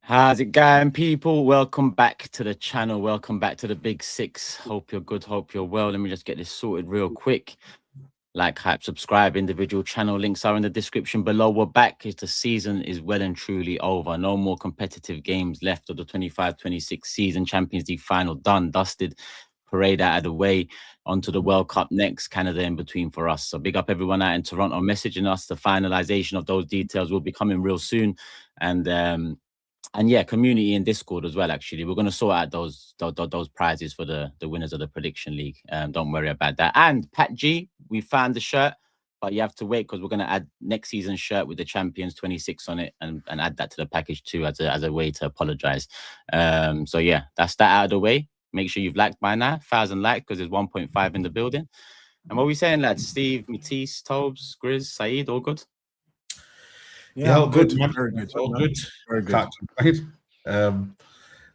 How's it going, people? Welcome back to the channel. Welcome back to the Big Six. Hope you're good. Hope you're well. Let me just get this sorted real quick. Like, hype, subscribe. Individual channel links are in the description below. We're back. The season is well and truly over. No more competitive games left of the 25-26 season. Champions League final done, dusted. Parade out of the way. Onto the World Cup next. Canada in between for us. So big up everyone out in Toronto messaging us. The finalization of those details will be coming real soon. And yeah, community in Discord as well. Actually, we're going to sort out those prizes for the winners of the prediction league. Don't worry about that. And Pat G, we found the shirt, but you have to wait because we're going to add next season's shirt with the Champions 26 on it and add that to the package too as a way to apologize. So yeah, that's that out of the way. Make sure you've liked by now. 1,000 likes because there's 1.5 in the building. And what are we saying, lads? Steve, Matisse, TOBS, GRIZZ, SAEED, all good? Yeah, all good, man. Very good. All good. Very good. Can't complain.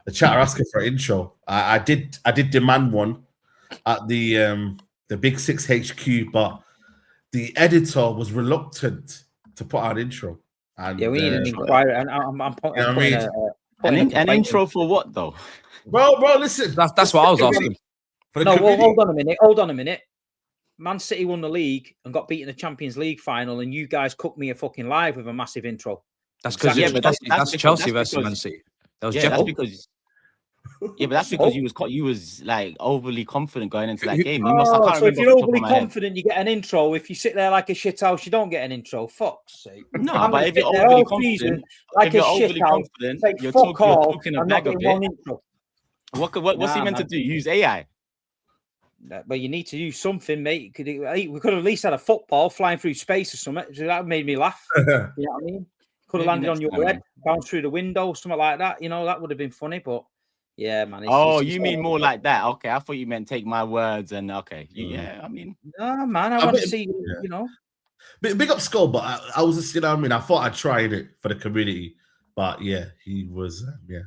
The chat are asking for an intro. I did demand one at the Big Six HQ, but the editor was reluctant to put out an intro. And, yeah, we need an inquiry. And I'm putting an intro for what though? Bro, listen. That's what I was asking. No, well, hold on a minute. Man City won the league and got beaten in the Champions League final, and you guys cooked me a fucking live with a massive intro. That's because that's Chelsea versus Man City. That was that's because you was like overly confident going into that game. So if you're overly confident, you get an intro. If you sit there like a shit house, you don't get an intro. Fuck's sake. No, but if you're overly confident, you're talking a bag of it. What's he meant to do? Use AI? But you need to use something, mate. We could have at least had a football flying through space or something. That made me laugh. You know what I mean? Could have landed on your head, bounced through the window, something like that. You know, that would have been funny. But yeah, man. You mean more like that? Okay, I thought you meant take my words and okay. Yeah, I mean, no, man. I want to see you know. Big up Skull, but I was just, you know what I mean? I thought I'd try it for the community, but yeah, he was, yeah.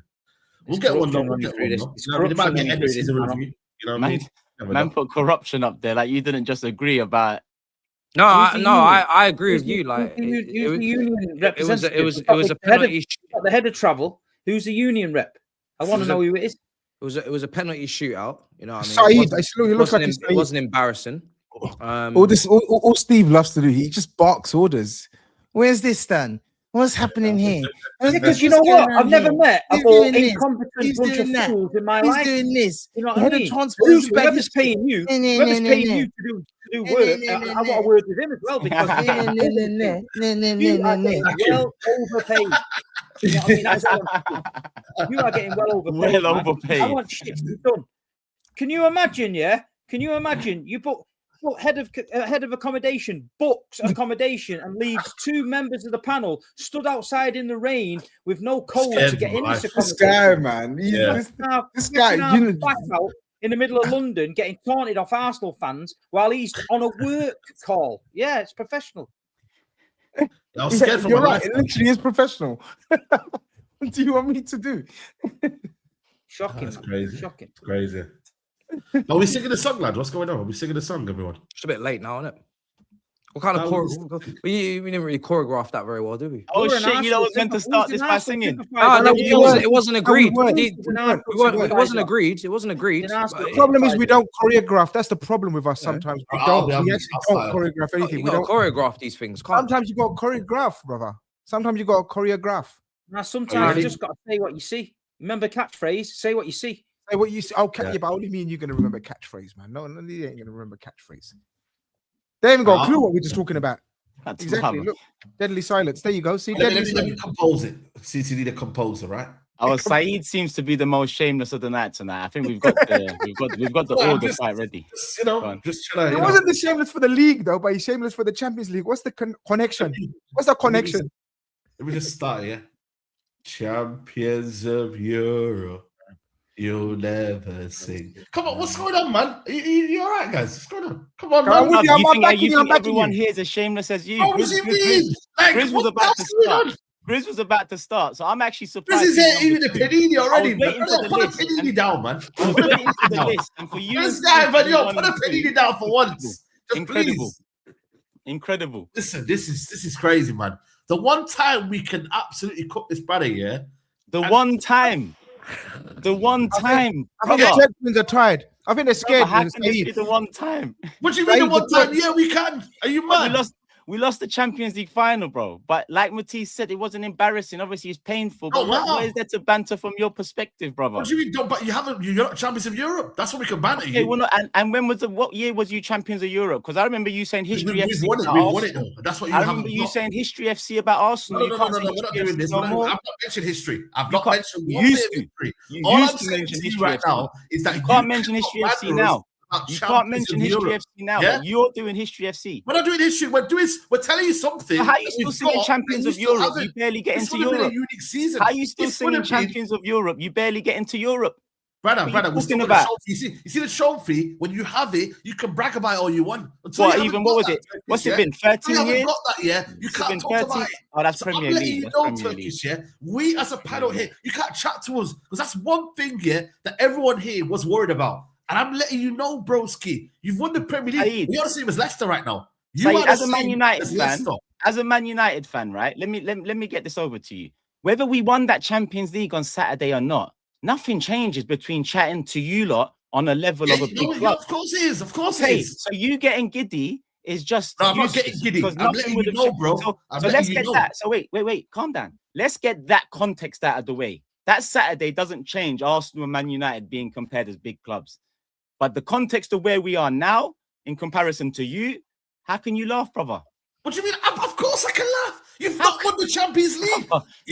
We'll get one though. It might be an season review. You know what I mean? Man put corruption up there, like you didn't just agree about. No, I agree with you. Like it was a penalty. The head of travel. Who's the union rep? I want to know who it is. It was a penalty shootout. You know what I mean? SAEED. It wasn't embarrassing. All Steve loves to do, he just barks orders. Where's this then? What's happening here? Because you know what? I've never met a more incompetent bunch of fools in my life. He's doing this. You know what I mean? Whoever's paying you to do work, I want to work with him as well because you are getting well overpaid. You know what I mean? You are getting well overpaid. Well overpaid. I want shit to be done. Can you imagine? Yeah? Can you imagine? You put head of accommodation books accommodation and leaves two members of the panel stood outside in the rain with no code to get in this accommodation. This guy, man. This guy, you know, in the middle of London, getting taunted off Arsenal fans while he's on a work call. Yeah, it's professional. I was scared from You're right. It literally is professional. What do you want me to do? Shocking. That's crazy. Shocking. It's crazy. Are we singing the song, lads? What's going on? Are we singing the song, everyone? It's a bit late now, isn't it? What kind of we didn't really choreograph that very well, did we? Oh shit! You know, I was meant to start this by singing. No, it wasn't agreed. It wasn't agreed. It wasn't agreed. The problem is we don't choreograph. That's the problem with us. Sometimes we don't. We actually don't choreograph anything. We don't choreograph these things. Sometimes you got to choreograph, brother. Sometimes you got to choreograph. Now, sometimes you just got to say what you see. Remember catchphrase? Say what you see. Say what you see. Okay, but only me and you're gonna remember catchphrase, man. No, you ain't gonna remember catchphrase. They haven't got a clue what we're just talking about. That's exactly. Look, deadly silence. There you go. See, let me compose it. CCD the composer, right? Oh, SAEED seems to be the most shameless of the night tonight. I think we've got the order quite ready. You know, just chill out. It wasn't the shameless for the league though, but he's shameless for the Champions League. What's the connection? What's the connection? Let me just start, yeah. Champions of Europe. You'll never sing. Come on, what's going on, man? You all right, guys? What's going on? Come on, man. You think everyone here is as shameless as you? What does he mean? GRIZZ was about to start. GRIZZ was about to start, so I'm actually surprised. This is even the Panini already. Put a Panini down, man. Put the list. And for you, this guy, but yo, put a Panini down for once. Incredible. Incredible. Listen, this is crazy, man. The one time we can absolutely cook this brother, yeah. The one time. The one time. I think the champions are tired. I think they're scared. How can this be the one time? What do you mean the one time? Yeah, we can. Are you mad? We lost the Champions League final, bro. But like Matisse said, it wasn't embarrassing. Obviously, it's painful. But what is there to banter from your perspective, brother? What do you mean? But you're not champions of Europe. That's what we can banter you. Well, and when was what year was you champions of Europe? Because I remember you saying history we've FC. Won it. We've won it though. That's what you I remember you saying history FC about Arsenal. No, we're not doing this. I've not mentioned history. I've not mentioned one bit of history. All I'm saying to you right now is that you can't mention history FC now. You can't mention history FC now. Yeah? You're doing history FC. We're not doing history. We're telling you something. So how are you still singing champions of Europe? You barely get into Europe. A unique season. How are you still singing champions of Europe? You barely get into Europe. Brother, we're still about. You see the trophy. When you have it, you can brag about it all you want. What was it? What's it been? 13 years? Got that, yeah. You can't talk about it. Oh, that's Premier League. Turkish, yeah. We as a panel here, you can't chat to us because that's one thing, yeah, that everyone here was worried about. And I'm letting you know, broski, you've won the Premier League. We are the same as Leicester right now. As a Man United fan, right? Let me get this over to you. Whether we won that Champions League on Saturday or not, nothing changes between chatting to you lot on a level of a big club. Of course it is. Of course it is. So you getting giddy is just. No, I'm not getting giddy. I'm letting you know, bro. So let's get that. So wait, calm down. Let's get that context out of the way. That Saturday doesn't change Arsenal and Man United being compared as big clubs. But the context of where we are now, in comparison to you, how can you laugh, brother? What do you mean? Of course I can laugh. You've not won the Champions League.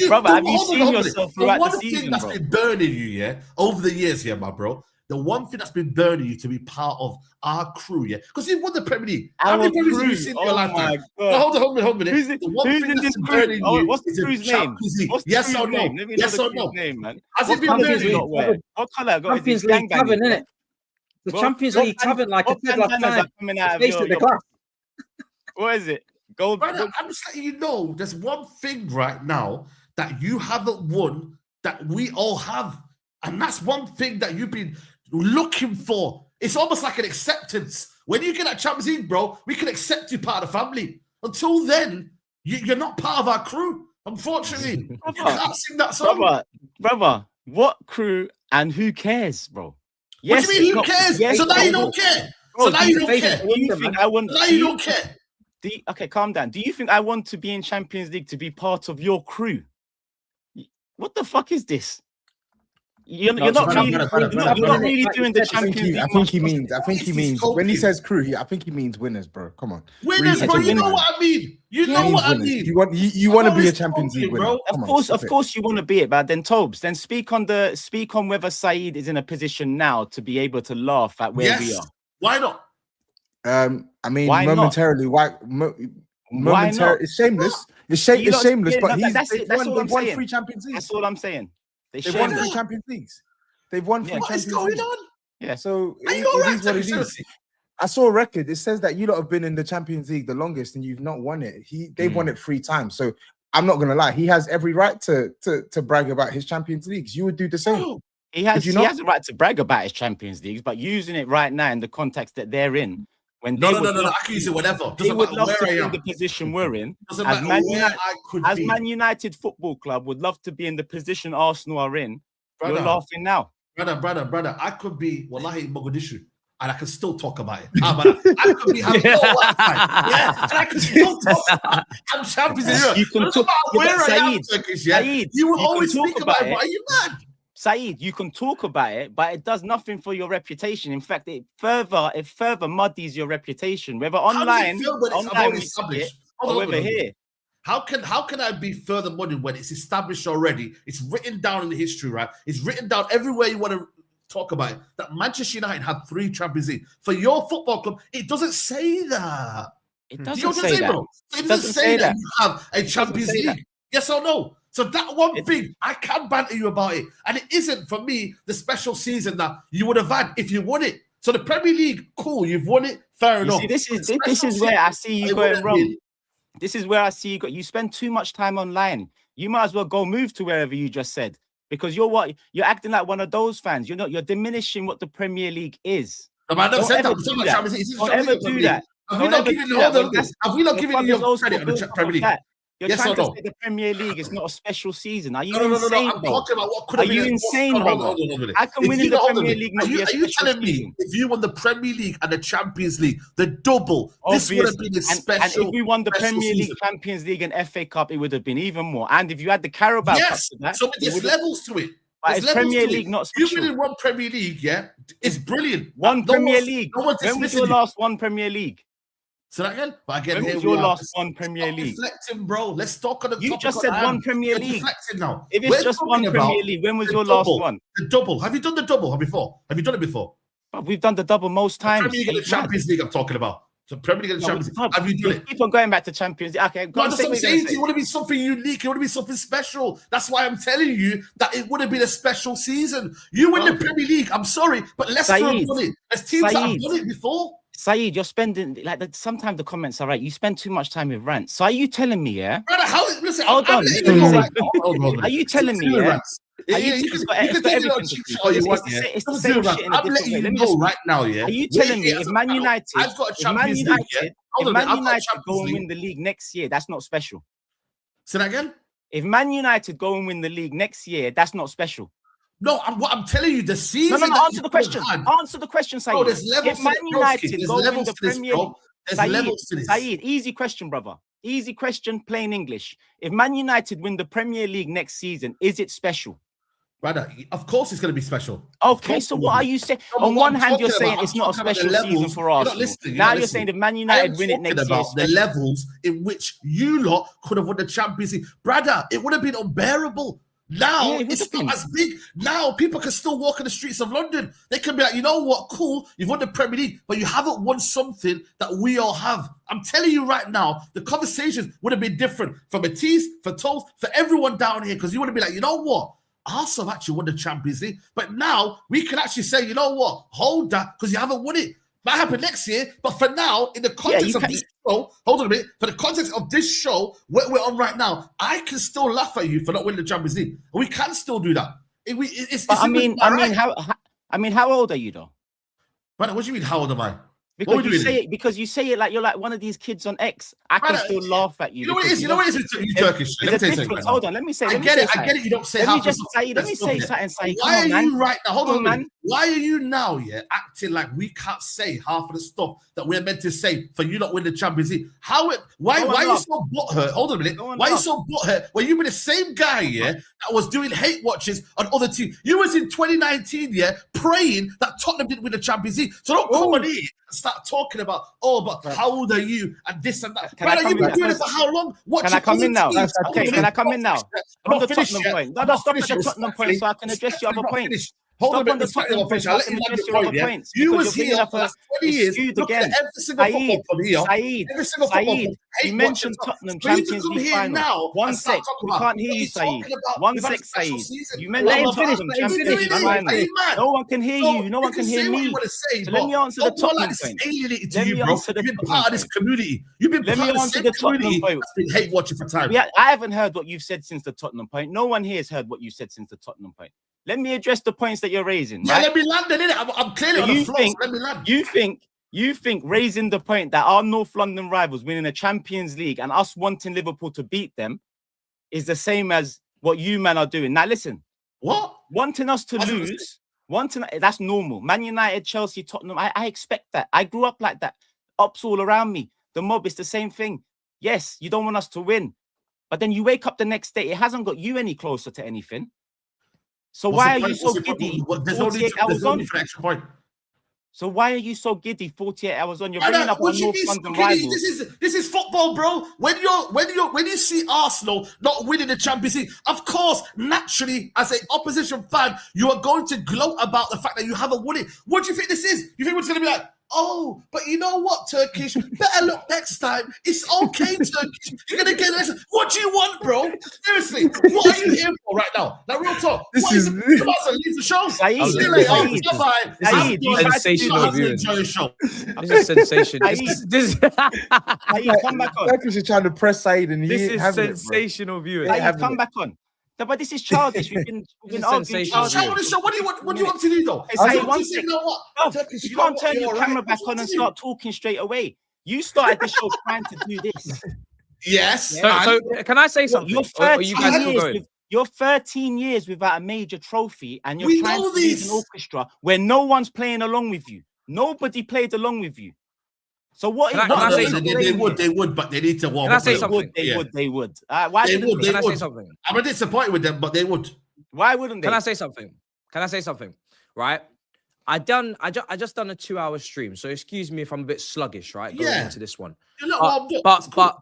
Brother, have you seen yourself throughout the season, that's been burning you, yeah, over the years, yeah, my bro. The one thing that's been burning you to be part of our crew, yeah, because you've won the Premier League. How many Premier Leagues have you seen in your life? Hold on a minute. Who's in this crew? What's the crew's name? Yes or no? Yes or no? Has it been burning you? What colour? Champions League tavern, innit? The Champions League tavern, like I said last time. What is it? Gold. Brother, I'm just letting you know, there's one thing right now that you haven't won that we all have. And that's one thing that you've been looking for. It's almost like an acceptance. When you get that Champions League, bro, we can accept you part of the family. Until then, you're not part of our crew. Unfortunately, you can't sing that song. Brother, what crew and who cares, bro? Yes, what do you mean, who cares? Yes, so now you don't care. So now you don't care. Do you think I want? Now you don't care. Okay, calm down. Do you think I want to be in Champions League to be part of your crew? What the fuck is this? You're not really doing the Champions League. I think he means when he says crew, I think he means winners, bro. Come on. Winners, bro. You know what I mean. You know what I mean. You want to be a Champions League winner. Of course you want to be it, but then Tobes, then speak on whether SAEED is in a position now to be able to laugh at where we are. Why not? I mean, momentarily, why not? It's shameless. It's shameless, but they've won 3 Champions Leagues. That's all I'm saying. They've won 3 Champions Leagues. They've won 3 Champions Leagues. What is going on? Yeah. So it is what it is. I saw a record. It says that you lot have been in the Champions League the longest and you've not won it. They've won it 3 times. So I'm not gonna lie. He has every right to brag about his Champions Leagues. You would do the same. He has a right to brag about his Champions Leagues, but using it right now in the context that they're in. When no, I can use it whatever. They would love to be in the position we're in. As Man United Football Club would love to be in the position Arsenal are in. You're laughing now. Brother. I could be wallahi in Mogadishu and I can still talk about it. I could be having no Wi-Fi. Yeah, and I can still talk about it. I'm Champions in Europe. You can talk about where I am, Turkish, yeah? You will always speak about it. Are you mad? SAEED, you can talk about it, but it does nothing for your reputation. In fact, it further muddies your reputation, whether online or whether here. How can I be further muddied when it's established already? It's written down in the history, right? It's written down everywhere you want to talk about it. That Manchester United had 3 Champions League. For your football club, it doesn't say that. It doesn't say that. It doesn't say that you have a Champions League. Yes or no? So that one thing, I can banter you about it. And it isn't, for me, the special season that you would have had if you won it. So the Premier League, cool, you've won it, fair enough. See, this is where I see you going wrong. This is where I see you spend too much time online. You might as well go move to wherever you just said. Because you're acting like one of those fans. You're diminishing what the Premier League is. No, I never said that. Don't ever do that. Have we not given you the credit on the Premier League? You're Yes trying or to no? say the Premier League is not a special season. Are you No. insane, I'm bro? talking about what could Are have been. you insane, Hold bro? on a minute. How can If winning you the hold on a Premier minute, League not be a are you special telling me season? if you won the Premier League and the Champions League, the double, this would have been a And special? if we won the special Premier League, season? Champions League, and FA Cup, it would have been even more. And if you had the Carabao Cup Yes. to that, So it there's would have. levels to it. But There's it's levels Premier to League it. not You special. winning one Premier League, yeah, it's brilliant. One No Premier one's- League. No one's When was dismissing your you. last one Premier League? Say that again. But again, When here was we your are. last one Premier League? Reflecting, bro. Let's talk on the You topic just on said hand. one Premier You're League. deflecting now. If it's We're just one talking Premier about League, when was the your last double. one? The double. Have you done the double before? Have you done it before? But we've done the double most times. Premier League and the Champions League I'm talking about. The Premier League and the No, Champions League. Have you done it? Keep on going back to Champions League. Okay, go No, on, that's say what I'm what you're saying. gonna It say. would have been something unique. It would have been something special. That's why I'm telling you that it would have been a special season. You win the Premier League. I'm sorry, but Leicester have Saeed, done it. There's teams that have Saeed. done it before. Saeed, you're spending sometimes the comments are right. You spend too much time with rants. So are you telling me, yeah? Brother, listen, Hold I'm on. letting you know right now. Hold on. Are you telling me, Zero yeah? rants. Are you You it's can got take it everything on to cheap do. shot you want, It's yeah. the Zero same rants. shit in a I'm different letting way. you Let me know just. right now, yeah. Are you telling me Wait, if Man United, I've got a if Man Champions League, yeah. United, Hold if on, Man I've got a United go Champions and League. win the league next year, that's not special. Say that again. If Man United go and win the league next year, that's not special. No, what I'm telling you, the No, season. no, no. that Answer you the question. had- Answer the question, Saeed. Bro, there's levels If Man to it, broski. United There's go win levels the to this, Premier bro. League, There's Saeed, levels to this. Saeed, easy question, brother. Easy question, plain English. If Man United win the Premier League next season, is it special? Brother, of course it's going to be special. Okay, so what are you saying? No, On what one I'm hand, you're talking saying about, it's I'm not a talking about the special season levels. for You're not Arsenal. listening, you're Now not you're listening. saying if Man I United am win it talking next year, about it's the special. levels in which you lot could have won the Champions League. Brother, it would have been unbearable. Now Yeah, it would it's have been. not as big. Now people can still walk in the streets of London. They can be like, you know what, cool, you've won the Premier League, but you haven't won something that we all have. I'm telling you right now, the conversations would have been different for Matisse, for TOBS, for everyone down here, because you would have been like, you know what? Arsenal have actually won the Champions League, but now we can actually say, you know what? Hold that, because you haven't won it. Might happen next year, but for now, in the context of this show, hold on a minute. For the context of this show, what we're on right now, I can still laugh at you for not winning the Champions League. And we can still do that. I mean, how old are you though? Brother, what do you mean? How old am I? Because you say it like you're like one of these kids on X. I can still laugh at you. You know what it is? You know what it is? You Turkish. Let me tell you something. Hold on. Let me say. I get it. You don't say half. Let me say something. Why are you right now? Hold on, man. Why are you now? Yeah, acting like we can't say half of the stuff that we're meant to say for you not win the Champions League. Why are you so butthurt? Hold on a minute. Why are you so butthurt when you were the same guy? Yeah, that was doing hate watches on other teams. You was in 2019. Yeah, praying that Tottenham didn't win the Champions League. So don't come on here and start talking about, oh, but how old are you and this and that. Brother, you've been doing it for how long? Can I come in now? Okay, can I come in now? I'm On the Tottenham point. No, stop at the Tottenham point so I can address your other points. Hold Stop on on the Tottenham point so I can address your other points. You was here for the last 20 years. Look at every single football club here. Every single football club. You mentioned Tottenham Champions League final. One sec. We can't hear you, Saeed. One sec, Saeed. You mentioned Tottenham Champions League final. No one can hear you. No one can hear me. So let me answer the Tottenham point. Let me answer the Tottenham point. You've been part of this community. You've been part of the community that's been hate watching for time. I haven't heard what you've said since the Tottenham point. No one here has heard what you said since the Tottenham point. Let me address the points that you're raising. Yeah, right? let me land in it. I'm clearly on the floor. Let me land. You think raising the point that our North London rivals winning a Champions League and us wanting Liverpool to beat them is the same as what you man are doing. Now listen, what? Wanting us to lose, that's normal. Man United, Chelsea, Tottenham, I expect that. I grew up like that. Ops all around me. The mob is the same thing. Yes, you don't want us to win. But then you wake up the next day, it hasn't got you any closer to anything. So why are you so giddy 48 hours on? So why are you so giddy 48 hours on? You're bringing up our North London rivals. This is football, bro. When you see Arsenal not winning the Champions League, of course, naturally, as an opposition fan, you are going to gloat about the fact that you haven't won it. What do you think this is? You think it's going to be like, oh, but you know what, Turkish? Better look next time. It's okay, Turkish. You're going to get this. What do you want, bro? Seriously, what are you here for right now? Now, real talk. This is leave the show. Saeed, sensational viewers. This is sensation. Come back on. Turkish is trying to press Saeed and this is sensational viewers. Come back on. No, but this is childish. We've been arguing childish. What do you want to do though? You can't turn your camera back on and start talking straight away. You started the show trying to do this. Yes. So can I say something? You're Or are you guys 13 still years going? you're 13 years without a major trophy, and you're We trying know to lead this. an orchestra where no one's playing along with you. Nobody played along with you. So what? Can I what say are something? They would, but they need to warm Can I up. say a little something? bit. They would. Why They didn't would. they? Can I say something? I'm a bit disappointed with them, but they would. Why wouldn't they? Can I say something? Can I say something? Right? I just done a 2-hour stream, so excuse me if I'm a bit sluggish, right? Going into this one. You're not warmed up.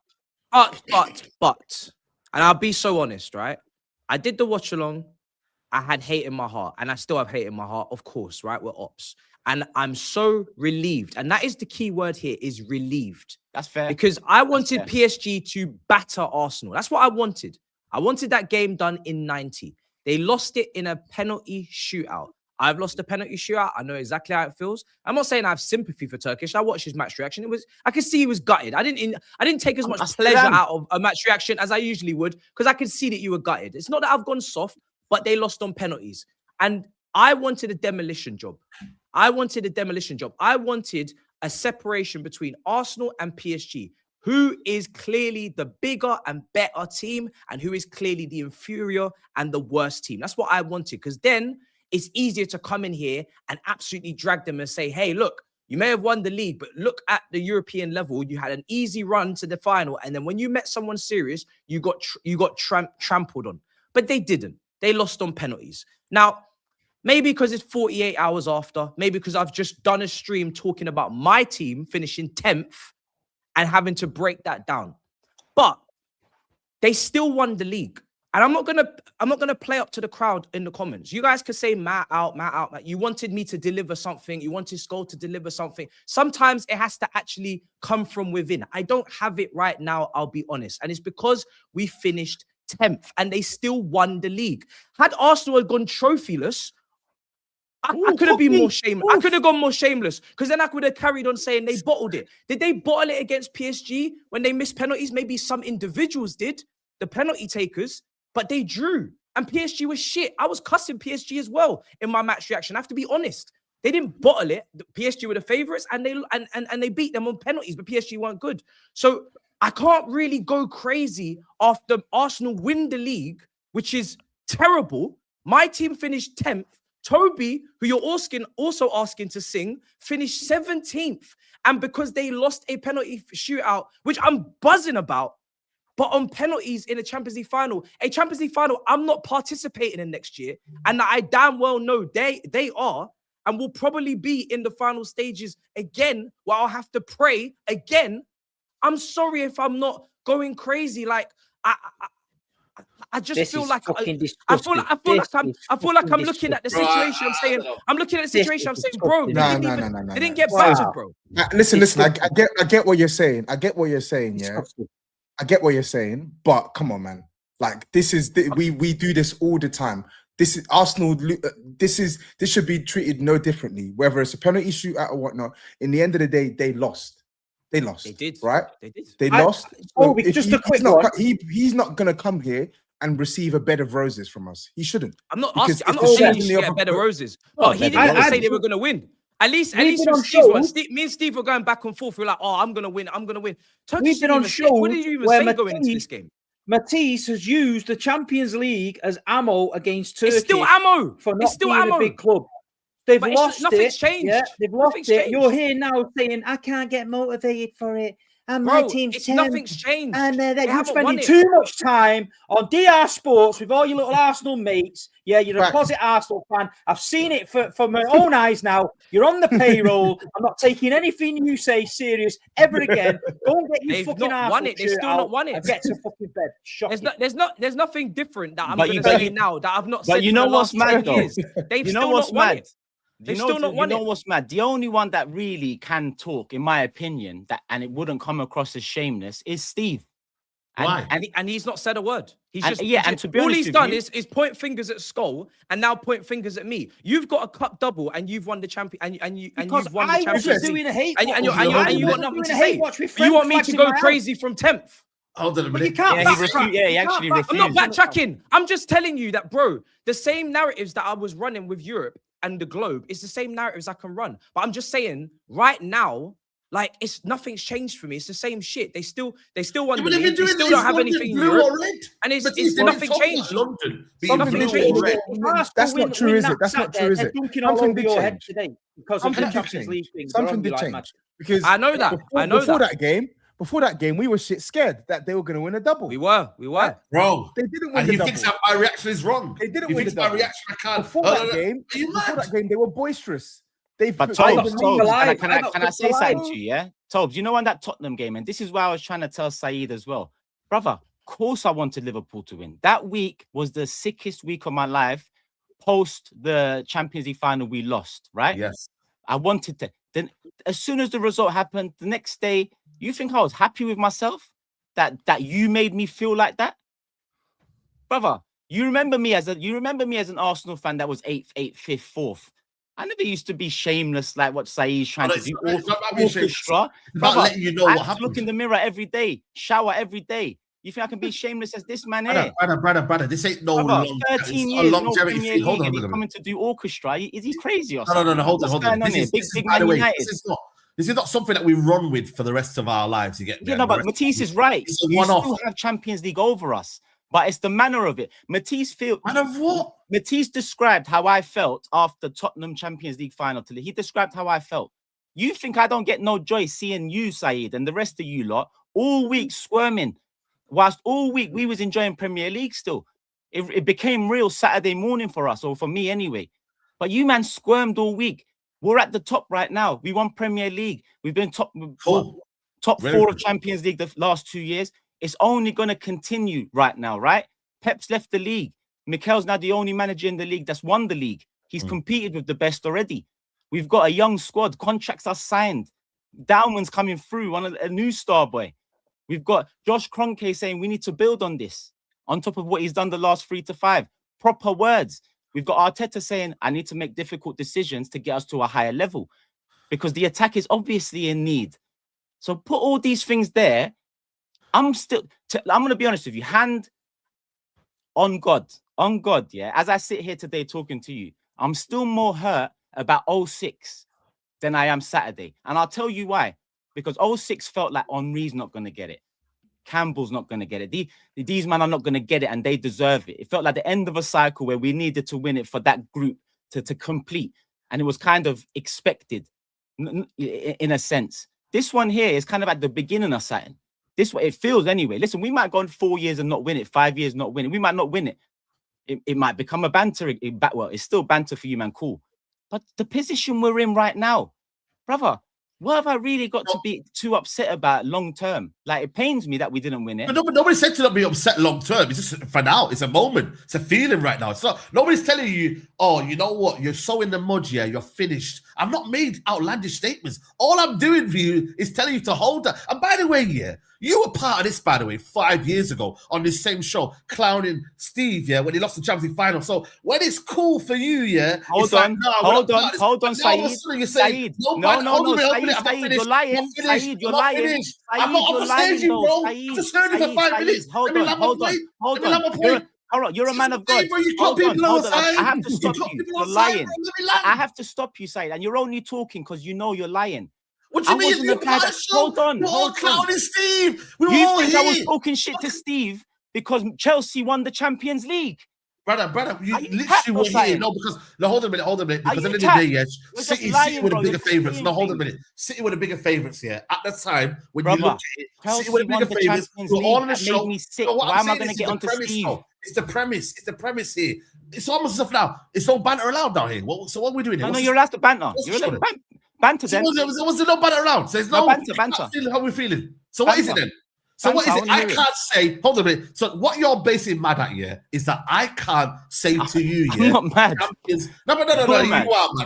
But, and I'll be so honest, right? I did the watch along. I had hate in my heart, and I still have hate in my heart, of course, right? We're ops. And I'm so relieved. And that is the key word here, is relieved. That's fair. Because I wanted PSG to batter Arsenal. That's what I wanted. I wanted that game done in 90. They lost it in a penalty shootout. I've lost a penalty shootout. I know exactly how it feels. I'm not saying I have sympathy for Turkish. I watched his match reaction. I could see he was gutted. I didn't take as much pleasure out of a match reaction as I usually would, because I could see that you were gutted. It's not that I've gone soft, but they lost on penalties. And I wanted a demolition job. I wanted a separation between Arsenal and PSG. Who is clearly the bigger and better team, and who is clearly the inferior and the worst team. That's what I wanted, because then it's easier to come in here and absolutely drag them and say, hey, look, you may have won the league, but look at the European level. You had an easy run to the final, and then when you met someone serious, you got trampled on. But they didn't. They lost on penalties. Now, maybe because it's 48 hours after, maybe because I've just done a stream talking about my team finishing 10th and having to break that down. But they still won the league. And I'm not gonna play up to the crowd in the comments. You guys could say Matt out. You wanted me to deliver something. You wanted Skull to deliver something. Sometimes it has to actually come from within. I don't have it right now, I'll be honest. And it's because we finished 10th and they still won the league. Had Arsenal gone trophyless, I could have been more shameless. I could have gone more shameless, because then I could have carried on saying they bottled it. Did they bottle it against PSG when they missed penalties? Maybe some individuals did, the penalty takers, but they drew. And PSG was shit. I was cussing PSG as well in my match reaction. I have to be honest. They didn't bottle it. The PSG were the favourites, and they beat them on penalties, but PSG weren't good. So I can't really go crazy after Arsenal win the league, which is terrible. My team finished 10th. Toby, who you're also asking to sing, finished 17th. And because they lost a penalty shootout, which I'm buzzing about, but on penalties in a Champions League final, I'm not participating in next year. And I damn well know they are, and will probably be in the final stages again, where I'll have to pray again. I'm sorry if I'm not going crazy. Like, I just feel like I feel like I'm looking at the situation. I'm looking at the situation. I'm saying, bro, they didn't get battered, bro. Listen. I get what you're saying. Yeah, I get what you're saying. But come on, man. Like, this is we do this all the time. This is Arsenal. This should be treated no differently. Whether it's a penalty shootout or whatnot. In the end of the day, they lost. They did, right? They lost. Just a quick one. He's not gonna come here and receive a bed of roses from us. He shouldn't. I'm not saying he should get a bed of roses, but he didn't say they were going to win. At least me and Steve were going back and forth. We were like, oh, I'm going to win. We've been on shows what did you even say going into this game? Matisse has used the Champions League as ammo against Turkey. It's still ammo. For not being a big club. They've lost it. Nothing's changed. Yeah, they've lost it. You're here now saying, I can't get motivated for it. And my team's nothing's changed. And you're spending too much time on DR Sports with all your little Arsenal mates. Yeah, you're a closet Arsenal fan. I've seen it for my own eyes now. You're on the payroll. I'm not taking anything you say serious ever again. Go and get your fucking Arsenal won it. They've still not won it. Get to fucking bed. Shocking. There's nothing different that I'm going to say now that I've not said. But you know what's mad, though? They've still not won it. You know what's mad? The only one that really can talk, in my opinion, and it wouldn't come across as shameless, is Steve. Why? And he's not said a word. And to be honest, all he's done is point fingers at Skull and now point fingers at me. You've got a cup double and you've won the champion and you've won the Champions League. And you got nothing to say. You want me to go crazy from 10th? Hold on a minute. He actually refused. I'm not backtracking. I'm just telling you that, bro, the same narratives that I was running with Europe and the globe is the same narratives I can run. But I'm just saying, right now, Like it's nothing's changed for me. It's the same shit. They still won the But league. They still don't have anything in Europe. And it's nothing changed. London, Nothing changed. That's not true, is it? That's not true, is it? Dunking all over your head today because of the Something did Champions League change. thing. Something did change. Because I know that. Before that game, we were shit scared that they were going to win a double. We were. Bro, They didn't win and the you double. think that my reaction is wrong? They didn't You win the think my double. reaction I can't? Before that game, they were boisterous. But Tobes, can I say something to you? Yeah, Tobes, you know, on that Tottenham game, and this is why I was trying to tell SAEED as well, brother. Of course, I wanted Liverpool to win. That week was the sickest week of my life. Post the Champions League final, we lost. Right? Yes. I wanted to. Then, as soon as the result happened, the next day, you think I was happy with myself that you made me feel like that, brother? You remember me as an Arsenal fan that was 8th, 5th, 4th. I never used to be shameless like what SAEED's trying to do. Orchestra. About letting you know what happened. Look in the mirror every day, shower every day. You think I can be shameless as this man here? Brother, this ain't no long. 13 years, no longevity. Premier Hold League, on, and he's coming to do orchestra. Is he crazy or No, something? hold on. Big By the Man way, United. this is not something that we run with for the rest of our lives. You get me? Yeah, no, but Matisse is right. It's a You one-off. still have Champions League over us, but it's the manner of it. Matisse described how I felt after Tottenham Champions League final. He described how I felt. You think I don't get no joy seeing you, SAEED, and the rest of you lot all week squirming, whilst all week we was enjoying Premier League still. It became real Saturday morning for us, or for me anyway. But you man squirmed all week. We're at the top right now. We won Premier League. We've been top 4 of Champions League the last 2 years. It's only going to continue right now, right? Pep's left the league. Mikel's now the only manager in the league that's won the league. He's competed with the best already. We've got a young squad. Contracts are signed. Downman's coming through, a new star boy. We've got Josh Kroenke saying we need to build on this, on top of what he's done the last 3 to 5. Proper words. We've got Arteta saying, I need to make difficult decisions to get us to a higher level because the attack is obviously in need. So put all these things there. I'm going to be honest with you. Hand on God, yeah. As I sit here today talking to you, I'm still more hurt about 06 than I am Saturday. And I'll tell you why. Because 06 felt like Henry's not going to get it. Campbell's not going to get it. These men are not going to get it, and they deserve it. It felt like the end of a cycle where we needed to win it for that group to complete. And it was kind of expected in a sense. This one here is kind of at the beginning of something. This way it feels anyway. Listen, we might go on 4 years and not win it, 5 years not win it. We might not win it. It might become a banter. Well, it's still banter for you, man. Cool. But the position we're in right now, brother, what have I really got to be too upset about long term? Like, it pains me that we didn't win it. But nobody said to not be upset long term. It's just for now. It's a moment. It's a feeling right now. It's not. Nobody's telling you, oh, you know what? You're so in the mud, yeah. You're finished. I've not made outlandish statements. All I'm doing for you is telling you to hold that. And by the way, yeah, you were part of this, by the way, 5 years ago on this same show, clowning Steve, yeah, when he lost the Champions League final. So when it's cool for you, yeah, hold on, SAEED. SAEED, you're lying. SAEED, you're lying. I'm not on the stage, bro. I just heard you for 5 minutes. Hold on. You're a man of God. Hold on. I have to stop you. You're lying. I have to stop you, SAEED, and you're only talking because you know you're lying. What do you mean? Hold on. We're all clowning Steve. You think I was talking shit to Steve because Chelsea won the Champions League? Brother, you literally were here. No, hold on a minute. Because at the end of the day, yes, City were the bigger favourites. No, hold on a minute. City were the bigger favourites here. At the time, when you look at it, City were the bigger favourites. We're all on the show. Made me sick. Why am I going to get onto Steve? It's the premise. It's the premise here. It's almost stuff now. It's no banter allowed down here. So what are we doing here? No, you're allowed to banter. You're allowed to banter then. There was no banter around. So there's no banter. How we're feeling. So what is it then? So what is it? I can't say. Hold on a minute. So what you're basically mad at, yeah, is that I can't say to you, yeah. I'm not mad. No.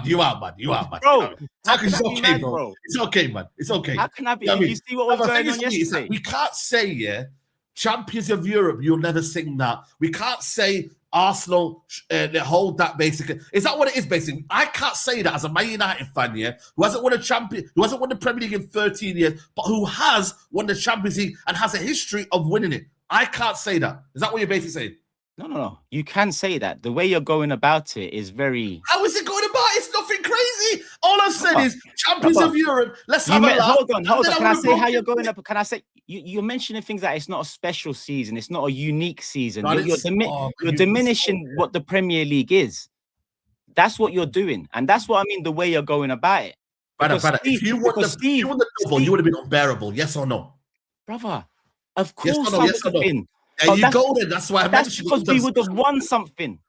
You are mad. Bro, it's okay, bro. It's okay, man. It's okay. How can I be? You see what was going on yesterday? We can't say, yeah, champions of Europe. You'll never sing that. We can't say Arsenal, they hold that basically. Is that what it is basically? I can't say that as a Man United fan, yeah, who hasn't won the Premier League in 13 years, but who has won the Champions League and has a history of winning it. I can't say that. Is that what you're basically saying? No. You can say that. The way you're going about it is very... How is it going about? It's nothing crazy. All I've said is champions of Europe. Let's have a laugh. Hold on. Can I say how you're going up? Can I say you're mentioning things that it's not a special season, it's not a unique season. You're diminishing what the Premier League is. That's what you're doing, and that's what I mean. The way you're going about it. Brother, if you won the double, you would have been unbearable. Yes or no, brother? Of course, yes or no, I would yes or have no. been. There you go. Then that's why I mentioned because we would have won something.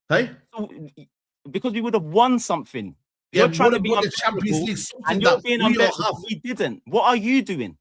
Hey, because we would have won something. Yeah, you're trying to be the Champions League, and you're being unbearable. We didn't. What are you doing?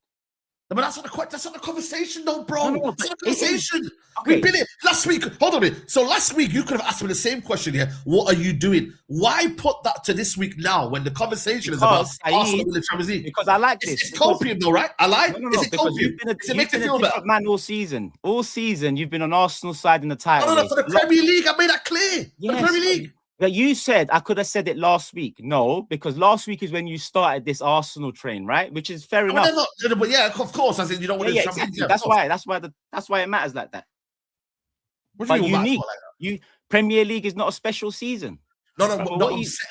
No, but that's not the conversation, though, bro. No, that's not the conversation. Okay. We've been it last week. Hold on a minute. So last week you could have asked me the same question here. What are you doing? Why put that to this week now when the conversation is about Arsenal in the Champions League? Because I like this. It's copium, though, right? I like. No, is it because copium? you've been a different man all season. All season you've been on Arsenal side in the title. No, for the Premier League. I made that clear. Yes, for the Premier League. But you said I could have said it last week. No, because last week is when you started this Arsenal train, right? Which is fair enough. But yeah, of course. I said you don't want to. Exactly. That's why it matters like that. What do you mean unique. You Premier League is not a special season. No,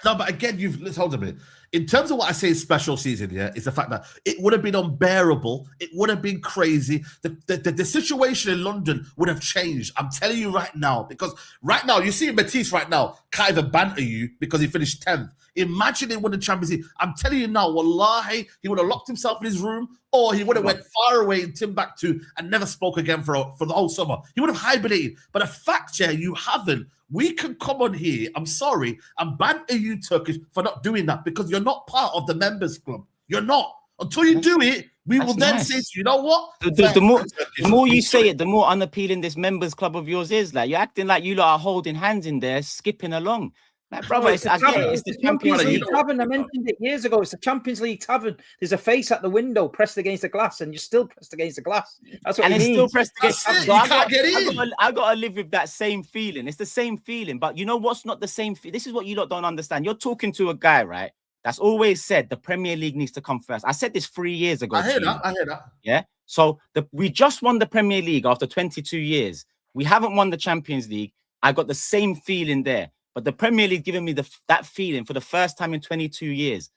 but again, let's hold a minute. In terms of what I say is special season, yeah, is the fact that it would have been unbearable. It would have been crazy. The situation in London would have changed. I'm telling you right now, because right now, you see Matisse right now can't even banter you because he finished 10th. Imagine he won the Champions League. I'm telling you now, wallahi, he would have locked himself in his room, or he would have went far away in Timbuktu and never spoke again for the whole summer. He would have hibernated. But the fact, yeah, you haven't. We can come on here, I'm sorry, and banter you, Turkish, for not doing that because you're not part of the members club. You're not. Until you do it, we will then say to you, know what? The more you say it, the more unappealing this members club of yours is. Like, you're acting like you lot are holding hands in there, skipping along. Like, brother, it's the Champions League tavern. I mentioned it years ago. It's the Champions League tavern. There's a face at the window pressed against the glass, and you're still pressed against the glass. That's what it means. Still pressed against. I gotta live with that same feeling. It's the same feeling, but you know what's not the same? This is what you lot don't understand. You're talking to a guy, right? That's always said the Premier League needs to come first. I said this 3 years ago. I hear that. Yeah. So we just won the Premier League after 22 years. We haven't won the Champions League. I got the same feeling there. But the Premier League giving me that feeling for the first time in 22 years.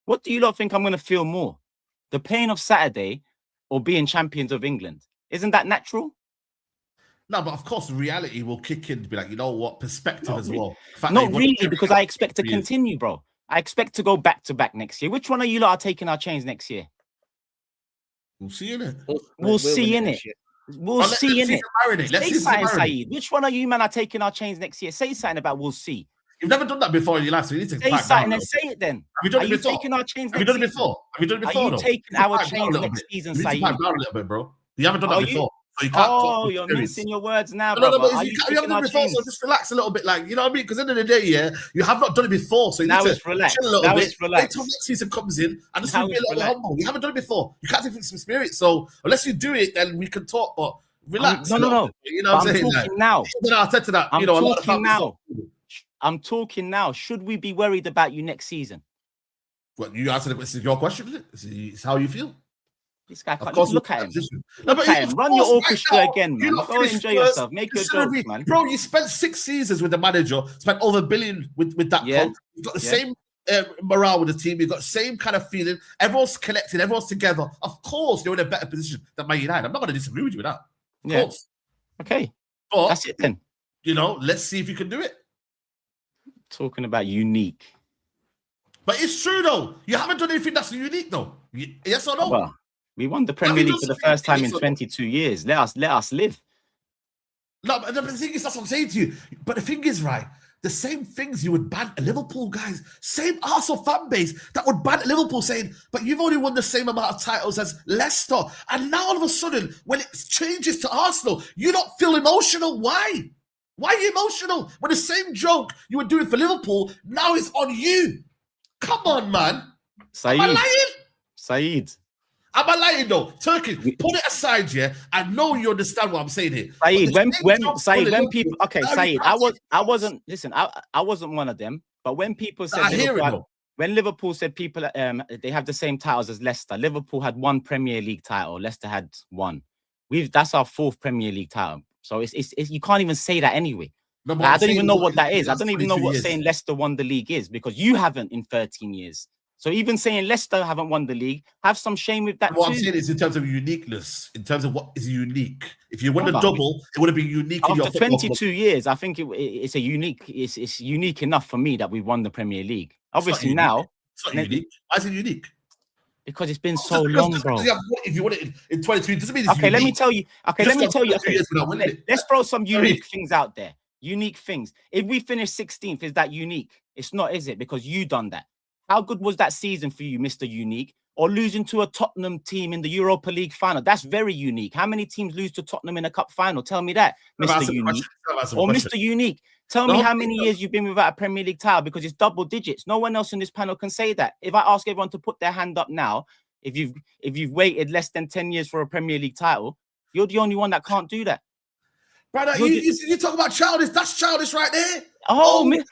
What do you lot think I'm going to feel more? The pain of Saturday or being champions of England? Isn't that natural? No, but of course, reality will kick in to be like, you know what, perspective as well. Not really, because I expect to continue, bro. I expect to go back-to-back next year. Which one of you lot are taking our chains next year? We'll see in it. We'll see in it. We'll see in it. Let's see something, SAEED. Which one of you men are taking our chains next year? Say something about we'll see. You've never done that before in your life, so you need to say something and say it then. Have you done it before? Taking our chains Have you done it before? Have you done it before? Are you taking our chains next season, SAEED? You need to pipe down a little bit, bro. You haven't done that before. So you can't you're missing your words now, no, brother. But you haven't done it before, so just relax a little bit, like, you know what I mean? Because at the end of the day, yeah, you have not done it before, so you need to relax. Chill a little bit. It's relaxed. Wait till next season comes in and just be a little humble. You haven't done it before. You can't take some spirit, so unless you do it, then we can talk. But relax. No. You know what I'm saying? Talking now. Arteta that. I'm talking now. I'm talking now. Should we be worried about you next season? What you answer? This is your question. It's how you feel. This guy can't look at him. Run your orchestra again, man. Go enjoy yourself. Make your jokes, man. Bro, you spent 6 seasons with the manager, spent over $1 billion with that club. You've got the same morale with the team. You've got the same kind of feeling. Everyone's connected. Everyone's together. Of course, you're in a better position than Man United. I'm not going to disagree with you with that. Of course. Okay. But that's it then. You know, let's see if you can do it. Talking about unique. But it's true, though. You haven't done anything that's unique, though. Yes or no? Well, we won the Premier League for the first time in 22 years. Let us live. No, but the thing is, that's what I'm saying to you. But the thing is, right, the same things you would ban Liverpool guys, same Arsenal fan base that would ban Liverpool saying, but you've only won the same amount of titles as Leicester. And now all of a sudden, when it changes to Arsenal, you don't feel emotional. Why? Why are you emotional? When the same joke you were doing for Liverpool, now it's on you. Come on, man. SAEED. Am I lying? SAEED. Am I lying though? Turkish, put it aside, yeah. I know you understand what I'm saying here. SAEED, when people, okay, SAEED, I wasn't. Listen, I wasn't one of them. But when people said when Liverpool said people, they have the same titles as Leicester. Liverpool had 1 Premier League title. Leicester had 1. That's our 4th Premier League title. So it's you can't even say that anyway. No, but I I'm don't even saying know what that is. I that's don't even know 22 what years. saying Leicester won the league is, because you haven't in 13 years. So even saying Leicester haven't won the league, have some shame with that What I'm too. saying is in terms of uniqueness, in terms of what is unique. If you won a Brother, double, it would have been unique in your After football club. 22 years, I think it's a unique. It's unique enough for me that we've won the Premier League. Obviously unique. now, It's not unique. Why is it unique? because it's been so long, bro. If you won it in 22, doesn't mean it's Okay, unique. let me tell you. Okay, You let me just tell you. got 2 Okay, years without winning it. let's throw some Sorry. unique things out there. Unique things. If we finish 16th, is that unique? It's not, is it? Because you done that. How good was that season for you, Mr. Unique? Or losing to a Tottenham team in the Europa League final? That's very unique. How many teams lose to Tottenham in a cup final? Tell me that, Mr. Unique. Or Mr. Unique. Tell me how many years you've been without a Premier League title, because it's double digits. No one else in this panel can say that. If I ask everyone to put their hand up now, if you've waited less than 10 years for a Premier League title, you're the only one that can't do that. Brother, you talk about childish. That's childish right there. Putting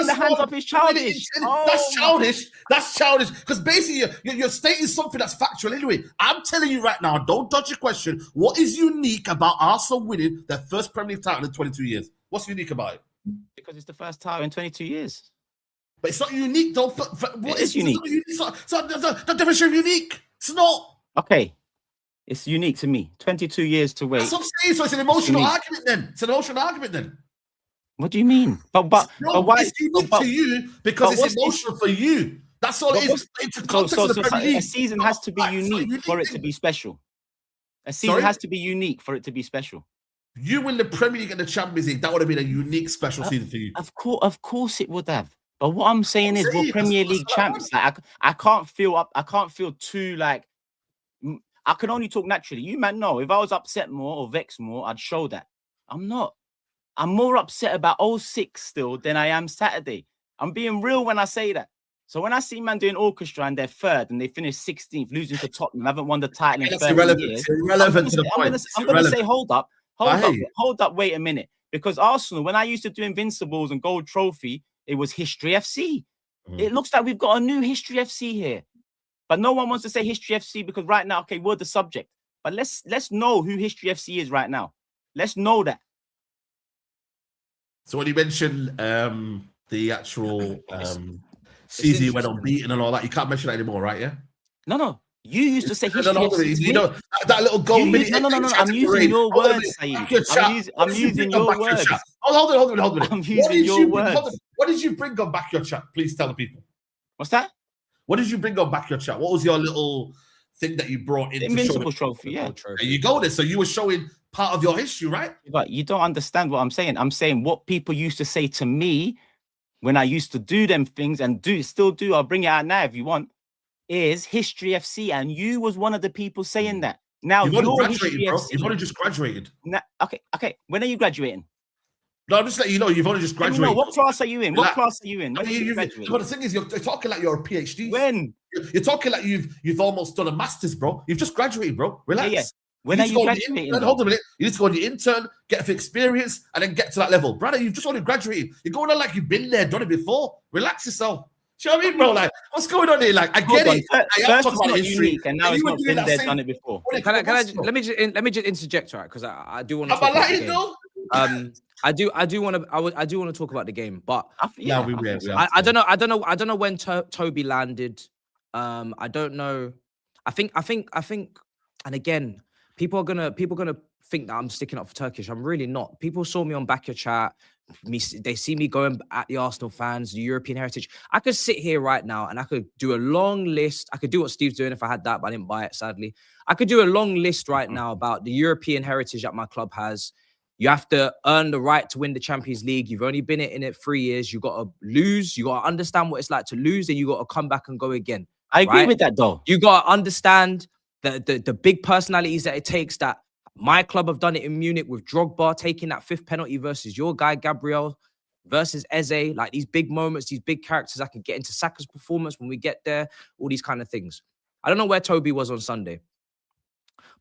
the hands up is childish. That's childish. That's childish. Because basically, you're stating something that's factual anyway. I'm telling you right now, don't dodge your question. What is unique about Arsenal winning their first Premier League title in 22 years? What's unique about it? Because it's the first title in 22 years. But it's not unique, though. What is unique? It's not the definition of unique. It's not. Okay. It's unique to me. 22 years to wait. That's what I'm saying. So it's an emotional argument then. It's an emotional argument then. What do you mean? But why? It's unique to you because it's emotional for you. That's all it is. A season has to be unique for it to be special. A season has to be unique for it to be special. You win the Premier League and the Champions League, that would have been a unique special season for you. Of course it would have. But what I'm saying is, we're Premier League champs. Like, I can't feel too like. I can only talk naturally. You man know, if I was upset more or vexed more, I'd show that. I'm not. I'm more upset about 06 still than I am Saturday. I'm being real when I say that. So when I see man doing orchestra and they're third and they finish 16th, losing to Tottenham, haven't won the title in 30 years. It's irrelevant to the point. I'm going to say, hold up, wait a minute. Because Arsenal, when I used to do Invincibles and Gold Trophy, it was History FC. It looks like we've got a new History FC here. But no one wants to say History FC because right now, okay, we're the subject. But let's know who History FC is right now. Let's know that. So when you mentioned the actual season you went unbeaten and all that, you can't mention that anymore, right? Yeah. No. You used to say History FC. You know that little goal minute. No. I'm using your words, SAEED. I'm using your words. Hold on. I'm using your words. What did you bring on back your chat? Please tell the people. What's that? What did you bring on back your chat? What was your little thing that you brought in? The Invincible trophy, yeah. There you go there. So you were showing part of your history, right? But you don't understand what I'm saying. I'm saying what people used to say to me when I used to do them things and still do. I'll bring it out now if you want. Is History FC, and you was one of the people saying that. Now you've only graduated, bro. You've only just graduated. Now, okay. When are you graduating? No, I'm just letting you know you've only just graduated. No, what class are you in? What class are you in? But the thing is, you're talking like you're a PhD. When? You're talking like you've almost done a master's, bro. You've just graduated, bro. Relax. Yeah. When are you graduating? Hold on a minute. You need to go on your intern, get experience, and then get to that level. Brother, you've just only graduated. You're going on like you've been there, done it before. Relax yourself. Do you know what I mean, bro? Like, what's going on here? Like, I get it. First it's not unique, and now it's not been there, done it before. Let me just interject, right? Because I do want to talk about the game. I do want to talk about the game, but I don't know when Toby landed. I don't know. I think, and again, people are gonna think that I'm sticking up for Turkish. I'm really not. People saw me on Back Your Chat. They see me going at the Arsenal fans, the European heritage. I could sit here right now and I could do a long list. I could do what Steve's doing if I had that, but I didn't buy it, sadly. I could do a long list right now about the European heritage that my club has. You have to earn the right to win the Champions League. You've only been in it 3 years. You got to lose. You got to understand what it's like to lose, and you got to come back and go again. I agree with that, though. You got to understand the big personalities that it takes. That my club have done it in Munich with Drogba taking that 5th penalty versus your guy Gabriel versus Eze. Like these big moments, these big characters. I can get into Saka's performance when we get there. All these kind of things. I don't know where Toby was on Sunday,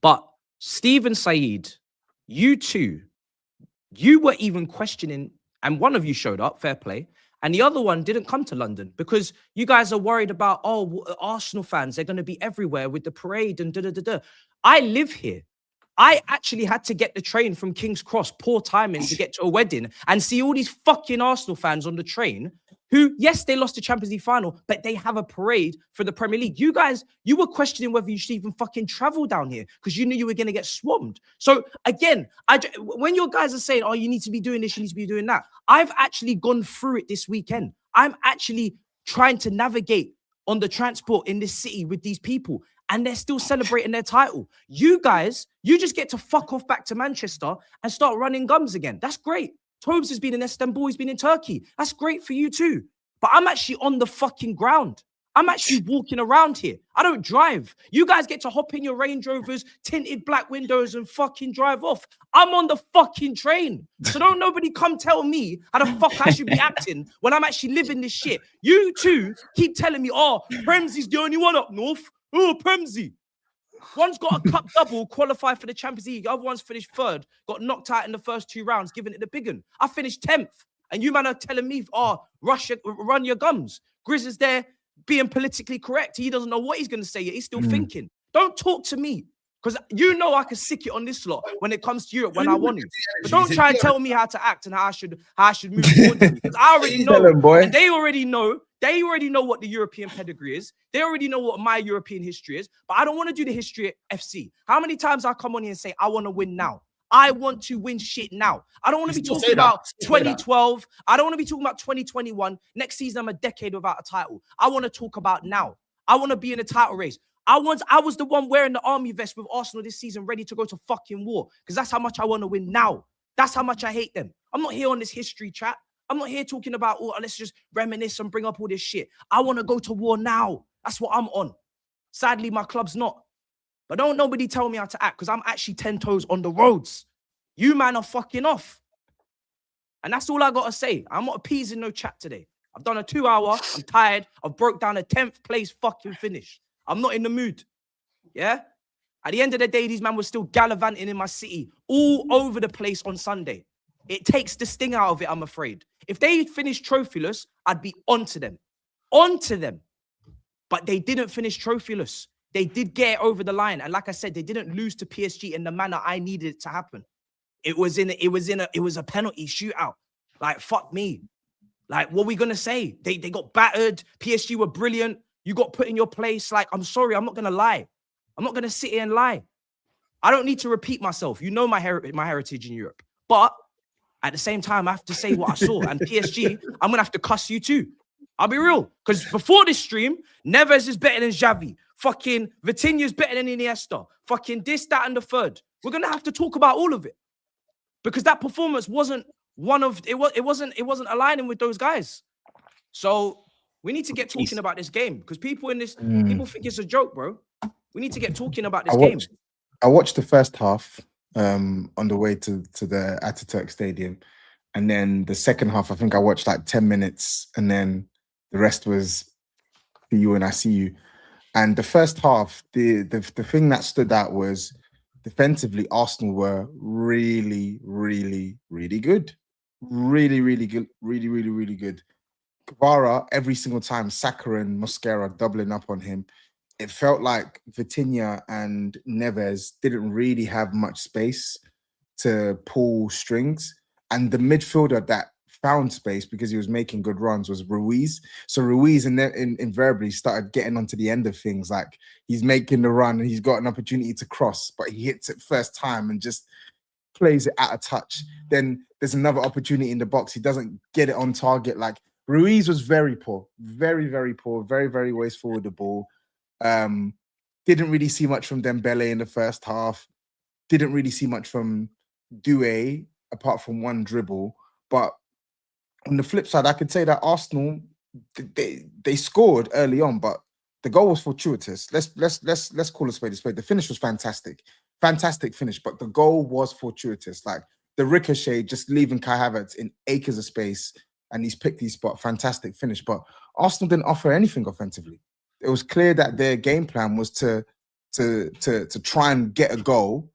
but Steve and SAEED, you two. You were even questioning, and one of you showed up, fair play, and the other one didn't come to London because you guys are worried about, Arsenal fans, they're going to be everywhere with the parade and da-da-da-da. I live here. I actually had to get the train from King's Cross, poor timing, to get to a wedding and see all these fucking Arsenal fans on the train who, yes, they lost the Champions League final, but they have a parade for the Premier League. You guys, you were questioning whether you should even fucking travel down here because you knew you were going to get swarmed. So again, when your guys are saying, oh, you need to be doing this, you need to be doing that, I've actually gone through it this weekend. I'm actually trying to navigate on the transport in this city with these people, and they're still celebrating their title. You guys, you just get to fuck off back to Manchester and start running gums again. That's great. TOBS has been in Istanbul, he's been in Turkey. That's great for you too. But I'm actually on the fucking ground. I'm actually walking around here. I don't drive. You guys get to hop in your Range Rovers, tinted black windows, and fucking drive off. I'm on the fucking train. So don't nobody come tell me how the fuck I should be acting when I'm actually living this shit. You two keep telling me, oh, Premsy's the only one up north. Oh, Premsy. One's got a cup double, qualified for the Champions League. The other one's finished third, got knocked out in the first 2 rounds, giving it the big one. I finished 10th. And you man are telling me, oh, run your gums. GRIZZ is there being politically correct. He doesn't know what he's going to say yet. He's still thinking. Don't talk to me. Because you know I can sick it on this lot when it comes to Europe when I want to. But don't try and tell me how to act and how I should move forward. Because I already know. And they already know. They already know what the European pedigree is. They already know what my European history is. But I don't want to do the history at FC. How many times I come on here and say, I want to win now? I want to win shit now. I don't want to be talking about 2012. I don't want to be talking about 2021. Next season, I'm a decade without a title. I want to talk about now. I want to be in a title race. I was the one wearing the army vest with Arsenal this season, ready to go to fucking war. Because that's how much I want to win now. That's how much I hate them. I'm not here on this history chat. I'm not here talking about, oh, let's just reminisce and bring up all this shit. I want to go to war now. That's what I'm on. Sadly, my club's not. But don't nobody tell me how to act, because I'm actually 10 toes on the roads. You man are fucking off. And that's all I got to say. I'm not appeasing no chat today. I've done a 2 hour. I'm tired. I've broke down a 10th place fucking finish. I'm not in the mood. Yeah? At the end of the day, these men were still gallivanting in my city all over the place on Sunday. It takes the sting out of it, I'm afraid. If they finished trophyless, I'd be onto them. Onto them. But they didn't finish trophyless. They did get it over the line. And like I said, they didn't lose to PSG in the manner I needed it to happen. It was a penalty shootout. Like, fuck me. Like, what are we gonna say? They got battered. PSG were brilliant. You got put in your place. Like, I'm sorry, I'm not gonna lie. I'm not gonna sit here and lie. I don't need to repeat myself. You know my heritage in Europe. But at the same time, I have to say what I saw. And PSG, I'm gonna have to cuss you too. I'll be real. Because before this stream, Neves is better than Xavi. Fucking Vitinha's better than Iniesta. Fucking this, that, and the third. We're gonna have to talk about all of it. Because that performance wasn't it wasn't aligning with those guys. So we need to get talking about this game, because people people think it's a joke, bro. We need to get talking about this game. I watched the first half on the way to the Ataturk Stadium, and then the second half, I think I watched like 10 minutes, and then the rest was for you and I see you. And the first half, the thing that stood out was defensively, Arsenal were really, really, really good. Really, really good. Really, really, really good. Kvara, every single time, Saka and Mosquera doubling up on him, it felt like Vitinha and Neves didn't really have much space to pull strings. And the midfielder that found space, because he was making good runs, was Ruiz. So Ruiz invariably started getting onto the end of things. Like, he's making the run and he's got an opportunity to cross, but he hits it first time and just plays it out of touch. Then there's another opportunity in the box. He doesn't get it on target. Like, Ruiz was very poor, very, very poor, very, very wasteful with the ball. Didn't really see much from Dembele in the first half. Didn't really see much from Doué, apart from one dribble. But on the flip side, I could say that Arsenal, they scored early on, but the goal was fortuitous. Let's call a spade a spade. The finish was fantastic finish, but the goal was fortuitous. Like, the ricochet just leaving Kai Havertz in acres of space, and he's picked his spot. Fantastic finish, but Arsenal didn't offer anything offensively. It was clear that their game plan was to try and get a goal,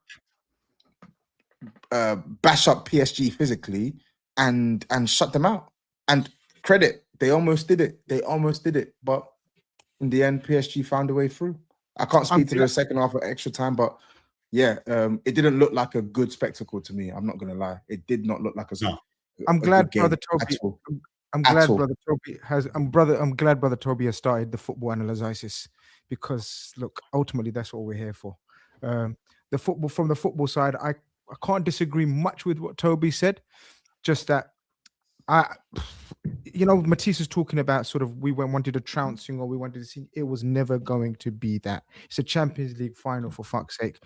bash up PSG physically, and shut them out. And credit, they almost did it. But in the end, PSG found a way through. I can't speak to the second half of extra time, but Yeah, it didn't look like a good spectacle to me. I'm not gonna lie. It did not look like a. No. I'm glad good brother game Toby. at all. I'm At glad all. brother Toby has. I'm glad brother Toby has started the football analysis, because look, ultimately that's what we're here for. The football, from the football side, I can't disagree much with what Toby said. Just that Matisse is talking about sort of wanted a trouncing, or we wanted to see. It was never going to be that. It's a Champions League final, for fuck's sake.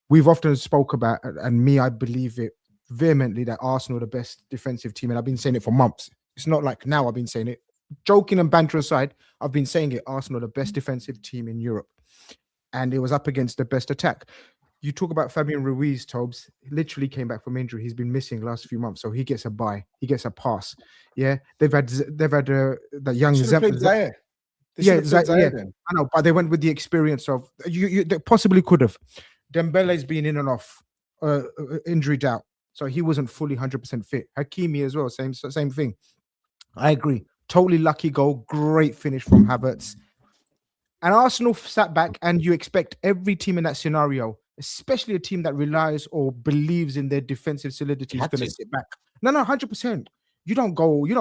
We've often spoke about, and me, I believe it vehemently, that Arsenal are the best defensive team, and I've been saying it for months. It's not like now I've been saying it. Joking and banter aside, I've been saying it. Arsenal are the best defensive team in Europe, and it was up against the best attack. You talk about Fabian Ruiz, Tobes. He literally came back from injury. He's been missing last few months, so he gets a bye. He gets a pass. Yeah, they've had the young Zaire. Yeah, I know, but they went with the experience of they possibly could have. Dembele's been in and off, injured out, so he wasn't fully 100% fit. Hakimi as well, same thing. I agree. Totally lucky goal, great finish from Havertz. And Arsenal sat back, and you expect every team in that scenario, especially a team that relies or believes in their defensive solidity, is going to sit back. No, 100%. You don't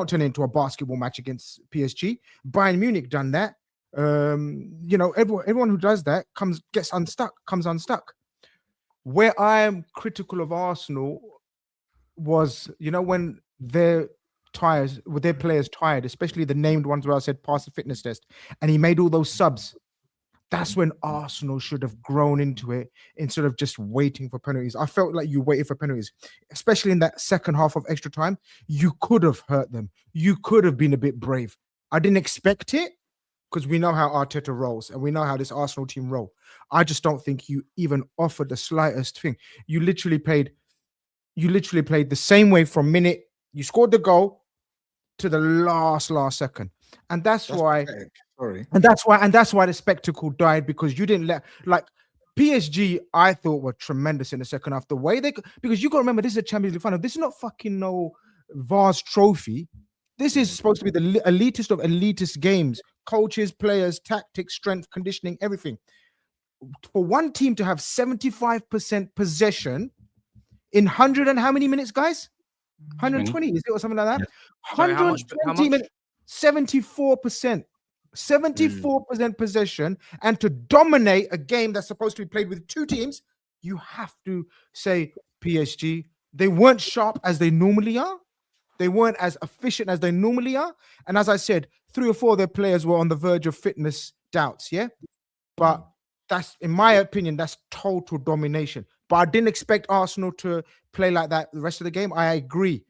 turn it into a basketball match against PSG. Bayern Munich done that. Everyone who does that comes unstuck. Where I am critical of Arsenal was, when their players tired, especially the named ones where I said pass the fitness test, and he made all those subs. That's when Arsenal should have grown into it instead of just waiting for penalties. I felt like you waited for penalties, especially in that second half of extra time. You could have hurt them. You could have been a bit brave. I didn't expect it, because we know how Arteta rolls and we know how this Arsenal team roll. I just don't think you even offered the slightest thing. You literally played the same way from minute you scored the goal to the last second. And that's why pathetic. Sorry. And that's why the spectacle died, because you didn't let, like, PSG, I thought were tremendous in the second half. The way because you got to remember, this is a Champions League final. This is not fucking no Vase trophy. This is supposed to be the elitist of elitist games. Coaches, players, tactics, strength, conditioning, everything. For one team to have 75% possession in 100 and how many minutes, guys? 120, is it, or something like that? Sorry, how 120 much? minutes, 74%. 74% possession, and to dominate a game that's supposed to be played with two teams, you have to say PSG, they weren't sharp as they normally are. They weren't as efficient as they normally are. And as I said, 3 or 4 of their players were on the verge of fitness doubts, yeah? But that's, in my opinion, that's total domination. But I didn't expect Arsenal to play like that the rest of the game. I agree.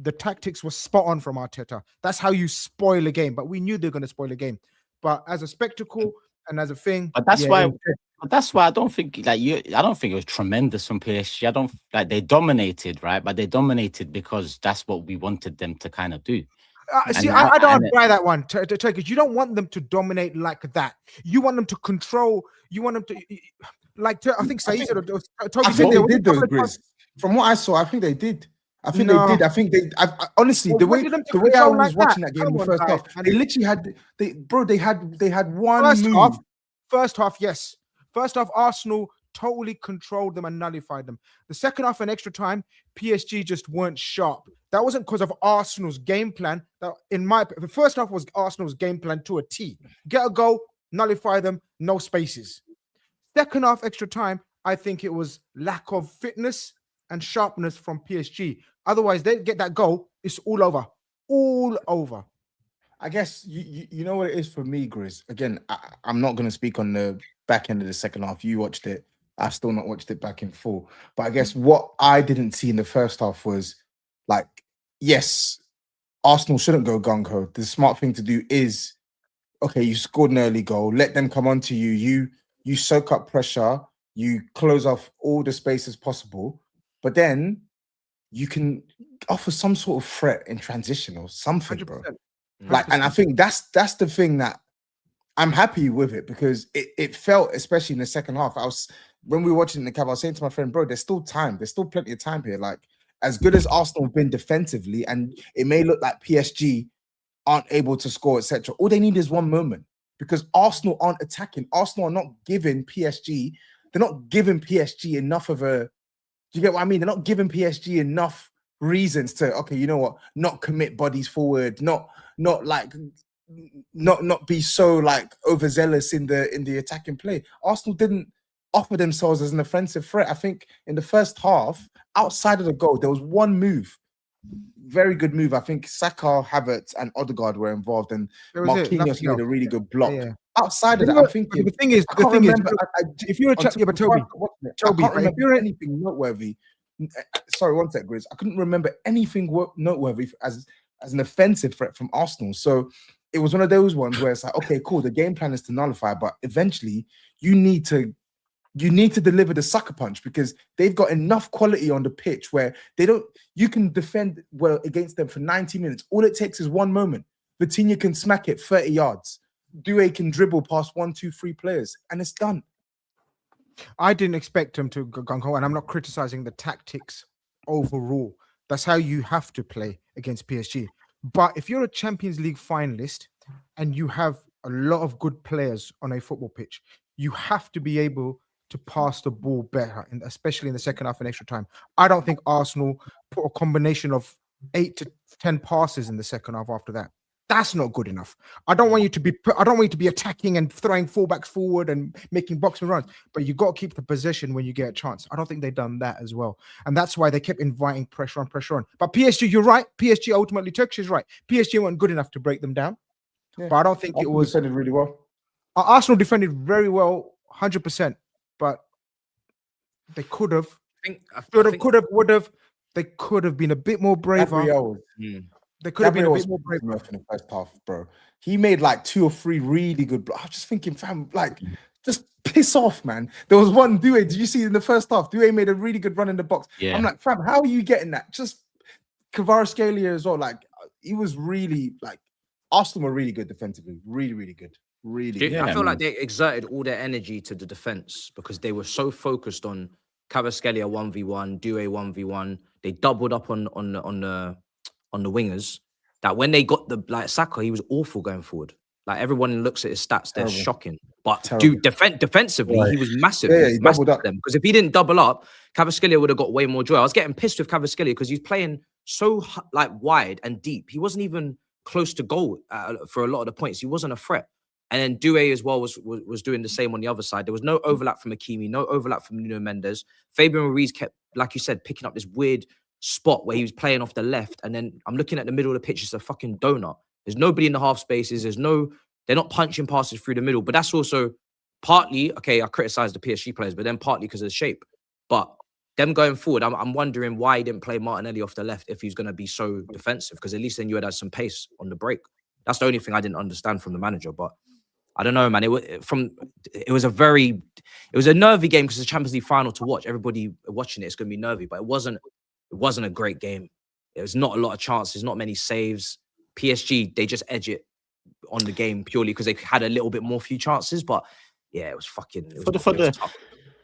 The tactics were spot on from Arteta. That's how you spoil a game. But we knew they were going to spoil a game. But as a spectacle and as a thing, but that's why I don't think I don't think it was tremendous from PSG. I don't like they dominated, right? But they dominated because that's what we wanted them to kind of do. See, I don't buy that one, Turkish. You don't want them to dominate like that. You want them to control. You want them to, like, I think Saeed said, I think they did those, Grizz. From what I saw, I think they did. I think they did. I think they. Honestly, the way I was watching that game in the first half, they literally had. They had one move. First half, yes. First half, Arsenal totally controlled them and nullified them. The second half and extra time, PSG just weren't sharp. That wasn't because of Arsenal's game plan. The first half was Arsenal's game plan to a T. Get a goal, nullify them, no spaces. Second half, extra time, I think it was lack of fitness and sharpness from PSG. Otherwise, they get that goal, it's all over. All over. I guess you know what it is for me, Grizz. Again, I'm not going to speak on the back end of the second half. You watched it. I've still not watched it back in full. But I guess what I didn't see in the first half was, like, yes, Arsenal shouldn't go gung-ho. The smart thing to do is, okay, you scored an early goal. Let them come on to you. You soak up pressure. You close off all the spaces possible. But then you can offer some sort of threat in transition or something, 100%. Bro. 100%. Like, and I think that's the thing that I'm happy with it, because it felt, especially in the second half, when we were watching in the cab, I was saying to my friend, bro, there's still time. There's still plenty of time here. Like, as good as Arsenal have been defensively, and it may look like PSG aren't able to score, etc. All they need is one moment, because Arsenal aren't attacking. Arsenal are not giving PSG giving PSG enough of a. Do you get what I mean? They're not giving PSG enough reasons to, okay, you know what, not commit bodies forward, not be so like overzealous in the attacking play. Arsenal didn't offer themselves as an offensive threat. I think in the first half, outside of the goal, there was one move, very good move. I think Saka, Havertz, and Odegaard were involved, and Marquinhos made a really good block. Yeah. Outside of that, I'm thinking. The thing is, if you're a Toby, I can't remember anything noteworthy. Sorry, one sec, Grizz. I couldn't remember anything noteworthy as an offensive threat from Arsenal. So it was one of those ones where it's like, okay, cool. The game plan is to nullify, but eventually you need to deliver the sucker punch, because they've got enough quality on the pitch where you can defend well against them for 90 minutes. All it takes is one moment. Vitinha can smack it 30 yards. Doué can dribble past 1, 2, 3 players, and it's done. I didn't expect him to go, and I'm not criticizing the tactics overall. That's how you have to play against PSG. But if you're a Champions League finalist and you have a lot of good players on a football pitch, you have to be able to pass the ball better, and especially in the second half and extra time. I don't think Arsenal put a combination of 8 to 10 passes in the second half after that. That's not good enough. I don't want you to be attacking and throwing fullbacks forward and making boxing runs, but you got to keep the possession when you get a chance. I don't think they've done that as well. And that's why they kept inviting pressure on. But PSG, you're right. PSG ultimately, Turkish is right. PSG weren't good enough to break them down. Yeah. But I don't think Arsenal defended really well. Arsenal defended very well, 100%. But they could have, they could have been a bit more braver. Gabriel, they could have been a bit more braver in the first half, bro. He made like 2 or 3 really good. I was just thinking, fam, like, just piss off, man. There was one Doué. Did you see in the first half? Doué made a really good run in the box. Yeah. I'm like, fam, how are you getting that? Just Kvaratskhelia as well. Like, he was really like, Arsenal were really good defensively. Really, really good. Really good. I feel like they exerted all their energy to the defense because they were so focused on Kvaratskhelia 1v1, Doué 1v1. They doubled up on the wingers, that when they got Saka, he was awful going forward. Like, everyone looks at his stats, they're shocking. But dude, defensively, he was massive. Yeah, he doubled up them, because if he didn't double up, Kvaratskhelia would have got way more joy. I was getting pissed with Kvaratskhelia because he's playing so like wide and deep. He wasn't even close to goal for a lot of the points. He wasn't a threat. And then Doué as well was doing the same on the other side. There was no overlap from Hakimi, no overlap from Nuno Mendes. Fabian Ruiz kept, like you said, picking up this weird spot where he was playing off the left, and then I'm looking at the middle of the pitch, it's a fucking donut. There's nobody in the half spaces. They're not punching passes through the middle. But that's also partly, okay, I criticize the PSG players, but then partly because of the shape. But them going forward, I'm wondering why he didn't play Martinelli off the left if he's going to be so defensive, because at least then you had some pace on the break. That's the only thing I didn't understand from the manager. But I don't know, man. It was a nervy game because it's a Champions League final to watch. Everybody watching it's going to be nervy, but it wasn't a great game. There was not a lot of chances, not many saves. PSG, they just edge it on the game purely because they had a little bit more few chances. But yeah, it was fucking.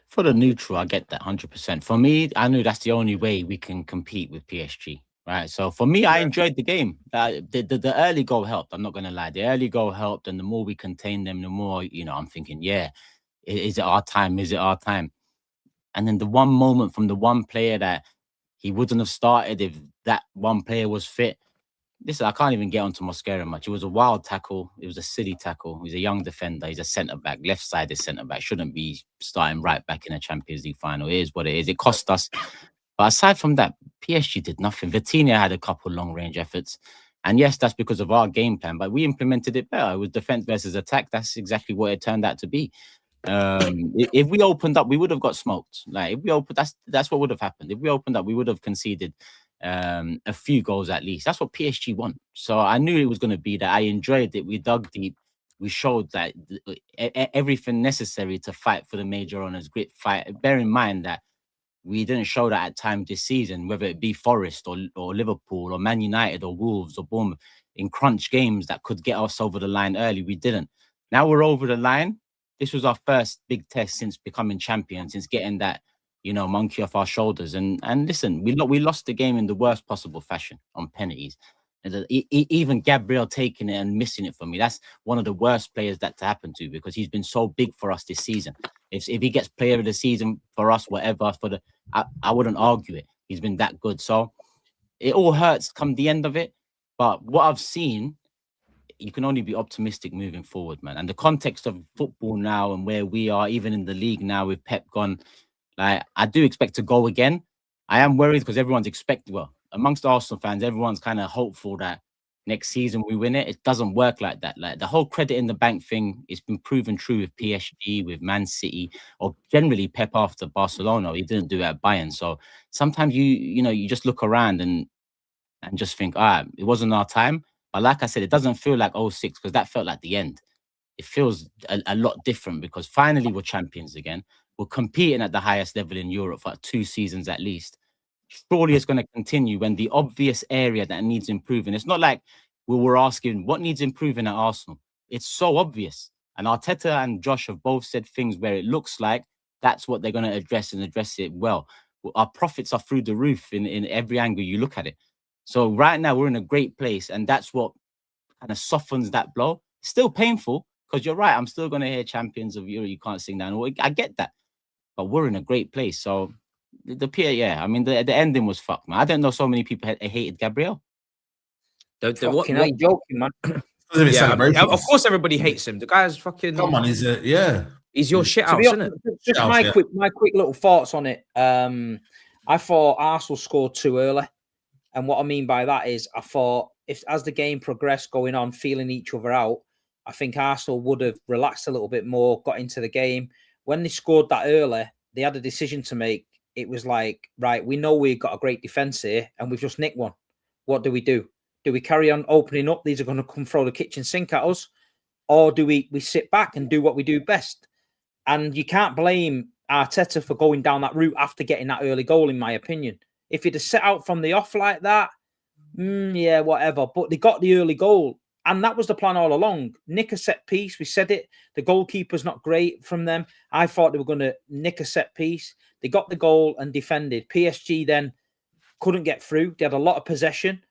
For the neutral, I get that 100%. For me, I knew that's the only way we can compete with PSG, right? So for me, I enjoyed the game. The early goal helped. I'm not going to lie. The early goal helped, and the more we contain them, the more, I'm thinking, yeah, is it our time? Is it our time? And then the one moment from the one player that he wouldn't have started if that one player was fit. Listen, I can't even get onto Mosquera much. It was a wild tackle. It was a silly tackle. He's a young defender. He's a centre-back, left-sided centre-back. Shouldn't be starting right back in a Champions League final. It is what it is. It cost us. But aside from that, PSG did nothing. Vitinha had a couple long-range efforts. And yes, that's because of our game plan, but we implemented it better. It was defense versus attack. That's exactly what it turned out to be. If we opened up, we would have got smoked. Like, if we opened, that's what would have happened. If we opened up, we would have conceded a few goals at least. That's what PSG want. So I knew it was going to be that. I enjoyed it. We dug deep. We showed that everything necessary to fight for the major honours. Grit fight. Bear in mind that we didn't show that at times this season, whether it be Forest or Liverpool or Man United or Wolves or Bournemouth, in crunch games that could get us over the line early. We didn't. Now we're over the line. This was our first big test since becoming champions, since getting that, monkey off our shoulders. And listen, we lost the game in the worst possible fashion on penalties. And even Gabriel taking it and missing it for me, that's one of the worst players that to happen to, because he's been so big for us this season. If he gets player of the season for us, whatever, I wouldn't argue it. He's been that good. So it all hurts come the end of it. But what I've seen, you can only be optimistic moving forward, man. And the context of football now and where we are, even in the league now with Pep gone, like, I do expect to go again. I am worried because everyone's expecting, well, amongst Arsenal fans, everyone's kind of hopeful that next season we win it. It doesn't work like that. Like, the whole credit in the bank thing, it's been proven true with PSG, with Man City, or generally Pep after Barcelona. He didn't do it at Bayern. So sometimes you just look around and just think, it wasn't our time. But like I said, it doesn't feel like 06 because that felt like the end. It feels a lot different because finally we're champions again. We're competing at the highest level in Europe for 2 seasons at least. Surely it's going to continue when the obvious area that needs improving. It's not like we were asking what needs improving at Arsenal. It's so obvious. And Arteta and Josh have both said things where it looks like that's what they're going to address and address it well. Our profits are through the roof in every angle you look at it. So right now we're in a great place, and that's what kind of softens that blow. It's still painful because you're right. I'm still going to hear champions of Europe. You can't sing down. I get that, but we're in a great place. So I mean, the ending was fucked, man. I didn't know so many people hated Gabriel. What joking, man. Yeah, of course everybody hates him. The guy's fucking. Come on, he's your shit house, isn't it? Just my quick little thoughts on it. I thought Arsenal scored too early. And what I mean by that is I thought as the game progressed going on, feeling each other out, I think Arsenal would have relaxed a little bit more, got into the game. When they scored that early, they had a decision to make. It was like, right, we know we've got a great defence here and we've just nicked one. What do? Do we carry on opening up? These are going to come throw the kitchen sink at us. Or do we sit back and do what we do best? And you can't blame Arteta for going down that route after getting that early goal, in my opinion. If he'd have set out from the off like that, yeah, whatever. But they got the early goal. And that was the plan all along. Nick a set piece. We said it. The goalkeeper's not great from them. I thought they were going to nick a set piece. They got the goal and defended. PSG then couldn't get through. They had a lot of possession.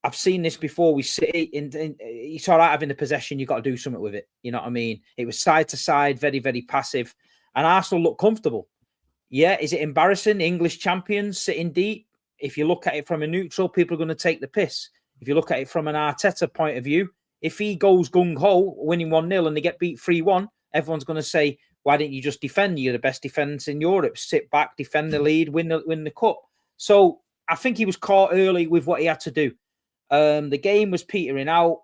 I've seen this before. We see it's all right having the possession. You've got to do something with it. You know what I mean? It was side to side, very, very passive. And Arsenal looked comfortable. Yeah, is it embarrassing? English champions sitting deep. If you look at it from a neutral, people are going to take the piss. If you look at it from an Arteta point of view, if he goes gung-ho, winning 1-0 and they get beat 3-1, everyone's going to say, why didn't you just defend? You're the best defence in Europe. Sit back, defend the lead, win the cup. So I think he was caught early with what he had to do. The game was petering out.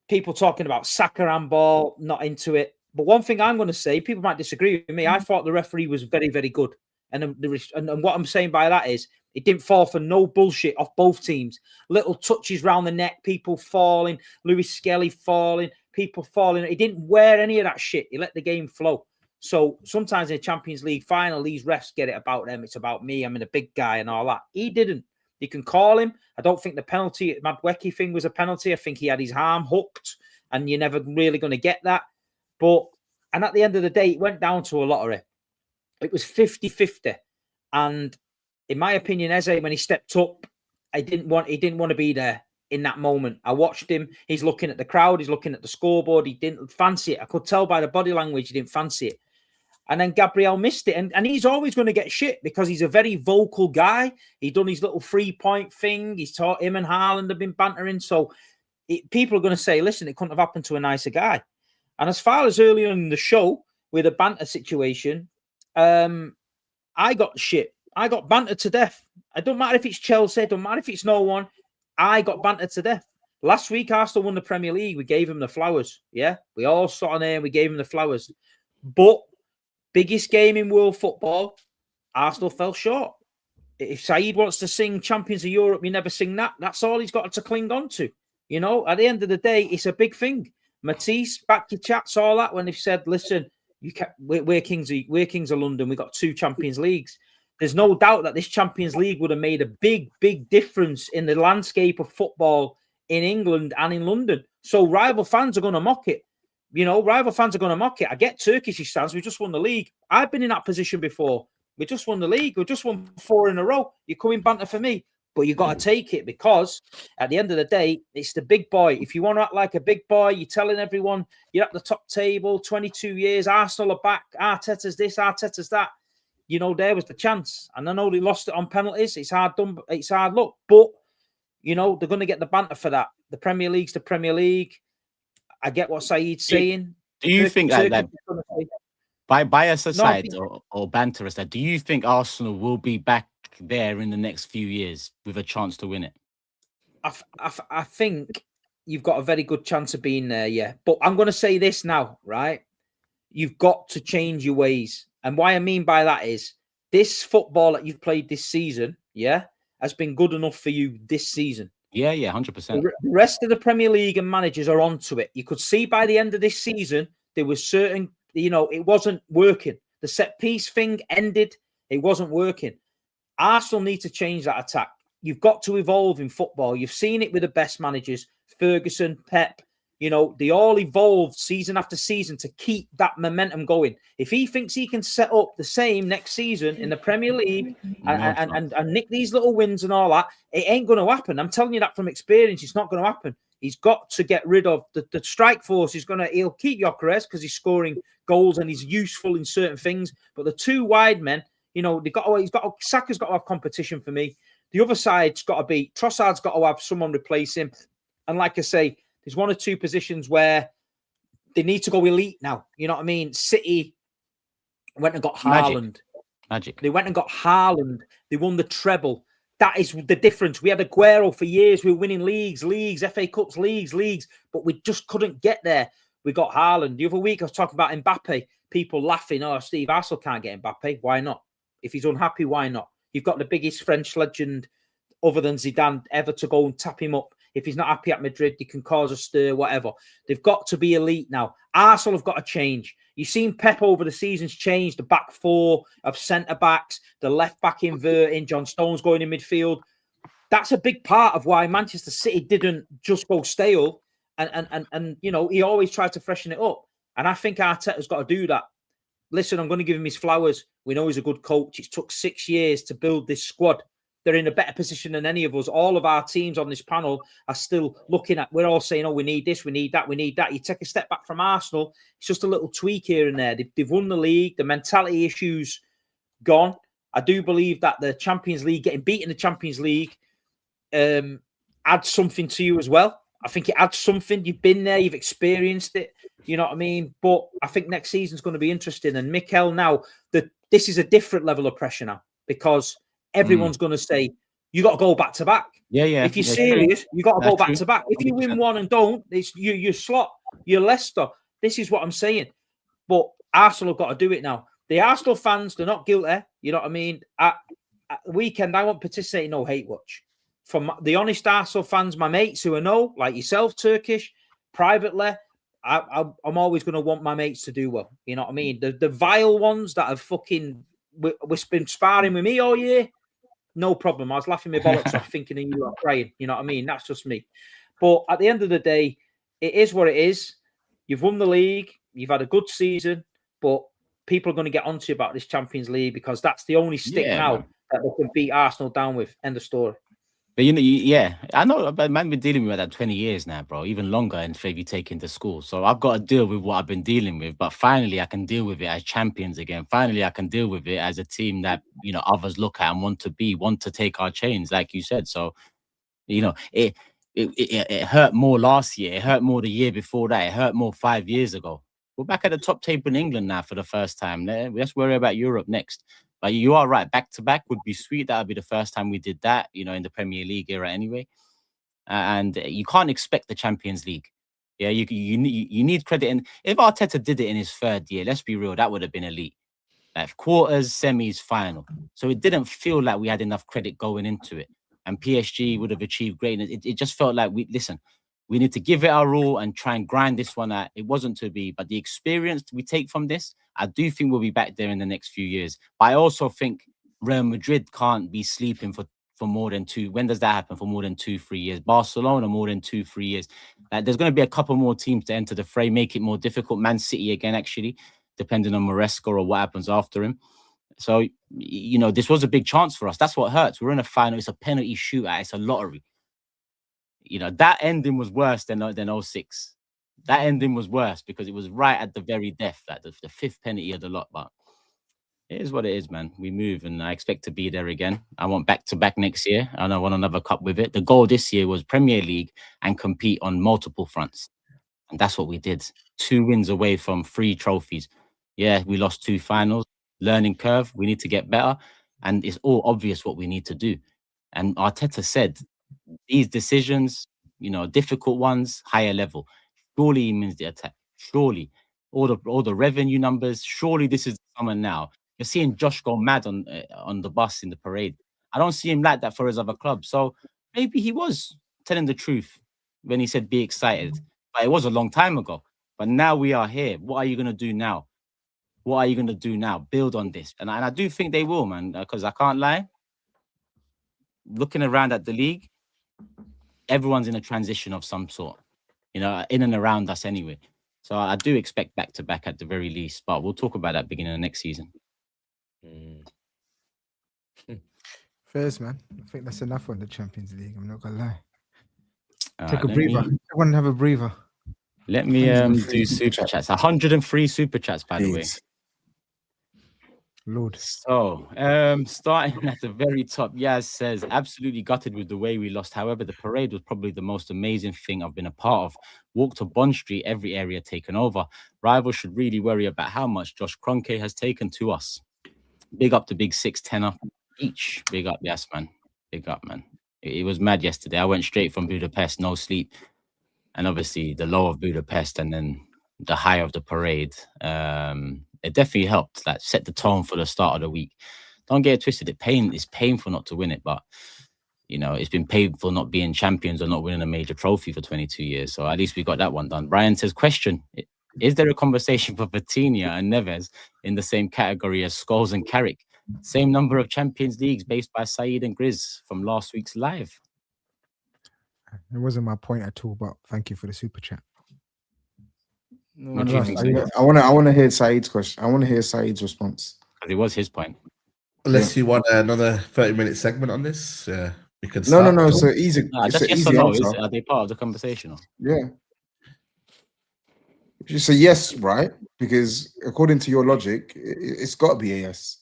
People talking about Saka handball, not into it. But one thing I'm going to say, people might disagree with me. I thought the referee was very, very good. And what I'm saying by that is it didn't fall for no bullshit off both teams. Little touches round the neck, people falling, Lewis Skelly falling, people falling. He didn't wear any of that shit. He let the game flow. So sometimes in the Champions League final, these refs get it about them. It's about me. I'm in a big guy and all that. He didn't. You can call him. I don't think the penalty, Madwecki thing was a penalty. I think he had his arm hooked and you're never really going to get that. And at the end of the day, it went down to a lottery. It was 50-50. And in my opinion, Eze, when he stepped up, he didn't want to be there in that moment. I watched him. He's looking at the crowd. He's looking at the scoreboard. He didn't fancy it. I could tell by the body language he didn't fancy it. And then Gabriel missed it. And he's always going to get shit because he's a very vocal guy. He done his little 3-point thing. He's taught him and Haaland have been bantering. So people are going to say, listen, it couldn't have happened to a nicer guy. And as far as earlier in the show with a banter situation, I got shit. I got bantered to death. It don't matter if it's Chelsea. It don't matter if it's no one. I got bantered to death. Last week, Arsenal won the Premier League. We gave him the flowers. Yeah, we all sat on there and we gave him the flowers. But biggest game in world football, Arsenal fell short. If SAEED wants to sing Champions of Europe, you never sing that. That's all he's got to cling on to. You know, at the end of the day, it's a big thing. Matisse, back your chats, all that, when they've said, listen, we're kings of London. We've got 2 Champions Leagues. There's no doubt that this Champions League would have made a big, big difference in the landscape of football in England and in London. So rival fans are going to mock it. You know, rival fans are going to mock it. I get Turkish fans. We just won the league. I've been in that position before. We just won the league. We just won 4 in a row. You're coming banter for me. But you got to take it, because at the end of the day, it's the big boy. If you want to act like a big boy, you're telling everyone you're at the top table, 22 years, Arsenal are back, Arteta's this, Arteta's that. You know, there was the chance. And I know they lost it on penalties. It's hard done, it's hard luck. But, you know, they're going to get the banter for that. The Premier League's the Premier League. I get what Saeed's saying. Do you think that bias aside or banter aside, do you think Arsenal will be back there in the next few years with a chance to win it? I think you've got a very good chance of being there, yeah. But I'm going to say this now, right? You've got to change your ways. And what I mean by that is this football that you've played this season, yeah, has been good enough for you this season. Yeah, 100%. The rest of the Premier League and managers are onto it. You could see by the end of this season, there was certain, you know, it wasn't working. The set piece thing ended. It wasn't working. Arsenal need to change that attack. You've got to evolve in football. You've seen it with the best managers, Ferguson, Pep. You know, they all evolved season after season to keep that momentum going. If he thinks he can set up the same next season in the Premier League and nick these little wins and all that, it ain't going to happen. I'm telling you that from experience. It's not going to happen. He's got to get rid of the strike force. He'll keep Gyökeres because he's scoring goals and he's useful in certain things. But the two wide men, you know, Saka's got to have competition for me. The other side's got to be, Trossard's got to have someone replace him. And like I say, there's one or two positions where they need to go elite now. You know what I mean? City went and got Haaland. Magic. They went and got Haaland. They won the treble. That is the difference. We had Aguero for years. We were winning leagues, FA Cups, leagues, but we just couldn't get there. We got Haaland. The other week, I was talking about Mbappe. People laughing, oh, Steve, Arsenal can't get Mbappe. Why not? If he's unhappy, why not? You've got the biggest French legend other than Zidane ever to go and tap him up. If he's not happy at Madrid, they can cause a stir, whatever. They've got to be elite now. Arsenal have got to change. You've seen Pep over the seasons change the back four of centre-backs, the left-back inverting, John Stones going in midfield. That's a big part of why Manchester City didn't just go stale. And you know, he always tried to freshen it up. And I think Arteta's got to do that. Listen, I'm going to give him his flowers. We know he's a good coach. It's took 6 years to build this squad. They're in a better position than any of us. All of our teams on this panel are still looking at, we're all saying, oh, we need this, we need that, we need that. You take a step back from Arsenal, it's just a little tweak here and there. They've won the league. The mentality issues gone. I do believe that the Champions League, getting beat in the Champions League, adds something to you as well. I think it adds something. You've been there, you've experienced it. You know what I mean? But I think next season's going to be interesting. And Mikel, now, this is a different level of pressure now, because everyone's going to say, you got to go back to back. Yeah. If you're serious, you got to go back to back. If you win one and don't, it's you're slot, you're Leicester. This is what I'm saying. But Arsenal have got to do it now. The Arsenal fans, they're not guilty. You know what I mean? At the weekend, I won't participate in no hate watch. From the honest Arsenal fans, my mates who I know, like yourself, Turkish, privately, I'm always going to want my mates to do well. You know what I mean? The vile ones that have fucking been sparring with me all year, no problem. I was laughing my bollocks off thinking of you are crying. You know what I mean? That's just me. But at the end of the day, it is what it is. You've won the league. You've had a good season. But people are going to get onto you about this Champions League because that's the only stick now that they can beat Arsenal down with. End of story. But you know, I know, but man, been dealing with that 20 years now, bro, even longer. And if you take into school, so I've got to deal with what I've been dealing with. But finally, I can deal with it as champions again. Finally, I can deal with it as a team that, you know, others look at and want to take our chains, like you said. So, you know, it hurt more last year. It hurt more the year before that. It hurt more 5 years ago. We're back at the top table in England now for the first time. Let's worry about Europe next. But you are right. Back to back would be sweet. That would be the first time we did that, you know, in the Premier League era anyway. And you can't expect the Champions League. Yeah, you need credit. And if Arteta did it in his third year, let's be real, that would have been elite. Like quarters, semis, final. So it didn't feel like we had enough credit going into it. And PSG would have achieved greatness. It just felt like we need to give it our all and try and grind this one out. It wasn't to be, but the experience we take from this, I do think we'll be back there in the next few years. But I also think Real Madrid can't be sleeping for more than two. When does that happen? For more than 2-3 years. Barcelona, more than 2-3 years. There's going to be a couple more teams to enter the fray, make it more difficult. Man City again, actually, depending on Maresca or what happens after him. So, you know, this was a big chance for us. That's what hurts. We're in a final. It's a penalty shootout. It's a lottery. You know, that ending was worse than 06. That ending was worse because it was right at the very death, like the fifth penalty of the lot. But it is what it is, man. We move, and I expect to be there again. I want back-to-back next year, and I want another cup with it. The goal this year was Premier League and compete on multiple fronts. And that's what we did. 2 wins away from 3 trophies. Yeah, we lost 2 finals. Learning curve. We need to get better. And it's all obvious what we need to do. And Arteta said, these decisions, you know, difficult ones, higher level. Surely he means the attack. Surely. All the revenue numbers. Surely this is the summer now. You're seeing Josh go mad on the bus in the parade. I don't see him like that for his other club. So maybe he was telling the truth when he said be excited. But it was a long time ago. But now we are here. What are you going to do now? What are you going to do now? Build on this. And I do think they will, man, because I can't lie. Looking around at the league, everyone's in a transition of some sort, you know, in and around us anyway. So I do expect back-to-back at the very least. But we'll talk about that beginning of next season. Fairs, man. I think that's enough on the Champions League. I'm not going to lie. All Take right, a breather. Everyone have a breather. Let me do super chats. 103 super chats, by the way. Lord. So, starting at the very top, Yaz says, absolutely gutted with the way we lost. However, the parade was probably the most amazing thing I've been a part of. Walk to Bond Street, every area taken over. Rivals should really worry about how much Josh Kroenke has taken to us. Big up the big 6 tenner each. Big up, yes, man. Big up, man. It was mad yesterday. I went straight from Budapest, no sleep. And obviously the low of Budapest and then the high of the parade. It definitely helped, like set the tone for the start of the week. Don't get it twisted. It's painful not to win it, but you know, it's been painful not being champions or not winning a major trophy for 22 years. So at least we got that one done. Brian says, question, is there a conversation for Vitinha and Neves in the same category as Scholes and Carrick? Same number of Champions Leagues based by SAEED and GRIZZ from last week's live. It wasn't my point at all, but thank you for the super chat. What do you think? I want to hear Saeed's question. I want to hear Saeed's response. It was his point. Unless you want another 30-minute segment on this, we can No, start. no. So easy. No, It's just an yes or easy no. answer. Are they part of the conversation? Or? Yeah. If you say yes, right? Because according to your logic, it's got to be a yes.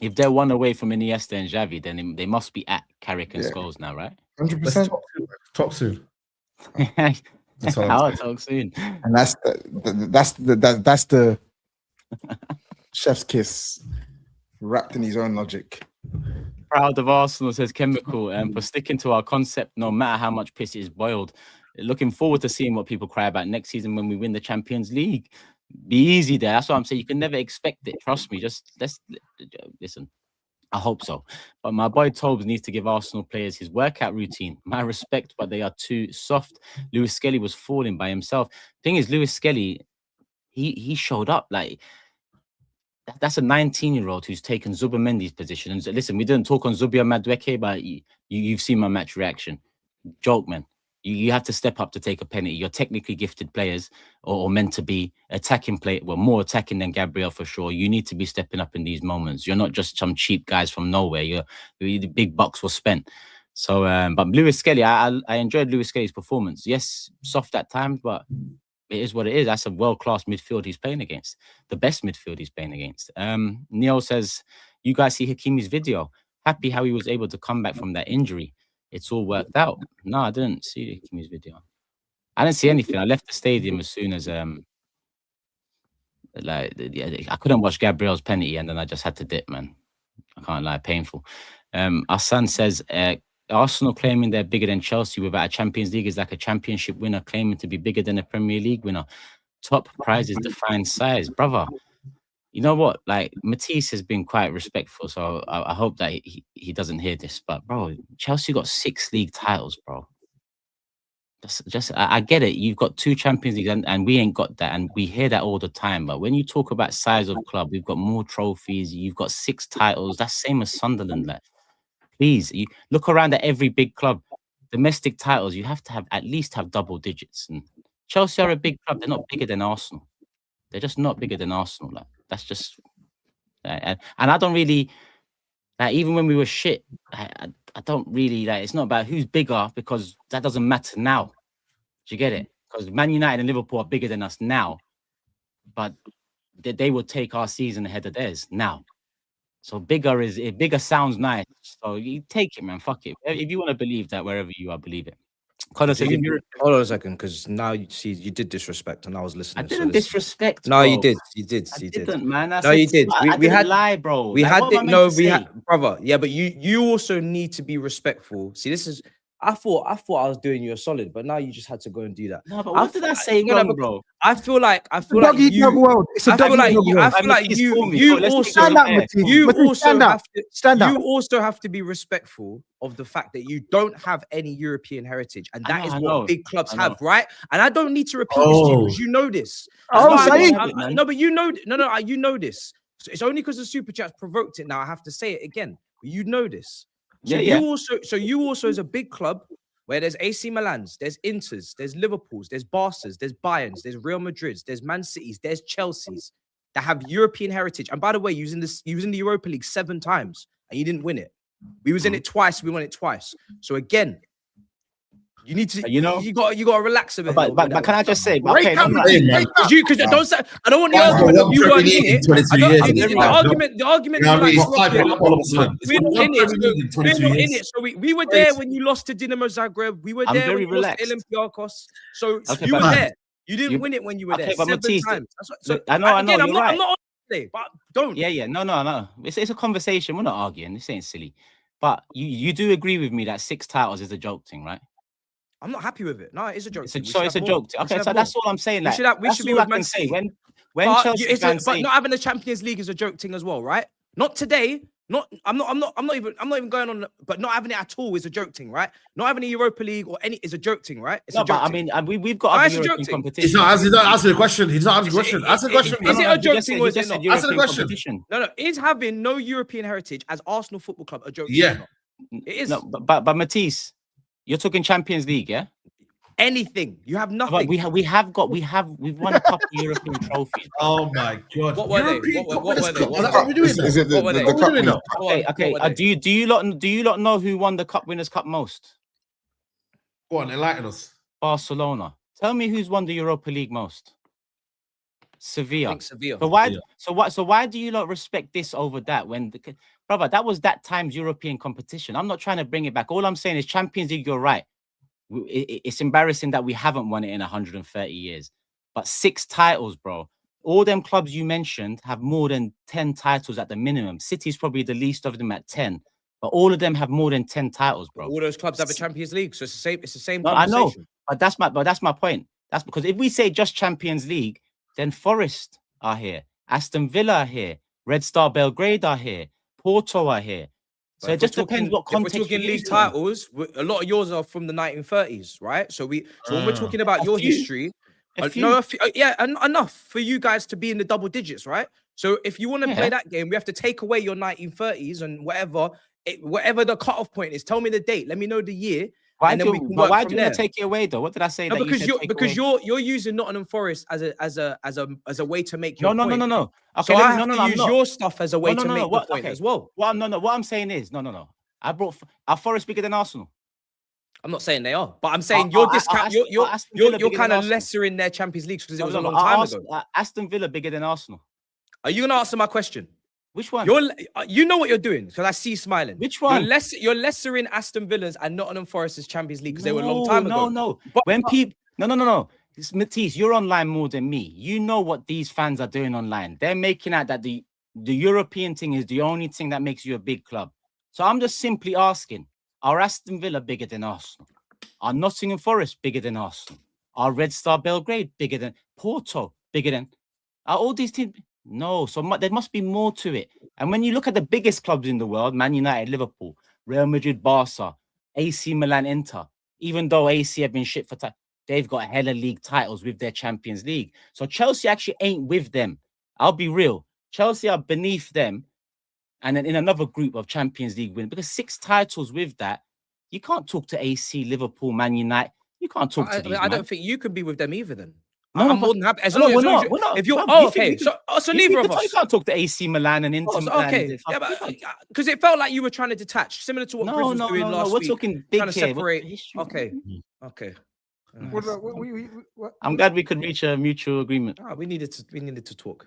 If they're one away from Iniesta and Xavi, then they must be at Carrick and Scholes now, right? 100%. Talk soon. That's all I'm I'll saying. talk soon. And that's the chef's kiss wrapped in his own logic. Proud of Arsenal, says Chemical, for sticking to our concept no matter how much piss is boiled. Looking forward to seeing what people cry about next season when we win the Champions League. Be easy there. That's what I'm saying. You can never expect it. Trust me. Just listen. I hope so. But my boy TOBS needs to give Arsenal players his workout routine. My respect, but they are too soft. Lewis Skelly was falling by himself. Thing is, Lewis Skelly, he showed up. Like, that's a 19-year-old who's taken Zubimendi's position. And listen, we didn't talk on Zubia Madueke, but you've seen my match reaction. Joke, man. You have to step up to take a penalty. You're technically gifted players or meant to be attacking more attacking than Gabriel for sure. You need to be stepping up in these moments. You're not just some cheap guys from nowhere. The big bucks were spent. So, but Lewis Skelly, I enjoyed Lewis Skelly's performance. Yes, soft at times, but it is what it is. That's a world-class midfield he's playing against. The best midfield he's playing against. Neil says, you guys see Hakimi's video. Happy how he was able to come back from that injury. It's all worked out. No, I didn't see Hakimi's video. I didn't see anything. I left the stadium as soon as I couldn't watch Gabriel's penalty, and then I just had to dip, man. I can't lie, painful. Our son says Arsenal claiming they're bigger than Chelsea without a Champions League is like a championship winner claiming to be bigger than a Premier League winner. Top prizes define size, brother. You know what? Like, Matisse has been quite respectful, so I hope that he doesn't hear this. But, bro, Chelsea got 6 league titles, bro. I get it. You've got 2 Champions Leagues, and we ain't got that, and we hear that all the time. But when you talk about size of club, we've got more trophies. You've got 6 titles. That's same as Sunderland. Like, please, you look around at every big club. Domestic titles, you have to at least have double digits. And Chelsea are a big club. They're not bigger than Arsenal. They're just not bigger than Arsenal. Like, that's just And I don't really like, even when we were shit, I don't really like. It's not about who's bigger, because that doesn't matter now. Do you get it? Because Man United and Liverpool are bigger than us now, but they will take our season ahead of theirs now. So bigger sounds nice. So you take it, man. Fuck it. If you want to believe that, wherever you are, believe it. Connor says, hold on a second, because now you see you did disrespect, and I was listening. I didn't disrespect. No, bro. you did. You did. I You didn't, did. man. No, you did. We had lie, bro. We like, had what am I it. meant No, to we say? had, brother. Yeah, but you also need to be respectful. See, this is. I thought I was doing you a solid, but now you just had to go and do that. No, but what did I say no, wrong, but bro? I feel like Doggy dog you. world. It's a I feel doggy like dog you. world. I feel like Matisse, you. call me. You Let's also stand up, fair. Matisse. you Matisse, also stand have up. to Stand you up. also have to be respectful of the fact that you don't have any European heritage, and that is I what know. big clubs I know. have, right? And I don't need to repeat this to you, because you know this. That's Oh, why I Saeed. don't- no, but you know, no, you know this. So it's only because the super chats provoked it. Now I have to say it again. But you know this. So Yeah. you also as a big club, where there's AC Milans, there's Inters, there's Liverpools, there's Barças, there's Bayerns, there's Real Madrids, there's Man Cities, there's Chelseas that have European heritage. And by the way, you was in the Europa League 7 times and you didn't win it. We was in it twice, we won it twice. So again, you need to, you got to relax a bit. But can I just say, Wake okay, up, no, Matisse, wake up. because don't say, I don't want the argument that we weren't in it. The argument we're not in it. So we were there when you lost to Dinamo Zagreb. We were there when you lost to Olympiacos. So you were there. You didn't win it when you were there. But 7 Matisse, times. I know, Again, you're right. I'm not on today, but don't. Yeah. No. It's a conversation. We're not arguing. This ain't silly. But you do agree with me that 6 titles is a joke thing, right? I'm not happy with it. No, it is a joke. It's a joke. Okay, so that's all I'm saying. Like, we should be with Man City. When but Chelsea fans but not having the Champions League is a joke thing as well, right? Not today. I'm not even going on. But not having it at all is a joke thing, right? Not having a Europa League or any is a joke thing, right? It's a joke but thing. I mean, we've got other European competition. He's not answering the question. He's not answering the question. Answer the question. Is it a joke thing or is it not? Answer the question. No. Is having no European heritage as Arsenal Football Club a joke? Yeah. It is. No, but Matisse, you're talking Champions League, yeah? Anything. You have nothing. We've won a couple of European trophies. Oh my god! What were they? What were they? What are we doing? Is it the cup winner? Okay. Do you lot know who won the Cup Winners' Cup most? Go on, enlighten us. Barcelona. Tell me who's won the Europa League most? Sevilla. I think Sevilla. So why do you lot respect this over that? Brother, that was that time's European competition. I'm not trying to bring it back. All I'm saying is Champions League, you're right. It's embarrassing that we haven't won it in 130 years. But 6 titles, bro. All them clubs you mentioned have more than 10 titles at the minimum. City's probably the least of them at 10. But all of them have more than 10 titles, bro. All those clubs have a Champions League, so it's the same. No, I know, but that's my point. That's because if we say just Champions League, then Forest are here, Aston Villa are here, Red Star Belgrade are here, Porto are here. So it just depends what context. If we're talking league titles, a lot of yours are from the 1930s, right? So when we're talking about your history, enough for you guys to be in the double digits, right? So if you want to play that game, we have to take away your 1930s and whatever the cutoff point is. Tell me the date. Let me know the year. Why do you want to take it away though? What did I say? No, because you're using Nottingham Forest as a way to make your point. No. Okay, so I have to use your stuff as a way to make the point as well. What I'm saying is no. I brought our Forest bigger than Arsenal. I'm not saying they are, but I'm saying you're kind of lesser in their Champions League because it was a long time ago. Aston Villa bigger than Arsenal. Are you gonna answer my question? Which one? You know what you're doing because I see you smiling. Which one? You're lesser in Aston Villa's and Nottingham Forest's Champions League because they were a long time ago. No. No. Matisse, you're online more than me. You know what these fans are doing online. They're making out that the European thing is the only thing that makes you a big club. So I'm just simply asking, are Aston Villa bigger than Arsenal? Are Nottingham Forest bigger than Arsenal? Are Red Star Belgrade bigger than Porto? Bigger than... Are all these teams... No, so there must be more to it. And when you look at the biggest clubs in the world, Man United, Liverpool, Real Madrid, Barca, AC Milan, Inter, even though AC have been shit for time, they've got hella league titles with their Champions League. So Chelsea actually ain't with them. I'll be real. Chelsea are beneath them. And then in another group of Champions League win, because 6 titles with that, you can't talk to AC, Liverpool, Man United. You can't talk to these. I don't think you could be with them either then. No, I'm more than happy. As no, long as we're not. if you're Fam, you think okay, we can- so you neither of can't- us. You can't talk to AC Milan and Inter Oh, so, Milan. okay, yeah, but because it felt like you were trying to detach, similar to what No, Grizz was no, doing no, no. last We're week. talking big Trying to here. separate. History. Okay, okay. What, Nice. what, I'm glad we could reach a mutual agreement. Ah, we needed to talk.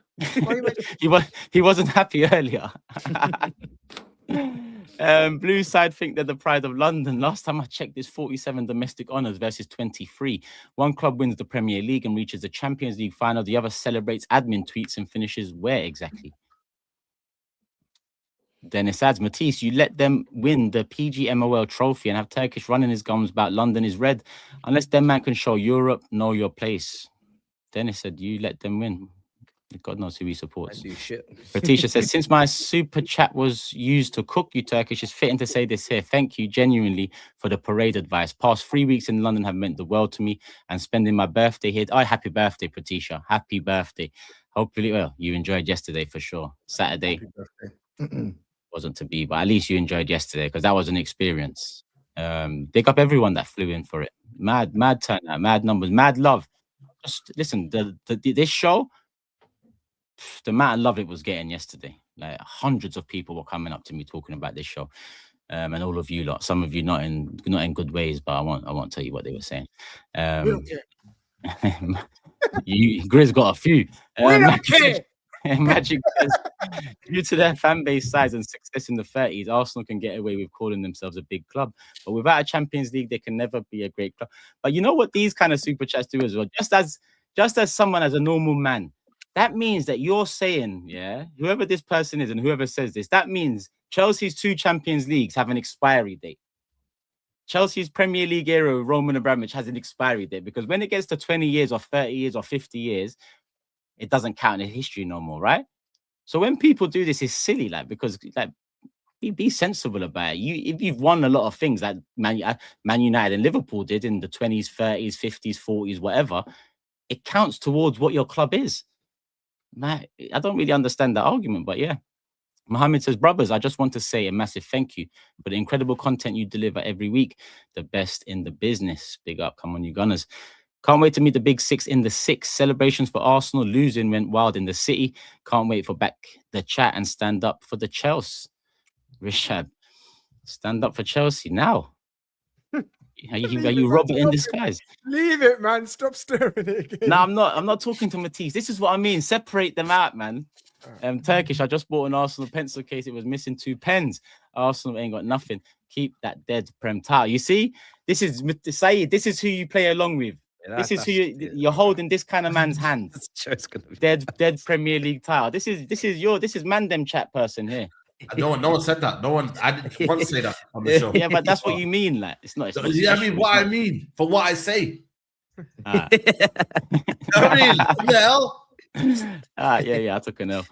he wasn't happy earlier. Blue side think they're the pride of London. Last time I checked, there's 47 domestic honours versus 23. One club wins the Premier League and reaches the Champions League final. The other celebrates admin tweets and finishes where exactly? Dennis adds, Matisse, you let them win the PGMOL trophy and have Turkish running his gums about London is red. Unless them man can show Europe, know your place. Dennis said, you let them win. God knows who he supports. Do shit. Patricia says, since my super chat was used to cook you Turkish, it's fitting to say this here. Thank you genuinely for the parade advice. Past 3 weeks in London have meant the world to me, and spending my birthday here. Oh, happy birthday, Patricia. Happy birthday. Hopefully, well, you enjoyed yesterday for sure. Saturday wasn't to be, but at least you enjoyed yesterday because that was an experience. Big up everyone that flew in for it. Mad turnout, mad numbers, mad love. Just listen, this show, the amount of love it was getting yesterday, like hundreds of people were coming up to me talking about this show, and all of you lot, some of you not in good ways, but I won't tell you what they were saying. Grizz got a few. Magic says, due to their fan base size and success in the 30s, Arsenal can get away with calling themselves a big club, but without a Champions League, they can never be a great club. But you know what these kind of super chats do as well? Just as someone, as a normal man, that means that you're saying, yeah, whoever this person is and whoever says this, that means Chelsea's 2 Champions Leagues have an expiry date. Chelsea's Premier League era with Roman Abramovich has an expiry date, because when it gets to 20 years or 30 years or 50 years, it doesn't count in history no more, right? So when people do this, it's silly, like, because like be sensible about it. If you've won a lot of things like Man United and Liverpool did in the 20s, 30s, 50s, 40s, whatever, it counts towards what your club is. Nah, I don't really understand that argument, but yeah. Mohammed says, brothers, I just want to say a massive thank you for the incredible content you deliver every week. The best in the business. Big up. Come on, you Gunners. Can't wait to meet the big 6 in the 6. Celebrations for Arsenal. Losing went wild in the city. Can't wait for back the chat and stand up for the Chelsea. Rishad, stand up for Chelsea now. Are you Robert in disguise? Leave it, man. Stop stirring it again. No, I'm not talking to Matisse. This is what I mean. Separate them out, man. Turkish, I just bought an Arsenal pencil case. It was missing 2 pens. Arsenal ain't got nothing. Keep that dead Prem towel. You see, this is SAEED. This is who you play along with. Yeah, this is who you're holding. This kind of man's hand. Dead Premier League towel. This is Mandem chat person here. No one said that. No one. I didn't want to say that on the show. Yeah, but that's what you mean. Like, it's not. Yeah, I mean what I mean for what I say. Ah. I mean, what the hell? Yeah, I took an L.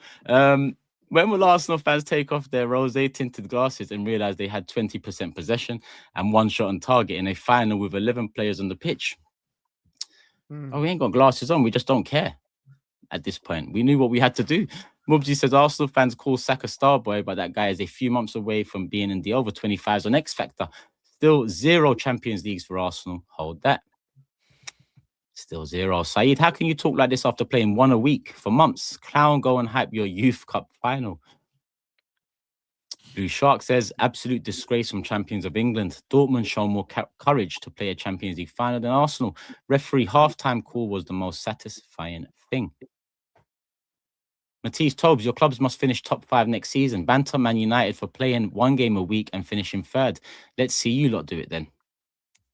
When will Arsenal fans take off their rose-tinted glasses and realize they had 20% possession and 1 shot on target in a final with 11 players on the pitch? Oh, we ain't got glasses on. We just don't care at this point. We knew what we had to do. Mubsy says, Arsenal fans call Saka Starboy, but that guy is a few months away from being in the over 25s on X Factor. Still 0 Champions Leagues for Arsenal. Hold that. Still 0. SAEED, how can you talk like this after playing 1 a week for months? Clown, go and hype your Youth Cup final. Blue Shark says, absolute disgrace from champions of England. Dortmund show more courage to play a Champions League final than Arsenal. Referee halftime call was the most satisfying thing. Matisse, TOBS, your clubs must finish top 5 next season. Banter Man United for playing 1 game a week and finishing 3rd. Let's see you lot do it then.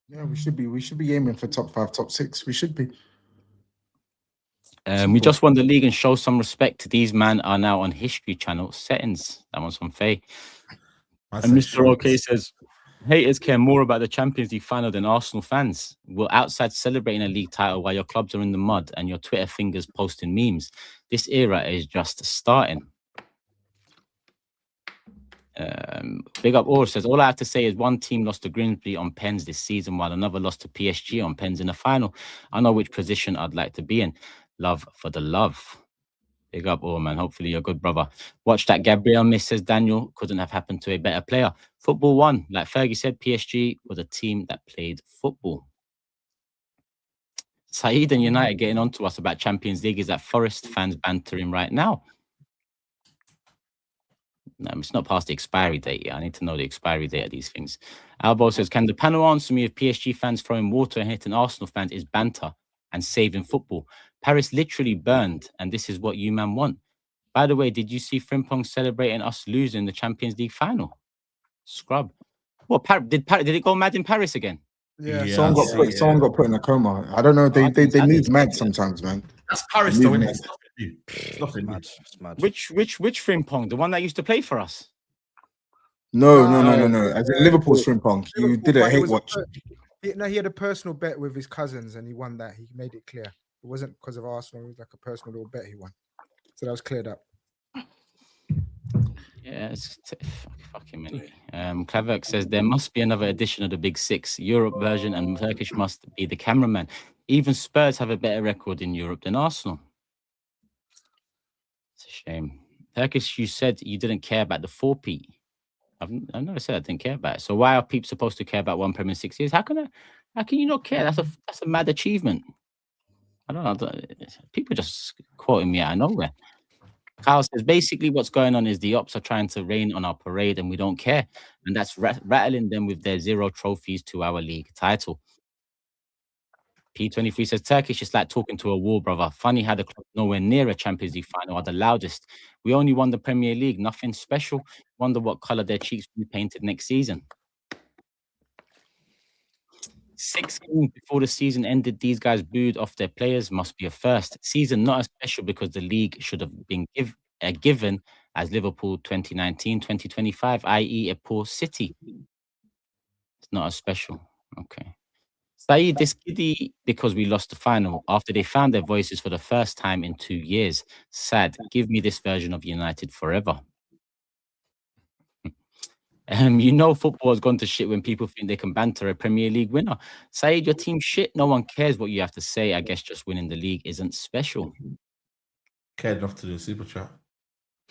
Yeah, we should be aiming for top 5, top 6. We should be. We just won the league and show some respect. These men are now on History Channel settings. That one's from Faye. And Mr. OK says, haters care more about the Champions League final than Arsenal fans. We're outside celebrating a league title while your clubs are in the mud and your Twitter fingers posting memes. This era is just starting. Big up Aura says, all I have to say is 1 team lost to Grimsby on pens this season while another lost to PSG on pens in the final. I know which position I'd like to be in. Love for the love. Big up Aura, man. Hopefully you're a good brother. Watch that Gabriel miss, says Daniel. Couldn't have happened to a better player. Football won. Like Fergie said, PSG was a team that played football. SAEED and United getting on to us about Champions League. Is that Forest fans bantering right now? No, it's not past the expiry date yet. I need to know the expiry date of these things. Albo says, can the panel answer me if PSG fans throwing water and hitting Arsenal fans is banter and saving football? Paris literally burned, and this is what you man want. By the way, did you see Frimpong celebrating us losing the Champions League final? Scrub. What, did it go mad in Paris again? Yeah, someone got put in a coma. I don't know. They move mad sometimes, man. That's Paris, though, isn't it? It's nothing new. It's mad. Which Frimpong? The one that used to play for us? No. As in Liverpool's Frimpong, you did a hate watch. He had a personal bet with his cousins and he won that. He made it clear. It wasn't because of Arsenal. It was like a personal little bet he won. So that was cleared up. Yeah, it's fucking many. Klavek says there must be another edition of the Big Six, Europe version, and Turkish must be the cameraman. Even Spurs have a better record in Europe than Arsenal. It's a shame. Turkish, you said you didn't care about the 4P. I've never said I didn't care about it. So why are people supposed to care about one Premier in 6 years? How can you not care? That's a mad achievement. I don't know. People just quoting me out of nowhere. Kyle says, basically what's going on is the ops are trying to rain on our parade and we don't care. And that's rattling them with their 0 trophies to our league title. P23 says, Turkish is like talking to a wall, brother. Funny how the club nowhere near a Champions League final are the loudest. We only won the Premier League, nothing special. Wonder what colour their cheeks will be painted next season. 6 games before the season ended, these guys booed off their players. Must be a first. Season not as special because the league should have been given as Liverpool 2019-2025, i.e. a poor City. It's not as special. Okay. SAEED, this giddy because we lost the final after they found their voices for the first time in 2 years. Sad. Give me this version of United forever. You know football has gone to shit when people think they can banter a Premier League winner. SAEED, your team shit. No one cares what you have to say. I guess just winning the league isn't special. Cared enough to do a super chat.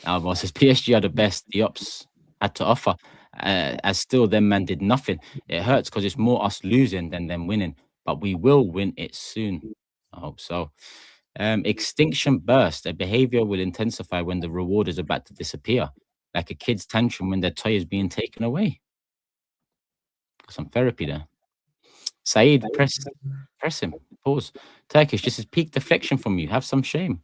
Alvaro says PSG are the best the ops had to offer. As still them man did nothing. It hurts because it's more us losing than them winning. But we will win it soon. I hope so. Extinction burst. A behavior will intensify when the reward is about to disappear. Like a kid's tantrum when their toy is being taken away. Some therapy there. SAEED, press him. Pause. Turkish, this is peak deflection from you. Have some shame.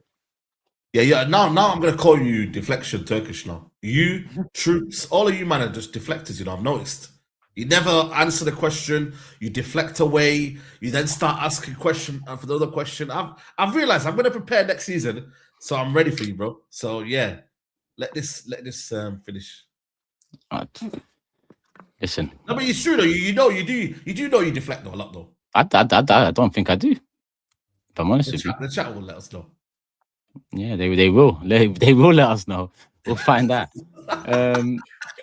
Yeah. Now I'm gonna call you deflection Turkish now. You troops, all of you man are just deflectors. I've noticed. You never answer the question. You deflect away. You then start asking question after the other question. I've realized I'm gonna prepare next season, so I'm ready for you, bro. So yeah. Let this finish. Listen. No, but it's true though. You do know you deflect a lot though. I don't think I do. If I'm honest with you. The chat will let us know. Yeah, they will. They will let us know. We'll find out.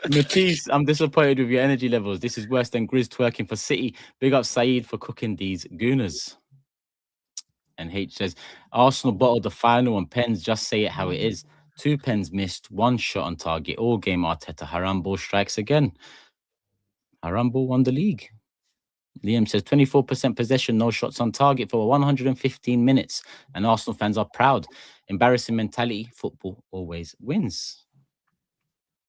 Matisse, I'm disappointed with your energy levels. This is worse than GRIZZ twerking for City. Big up SAEED for cooking these gooners. And H says, Arsenal bottled the final and Pens just say it how it is. 2 pens missed, 1 shot on target. All game Arteta. Haram ball strikes again. Haram ball won the league. Liam says 24% possession, no shots on target for 115 minutes. And Arsenal fans are proud. Embarrassing mentality. Football always wins.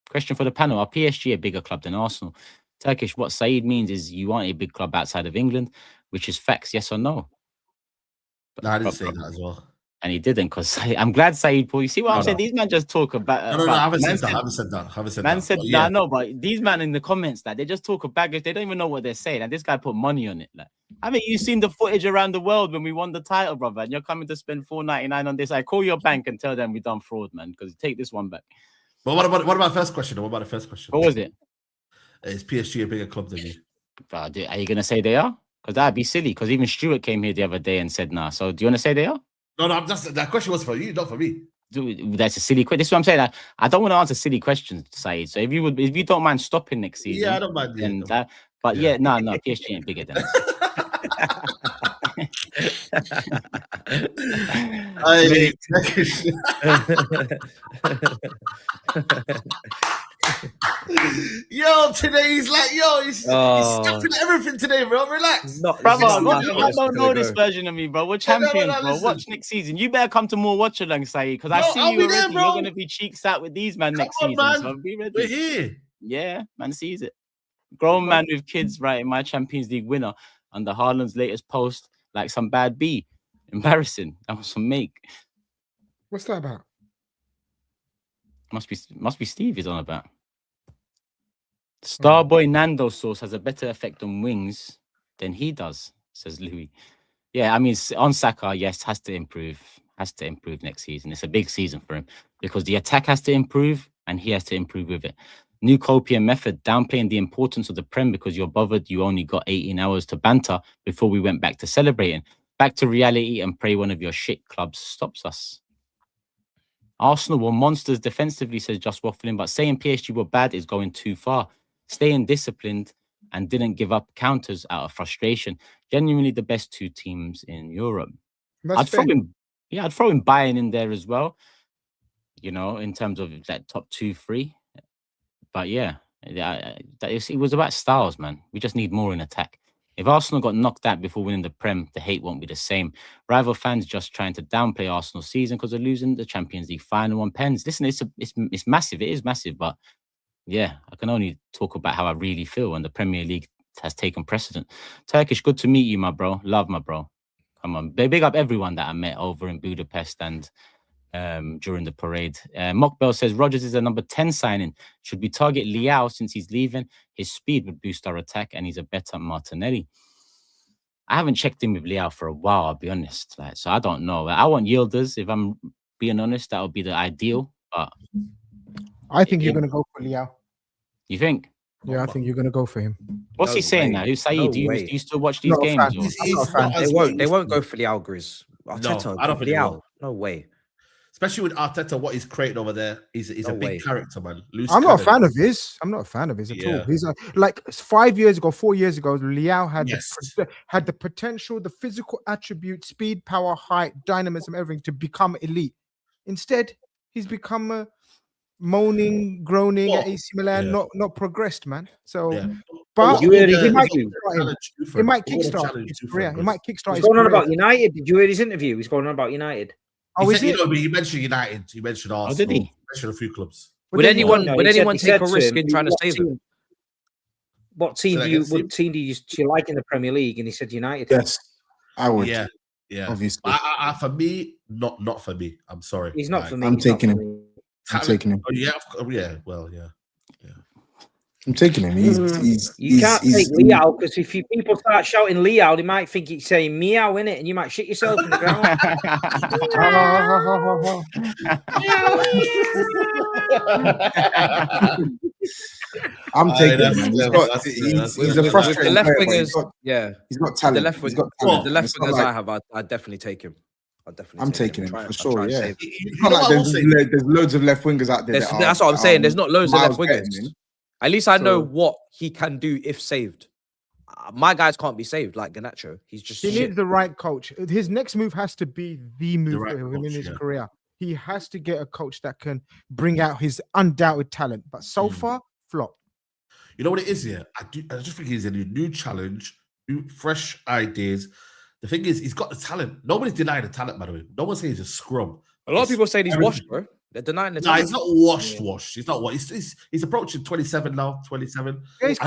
Question for the panel. Are PSG a bigger club than Arsenal? Turkish, what SAEED means is you want a big club outside of England, which is facts, yes or no? No, I didn't say that as well. And he didn't, because I'm glad SAEED pulled. You see what I'm saying? These men just talk about. No, I haven't said that. Man said that. No, but these men in the comments, like, they just talk a baggage. They don't even know what they're saying. And this guy put money on it. Like, haven't you seen the footage around the world when we won the title, brother? And you're coming to spend $4.99 on this. I call your bank and tell them we done fraud, man, because take this one back. But what about the first question? What was it? Is PSG a bigger club than you? Are you going to say they are? Because that'd be silly. Because even Stuart came here the other day and said, nah. So do you want to say they are? No, that question was for you, not for me. Dude, that's a silly question. This is what I'm saying. I don't want to answer silly questions, SAEED. So if you don't mind stopping next season. Yeah, I don't mind. No, PSG ain't bigger than us. Yo, today he's like, he's stopping everything today, bro. Relax. Brother, not I don't know this go. version of me, bro. We're Yeah, no, champions, bro. listen. Watch next season. You better come to more watch along, Saeed, because I No, see I'll you be there, already. bro. You're gonna be cheeks out with these man next on, season. man. So be ready. We're here. Yeah, man sees it. Grown man with kids writing my Champions League winner under Haaland's latest post like some bad B. Embarrassing. That was some make. What's that about? Must be Steve is on about. Starboy Nando sauce has a better effect on wings than he does, says Louis. Yeah, I mean, on Saka, yes, has to improve next season. It's a big season for him because the attack has to improve and he has to improve with it. New copium method, downplaying the importance of the Prem because you're bothered you only got 18 hours to banter before we went back to celebrating. Back to reality and pray one of your shit clubs stops us. Arsenal were monsters defensively, says Just Waffling, but saying PSG were bad is going too far. Staying disciplined and didn't give up counters out of frustration. Genuinely the best two teams in Europe. I'd throw in Bayern in there as well, you know, in terms of that top 2-3. But yeah, it was about styles, man. We just need more in attack. If Arsenal got knocked out before winning the Prem, the hate won't be the same. Rival fans just trying to downplay Arsenal's season because they're losing the Champions League final on pens. Listen, it's massive. It is massive, but yeah, I can only talk about how I really feel, and the Premier League has taken precedent. Turkish, good to meet you, my bro. Love, my bro. Come on, big up everyone that I met over in Budapest and during the parade. Mockbell says Rodgers is a number 10 signing. Should we target Leao since he's leaving? His speed would boost our attack and he's a better Martinelli. I haven't checked in with Leao for a while, I'll be honest. So I don't know. I want Yildiz, if I'm being honest. That would be the ideal. But I think you're going to go for Leao. You think? Yeah, I think you're going to go for him. What's he saying now? Who's Saeed? Do you still watch these games? They won't go for Leao, GRIZZ. Arteta, I don't think Leao. No way. Especially with Arteta, what he's created over there, he's a big character, man. I'm not a fan of his. I'm not a fan of his at all. He's like 4 years ago, Leao had the potential, the physical attribute, speed, power, height, dynamism, everything to become elite. Instead, he's become a moaning, groaning at AC Milan, not progressed, man. So, but it might kickstart his career. It might kickstart his career. He's going on about United. Did you hear his interview? He's going on about United. Oh, he mentioned United. He mentioned Arsenal. Oh, did he? He mentioned a few clubs. Would anyone take a risk in trying to save him? What team do you like in the Premier League? And he said United. Yes, I would. Yeah. Obviously. For me, not for me. I'm sorry. He's not for me. I'm taking him. I'm taking him. Oh, yeah. Well, yeah. I'm taking him. You can't take Leao because if people start shouting Leao, they might think it's saying meow in it, and you might shit yourself in the ground. I'm taking him. He's a frustrating the left player, wingers. He's got talent. The left wingers I have, I'd definitely take him. I'm taking him for sure. Yeah, it's not like there's loads of left wingers out there. That's what I'm saying. There's not loads of left wingers. At least I know what he can do if saved. My guys can't be saved like Garnacho. He needs the right coach. His next move has to be the move for him in his career. He has to get a coach that can bring out his undoubted talent. But so far, flop. You know what it is here? I just think he's a new challenge, new fresh ideas. The thing is, he's got the talent. Nobody's denying the talent, by the way. No one's saying he's a scrub. A lot of people say he's washed, bro. They're denying the talent. He's not washed. He's not what. He's approaching 27 now. 27. Yeah, it's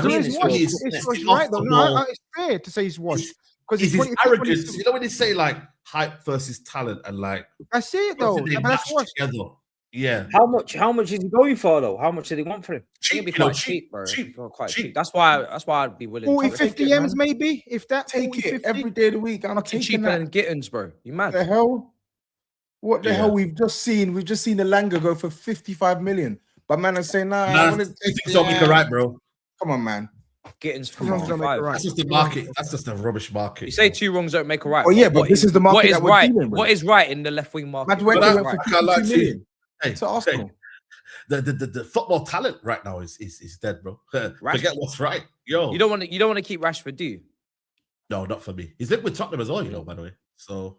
right though. No, it's fair to say he's washed because he's arrogance. You know when they say like hype versus talent and like I see it though. That's washed. Together. Yeah. How much is he going for though? How much did he want for him? Cheap, quite cheap, bro. Quite cheap. That's why I'd be willing. 40-50 M's maybe. If that, take it every day of the week. I'm taking cheaper than Gittins, bro. You mad? The hell? What the hell? We've just seen the Langa go for 55 million. But man, I say nah. I want to take it right, bro. Come on, man. Gittins for 55. That's just the market. That's just a rubbish market. You say two wrongs don't make a right. Oh yeah, but this is the market. What is right? What is right in the left wing market? Went for 52 million. Hey, to Arsenal. The football talent right now is dead, bro. Forget what's right. Yo. You don't want to keep Rashford, do you? No, not for me. He's lived with Tottenham as well, you know, by the way. So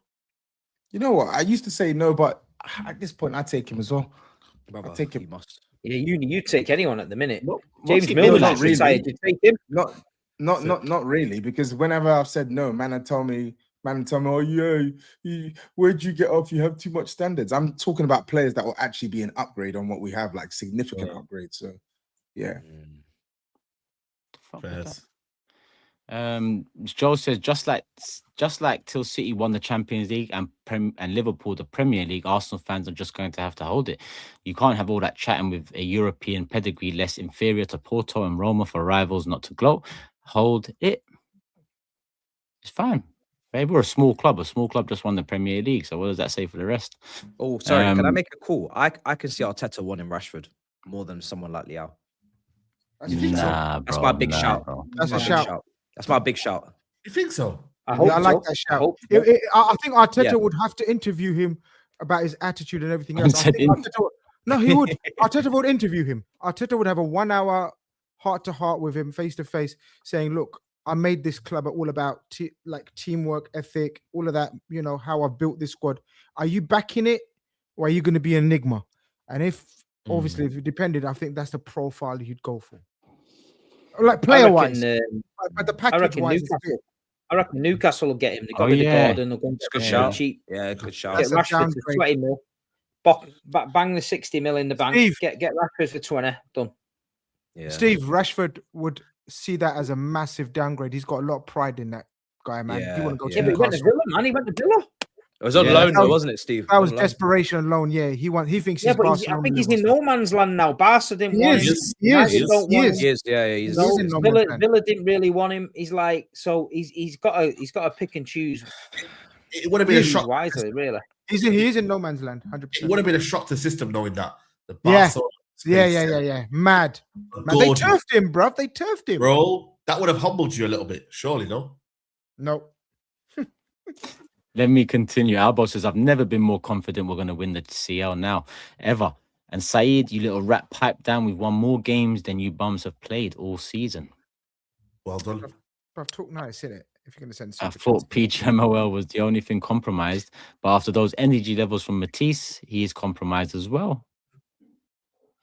you know what? I used to say no, but at this point I take him as well. Brother, I take him. Must. Yeah, you take anyone at the minute. What's James he Milner's been not like? really. retired. You take him. Not really, because whenever I've said no, man, and tell me, oh yeah, where'd you get off? You have too much standards. I'm talking about players that will actually be an upgrade on what we have, like significant upgrade. So, yeah. Fuck with Fairs. that. Joel says just like till City won the Champions League and Liverpool the Premier League, Arsenal fans are just going to have to hold it. You can't have all that chatting with a European pedigree less inferior to Porto and Roma for rivals not to gloat. Hold it. It's fine. Maybe we're a small club. A small club just won the Premier League. So what does that say for the rest? Oh, sorry. Can I make a call? I can see Arteta wanting Rashford more than someone like Liao. You think so? Nah, That's bro, my big shout. bro. That's a My big shout. That's my big shout. You think so? I hope Yeah, I like so. that I shout. hope so. I think Arteta Yeah. would have to interview him about his attitude and everything I else. I said think no, he would. Arteta would interview him. Arteta would have a 1 hour heart-to-heart with him, face-to-face, saying, look, I made this club all about teamwork, ethic, all of that, you know, how I've built this squad. Are you backing it or are you going to be an enigma? And if it depended, I think that's the profile you'd go for. Like player-wise. But the package-wise, I reckon Newcastle will get him. They got Oh, rid of yeah. Gordon. They'll go and Good get shout. him cheap. Yeah, good shout. Get That's a Rashford for downgrade. 20 mil. Bang the 60 mil in the bank. Steve. Get Rashford for 20. Done. Yeah. Steve, Rashford would see that as a massive downgrade. He's got a lot of pride in that guy, man. Yeah, You want to go yeah. Yeah, to but he went to Newcastle. Villa, man. He went to Villa. It was on Yeah. loan, though, wasn't it, Steve? That was On loan. desperation alone. Yeah, he thinks Yeah, he's but I Barcelona. think he's in no man's land now. Barca didn't want him. United don't want him. He is, yeah, he's He is in no man's land. Villa didn't really want him. He's like, so he's got to pick and choose. It would have been a Choose shock. wisely, really. He is in no man's land, 100%. It would have been a shock to the system knowing that. The Yeah. Barcelona Yeah. Mad. Man, they Gordon. turfed him, bruv. They turfed him. Bro, that would have humbled you a little bit, surely, no? No. Let me continue. Albo says, I've never been more confident we're going to win the CL now, ever. And SAEED, you little rat, pipe down. We've won more games than you bums have played all season. Well done. Bruv, talk nice, innit? If you're going to send I super thought chats. PGMOL was the only thing compromised, but after those energy levels from Matisse, he is compromised as well.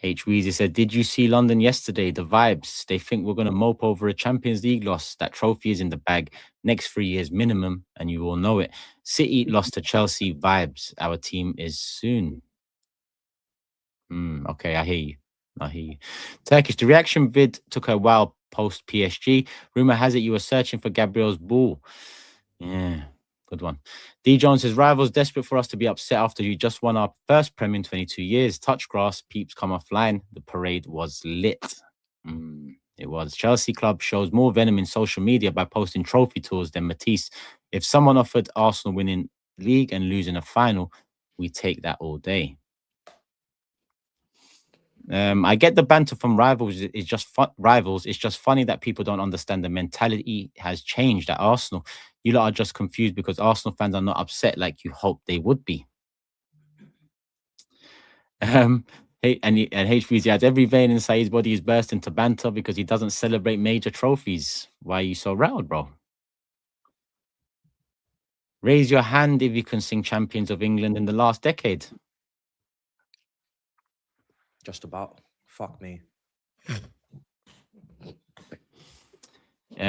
H. Weezy said, did you see London yesterday? The vibes. They think we're going to mope over a Champions League loss. That trophy is in the bag. Next 3 years minimum, and you all know it. City lost to Chelsea. Vibes. Our team is soon. Okay, I hear you. Turkish, the reaction vid took a while post PSG. Rumor has it you were searching for Gabriel's ball. Yeah, good one. D. Jones says, rivals desperate for us to be upset after you just won our first Prem in 22 years. Touch grass, peeps come offline. The parade was lit. It was. Chelsea club shows more venom in social media by posting trophy tours than Matisse. If someone offered Arsenal winning league and losing a final, we take that all day. I get the banter from rivals. It's just rivals. It's just funny that people don't understand the mentality has changed at Arsenal. You lot are just confused because Arsenal fans are not upset like you hoped they would be. And HVZ adds, every vein inside his body is bursting to banter because he doesn't celebrate major trophies. Why are you so rattled, bro? Raise your hand if you can sing Champions of England in the last decade. Just about. Fuck me.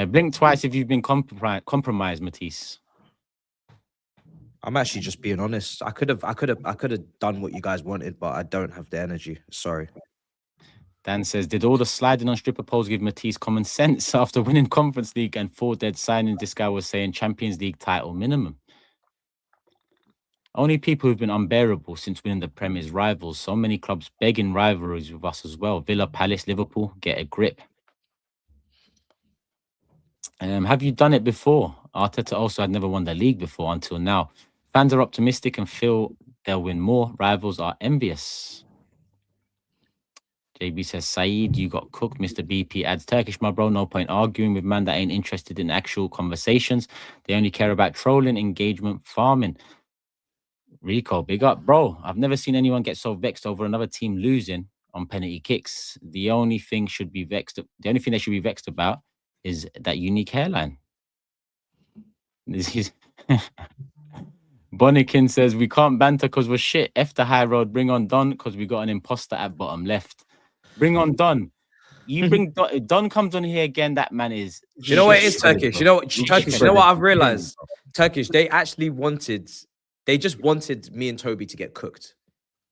Blink twice if you've been compromised, Matisse. I'm actually just being honest. I could have done what you guys wanted, but I don't have the energy. Sorry. Dan says, did all the sliding on stripper poles give Matisse common sense after winning Conference League and 4 dead signings? This guy was saying Champions League title minimum. Only people who've been unbearable since winning the Prem is rivals. So many clubs begging rivalries with us as well. Villa, Palace, Liverpool, get a grip. Have you done it before? Arteta also had never won the league before until now. Fans are optimistic and feel they'll win more. Rivals are envious. JB says, SAEED, you got cooked. Mr. BP adds, Turkish, my bro, no point arguing with man that ain't interested in actual conversations. They only care about trolling, engagement, farming. Rico, big up, bro. I've never seen anyone get so vexed over another team losing on penalty kicks. The only thing they should be vexed about is that unique hairline. This is Bonnikin says, we can't banter because we're shit. F the high road, bring on Don because we got an imposter at bottom left. Bring on Don. You bring Don comes on here again. That man is. You know what it is, Turkish? You know what Turkish? You know what I've realized? Turkish, they actually wanted, they just wanted me and Toby to get cooked.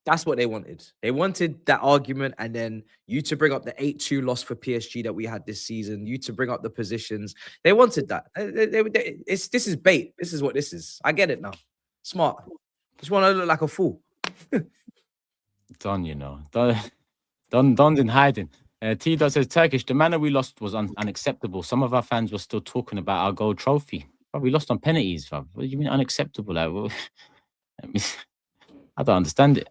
That's what they wanted. They wanted that argument, and then you to bring up the 8-2 loss for PSG that we had this season. You to bring up the positions. They wanted that. This is bait. This is what this is. I get it now. Smart. Just want to look like a fool. Don, you know, Don's in hiding. T-Dot says, Turkish, the manner we lost was unacceptable. Some of our fans were still talking about our gold trophy. But we lost on penalties. What do you mean unacceptable? Like, well, I don't understand it.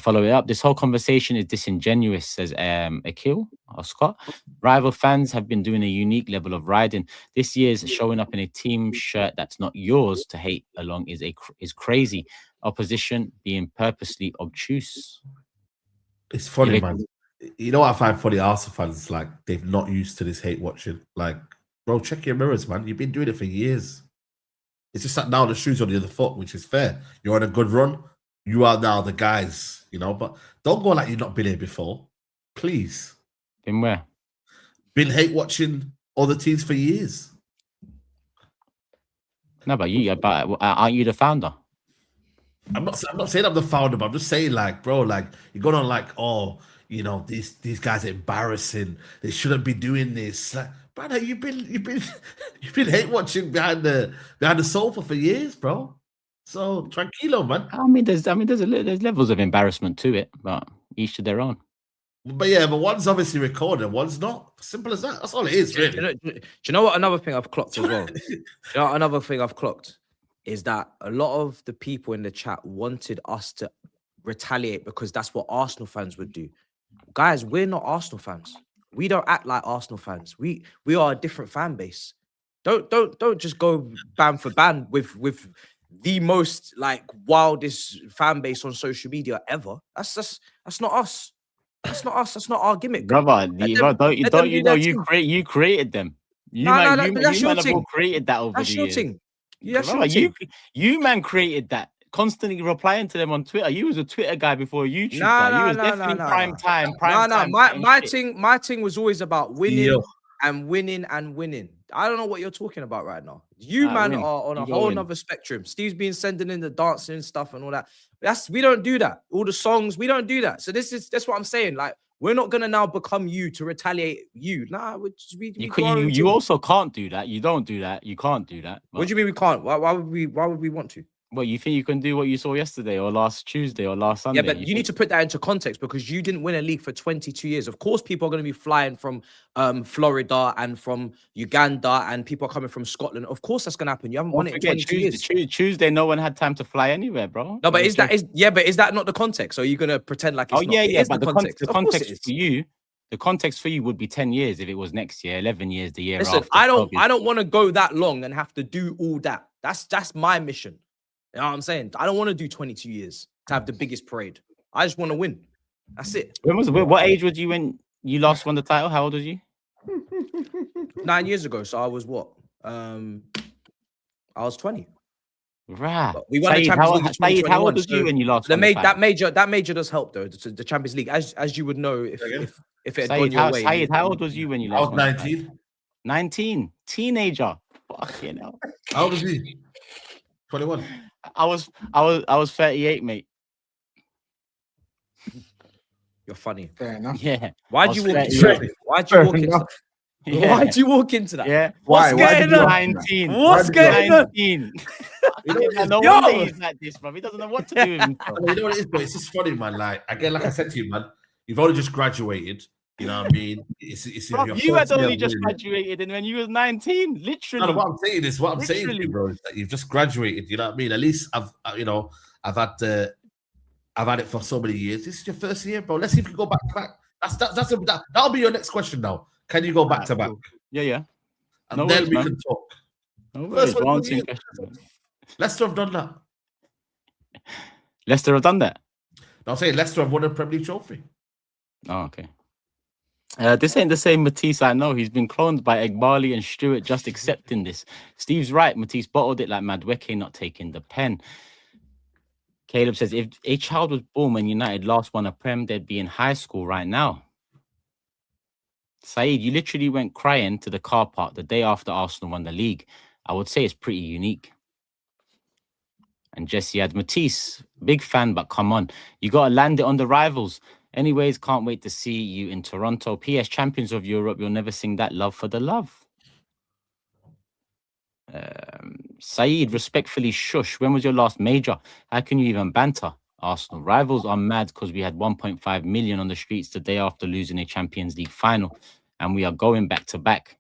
Follow it up. This whole conversation is disingenuous, says Akil or Scott. Rival fans have been doing a unique level of riding. This year's showing up in a team shirt that's not yours to hate along is crazy. Opposition being purposely obtuse. It's funny, man. You know what I find funny? Arsenal fans, like, they've not used to this hate watching. Like, bro, check your mirrors, man. You've been doing it for years. It's just that now the shoe's on the other foot, which is fair. You're on a good run. You are now the guys, you know, but don't go like you've not been here before. Please. Been where? Been hate watching other teams for years. No, but aren't you the founder? I'm not saying I'm the founder, but I'm just saying, like, bro, like, you're going on like, oh, you know, these guys are embarrassing. They shouldn't be doing this. Like, brother, you've been hate watching behind the sofa for years, bro. So tranquilo, man. I mean, there's levels of embarrassment to it, but each to their own. But yeah, but one's obviously recorded, one's not. Simple as that. That's all it is, really. Do you know what? Another thing I've clocked as well. Another thing I've clocked is that a lot of the people in the chat wanted us to retaliate because that's what Arsenal fans would do. Guys, we're not Arsenal fans. We don't act like Arsenal fans. We are a different fan base. Don't just go ban for ban with the most like wildest fan base on social media ever. That's not us. That's not us. That's not our gimmick. Brother, don't you know you created them. You man have all created that over the years. You man created that. Constantly replying to them on Twitter. You was a Twitter guy before YouTube. You was definitely prime time. My thing was always about winning and winning and winning. I don't know what you're talking about right now. You man are on a whole nother spectrum. Steve's been sending in the dancing stuff and all that. We don't do that. All the songs, we don't do that. So that's what I'm saying. Like, we're not gonna now become you to retaliate you. Nah, you also can't do that. You don't do that. You can't do that. What do you mean we can't? Why would we want to? Well, you think you can do what you saw yesterday or last Tuesday or last Sunday? Yeah, but you need to put that into context because you didn't win a league for 22 years. Of course, people are going to be flying from Florida and from Uganda, and people are coming from Scotland. Of course, that's going to happen. You haven't won it in 22 years. Tuesday, no one had time to fly anywhere, bro. No, but is that not the context? So you're going to pretend like it's not? Yeah, but the context for you. The context for you would be 10 years if it was next year, 11 years, the year after. I don't want to go that long and have to do all that. That's my mission. You know what I'm saying? I don't want to do 22 years to have the biggest parade. I just want to win. That's it. What age was you when you last won the title? How old was you? 9 years ago. So I was what? I was 20. Right. But we won the Champions League. How old was you when you last won the title? That major does help though. The Champions League, as you would know if it had gone your way. Saeed, how old was you when you last won? I was 19. 19. Teenager. Fucking hell. How old was he? 21. I was 38, mate. You're funny. Fair enough. Yeah. Why'd you walk into that? Yeah. Why'd you walk into that? Yeah. What's going on? 19. What's going on? 19. No wonder he's like this, bro. He doesn't know what to do with himself. You know what it is, but it's just funny, man. Like I said to you, man, you've only just graduated. You know what I mean? Bro, you had only just graduated, and when you was 19, literally. No, what I'm saying is, saying to you, bro, is that you've just graduated. You know what I mean? At least I've had it for so many years. This is your first year, bro. Let's see if you can go back to back. That'll be your next question now. Can you go back to back? Yeah. And then we can talk. Leicester have done that. Leicester have done that. No, I'm saying Leicester have won a Premier League trophy. Oh, okay. This ain't the same Matisse I know. He's been cloned by Egbali and Stewart just accepting this. Steve's right. Matisse bottled it like Madueke not taking the pen. Caleb says, if a child was born when United last won a Prem, they'd be in high school right now. Saeed, you literally went crying to the car park the day after Arsenal won the league. I would say it's pretty unique. And Jesse had Matisse, big fan, but come on, you got to land it on the rivals. Anyways, can't wait to see you in Toronto. PS champions of Europe, you'll never sing that love for the love. Saeed, respectfully, shush. When was your last major? How can you even banter? Arsenal rivals are mad because we had 1.5 million on the streets the day after losing a Champions League final, and we are going back to back.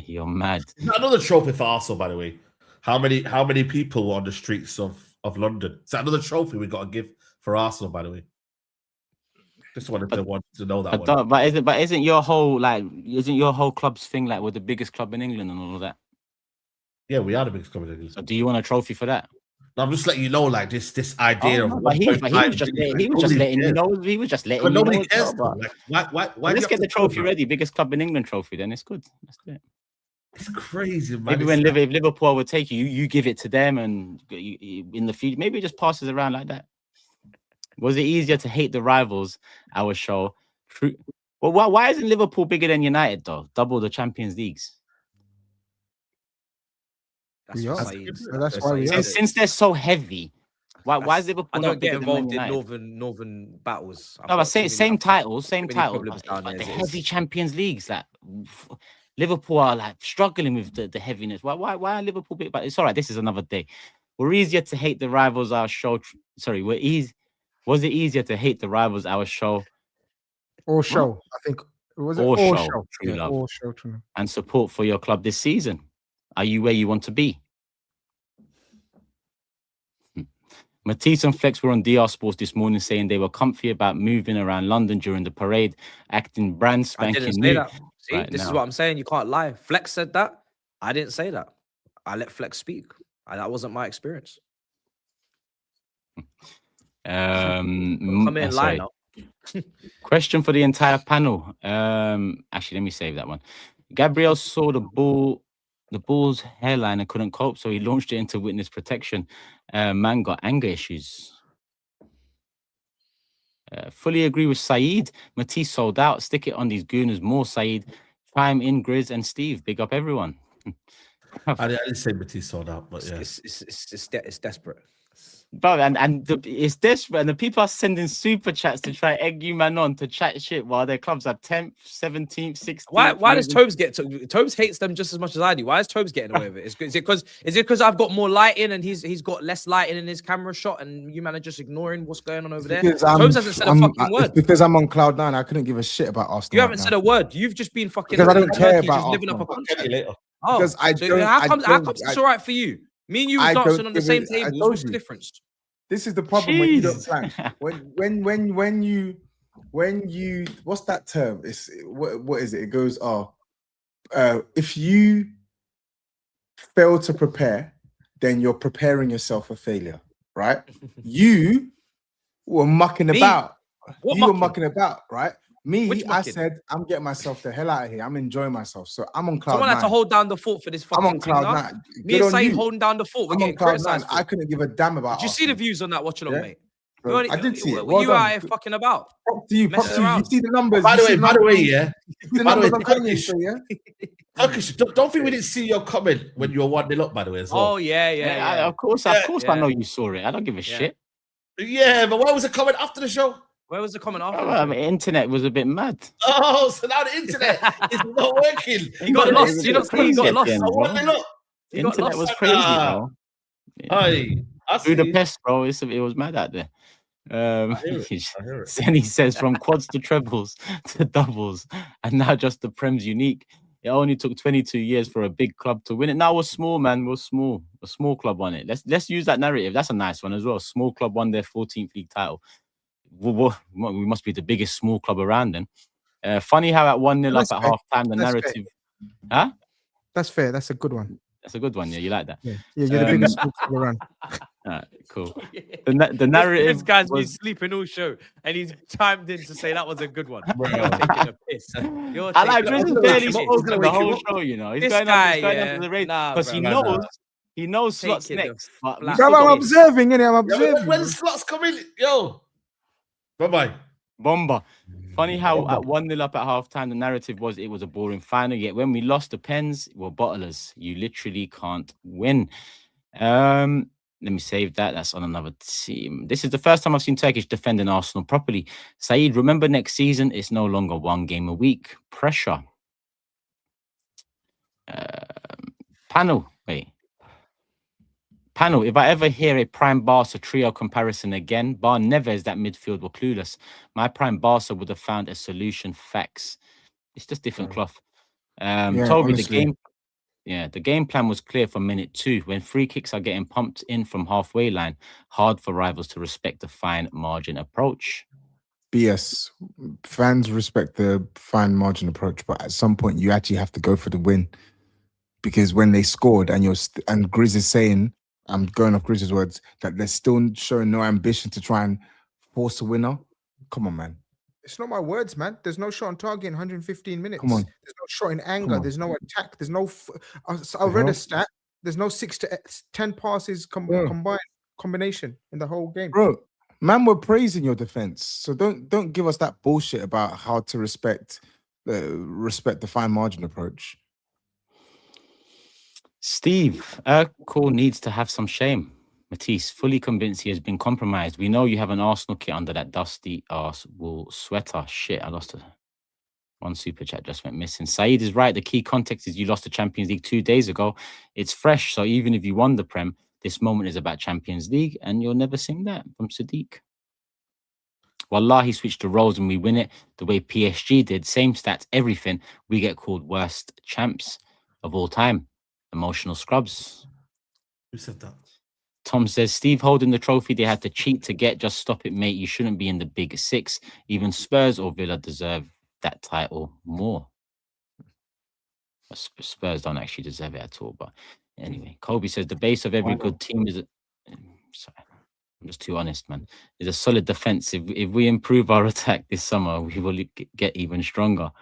You're mad. Another trophy for Arsenal, by the way. How many people were on the streets of London? Is that another trophy we got to give for Arsenal, by the way? Just wanted to know that one. But isn't your whole club's thing like we're the biggest club in England and all of that? Yeah, we are the biggest club in England. So do you want a trophy for that? No, I'm just letting you know, like this idea of. But he was just letting you know. He was just letting you know. Nobody cares. Like, why let's get the trophy ready. Biggest club in England trophy. Then it's good. Let's do it. It's crazy, man. Maybe when if Liverpool would take you, you give it to them, and in the future, maybe it just passes around like that. Was it easier to hate the rivals? Our show. Well, why isn't Liverpool bigger than United though? Double the Champions Leagues. That's why we are. Since they're so heavy. Why is Liverpool? I don't get involved in northern battles. No, but same titles. But the heavy Champions Leagues, like Liverpool are like struggling with the heaviness. Why are Liverpool big? But it's all right. This is another day. We're easier to hate the rivals. Our show. Sorry, was it easier to hate the rivals? Our show. Or show. I think was it or all show. show. True love. All show. True. And support for your club this season. Are you where you want to be? Matisse and Flex were on DR Sports this morning saying they were comfy about moving around London during the parade, acting brand spanking I didn't new. say that. See, this is what I'm saying. You can't lie. Flex said that. I didn't say that. I let Flex speak. That wasn't my experience. Come in line now. Question for the entire panel. Actually, let me save that one. Gabriel saw the bull's hairline and couldn't cope, so he launched it into witness protection. Man got anger issues. Fully agree with Saeed. Matisse sold out. Stick it on these gooners more, Saeed. Chime in, Grizz and Steve. Big up everyone. I didn't say Matisse sold out, but yeah. It's desperate. Bro, it's desperate, and the people are sending super chats to try egg you man on to chat shit while their clubs are 10th, 17th, 16th. Why does Tobes get Tobes hates them just as much as I do? Why is Tobes getting away with it? Is it because I've got more lighting and he's got less lighting in his camera shot and you man are just ignoring what's going on over there? Tobes hasn't said a fucking word. It's because I'm on cloud 9. I couldn't give a shit about Arsenal. You haven't said a word. You've just been fucking because I don't care about living up a country. Oh, because how comes it's all right for you? Me and you was dancing on the same table. What's the difference? This is the problem when you don't plan. When you what's that term? It's what is it? It goes, if you fail to prepare, then you're preparing yourself for failure, right? You were mucking about. You were mucking about, right? Me, I said, I'm getting myself the hell out of here. I'm enjoying myself. So I'm on cloud 9. Someone had to hold down the fort for this fucking I'm on cloud 9. Me and Saeed holding down the fort. We're getting criticized. I couldn't give a damn about. Did you see the views on that watching on, mate? I did see it. What you out here fucking about? Pop to you. You see the numbers. By the way, yeah. The numbers on Turkish, yeah. Turkish, don't think we didn't see your comment when you were 1-0 up, by the way, as well. Oh yeah. Of course, I know you saw it. I don't give a shit. Yeah, but why was the comment after the show? Where was the comment after? The internet was a bit mad. Oh, so now the internet is not working. You got lost. You got lost. The internet was crazy, bro. Through the pest, bro. It was mad out there. Then he says from quads to trebles to doubles, and now just the Prem's unique. It only took 22 years for a big club to win it. Now we're small, man. We're small. A small club won it. Let's use that narrative. That's a nice one as well. Small club won their 14th league title. We must be the biggest small club around then. Funny how at 1-0 up at half time, the narrative. Huh? That's fair. That's a good one. That's a good one. Yeah, you like that. Yeah, you're the biggest small club around. Cool. The narrative. This guy's been sleeping all show, and he's chimed in to say that was a good one. You're taking a piss. I like Grizz barely spoken the whole show. You know, he's going up to the rate because he knows slots next. I'm observing, I'm observing. When slots come in, yo. Bye-bye. Bomber. Funny how Bomber. at 1-0 up at halftime, the narrative was it was a boring final. Yet when we lost the Pens, we're bottlers. You literally can't win. Let me save that. That's on another team. This is the first time I've seen Turkish defending Arsenal properly. SAEED, remember next season, it's no longer 1 game a week. Pressure. Panel, if I ever hear a prime Barca trio comparison again, bar Neves, that midfield were clueless. My prime Barca would have found a solution. Facts. It's just different cloth. Yeah, Toby, honestly. the game plan was clear from minute 2. When free kicks are getting pumped in from halfway line, hard for rivals to respect the fine margin approach. BS. Fans respect the fine margin approach, but at some point you actually have to go for the win. Because when they scored and and GRIZZ is saying, I'm going off GRIZZ's words, that they're still showing no ambition to try and force a winner. Come on, man. It's not my words, man. There's no shot on target in 115 minutes. Come on. There's no shot in anger. on. There's no attack. There's no. I read a stat. There's no 6 to 10 passes combination in the whole game. Bro, man, we're praising your defense. So don't give us that bullshit about how to respect the fine margin approach. Steve, Cole needs to have some shame. Matisse, fully convinced he has been compromised. We know you have an Arsenal kit under that dusty arse wool sweater. Shit, I lost it. One super chat just went missing. SAEED is right. The key context is you lost the Champions League 2 days ago. It's fresh. So even if you won the Prem, this moment is about Champions League, and you'll never sing that. From Sadiq. Wallahi, switched the roles and we win it the way PSG did. Same stats, everything. We get called worst champs of all time. Emotional scrubs. Who said that? Tom says, Steve holding the trophy they had to cheat to get. Just stop it, mate. You shouldn't be in the big 6. Even Spurs or Villa deserve that title more. Spurs don't actually deserve it at all. But anyway, Kobe says, the base of every good team is... Sorry, I'm just too honest, man. Is a solid defense. If we improve our attack this summer, we will get even stronger.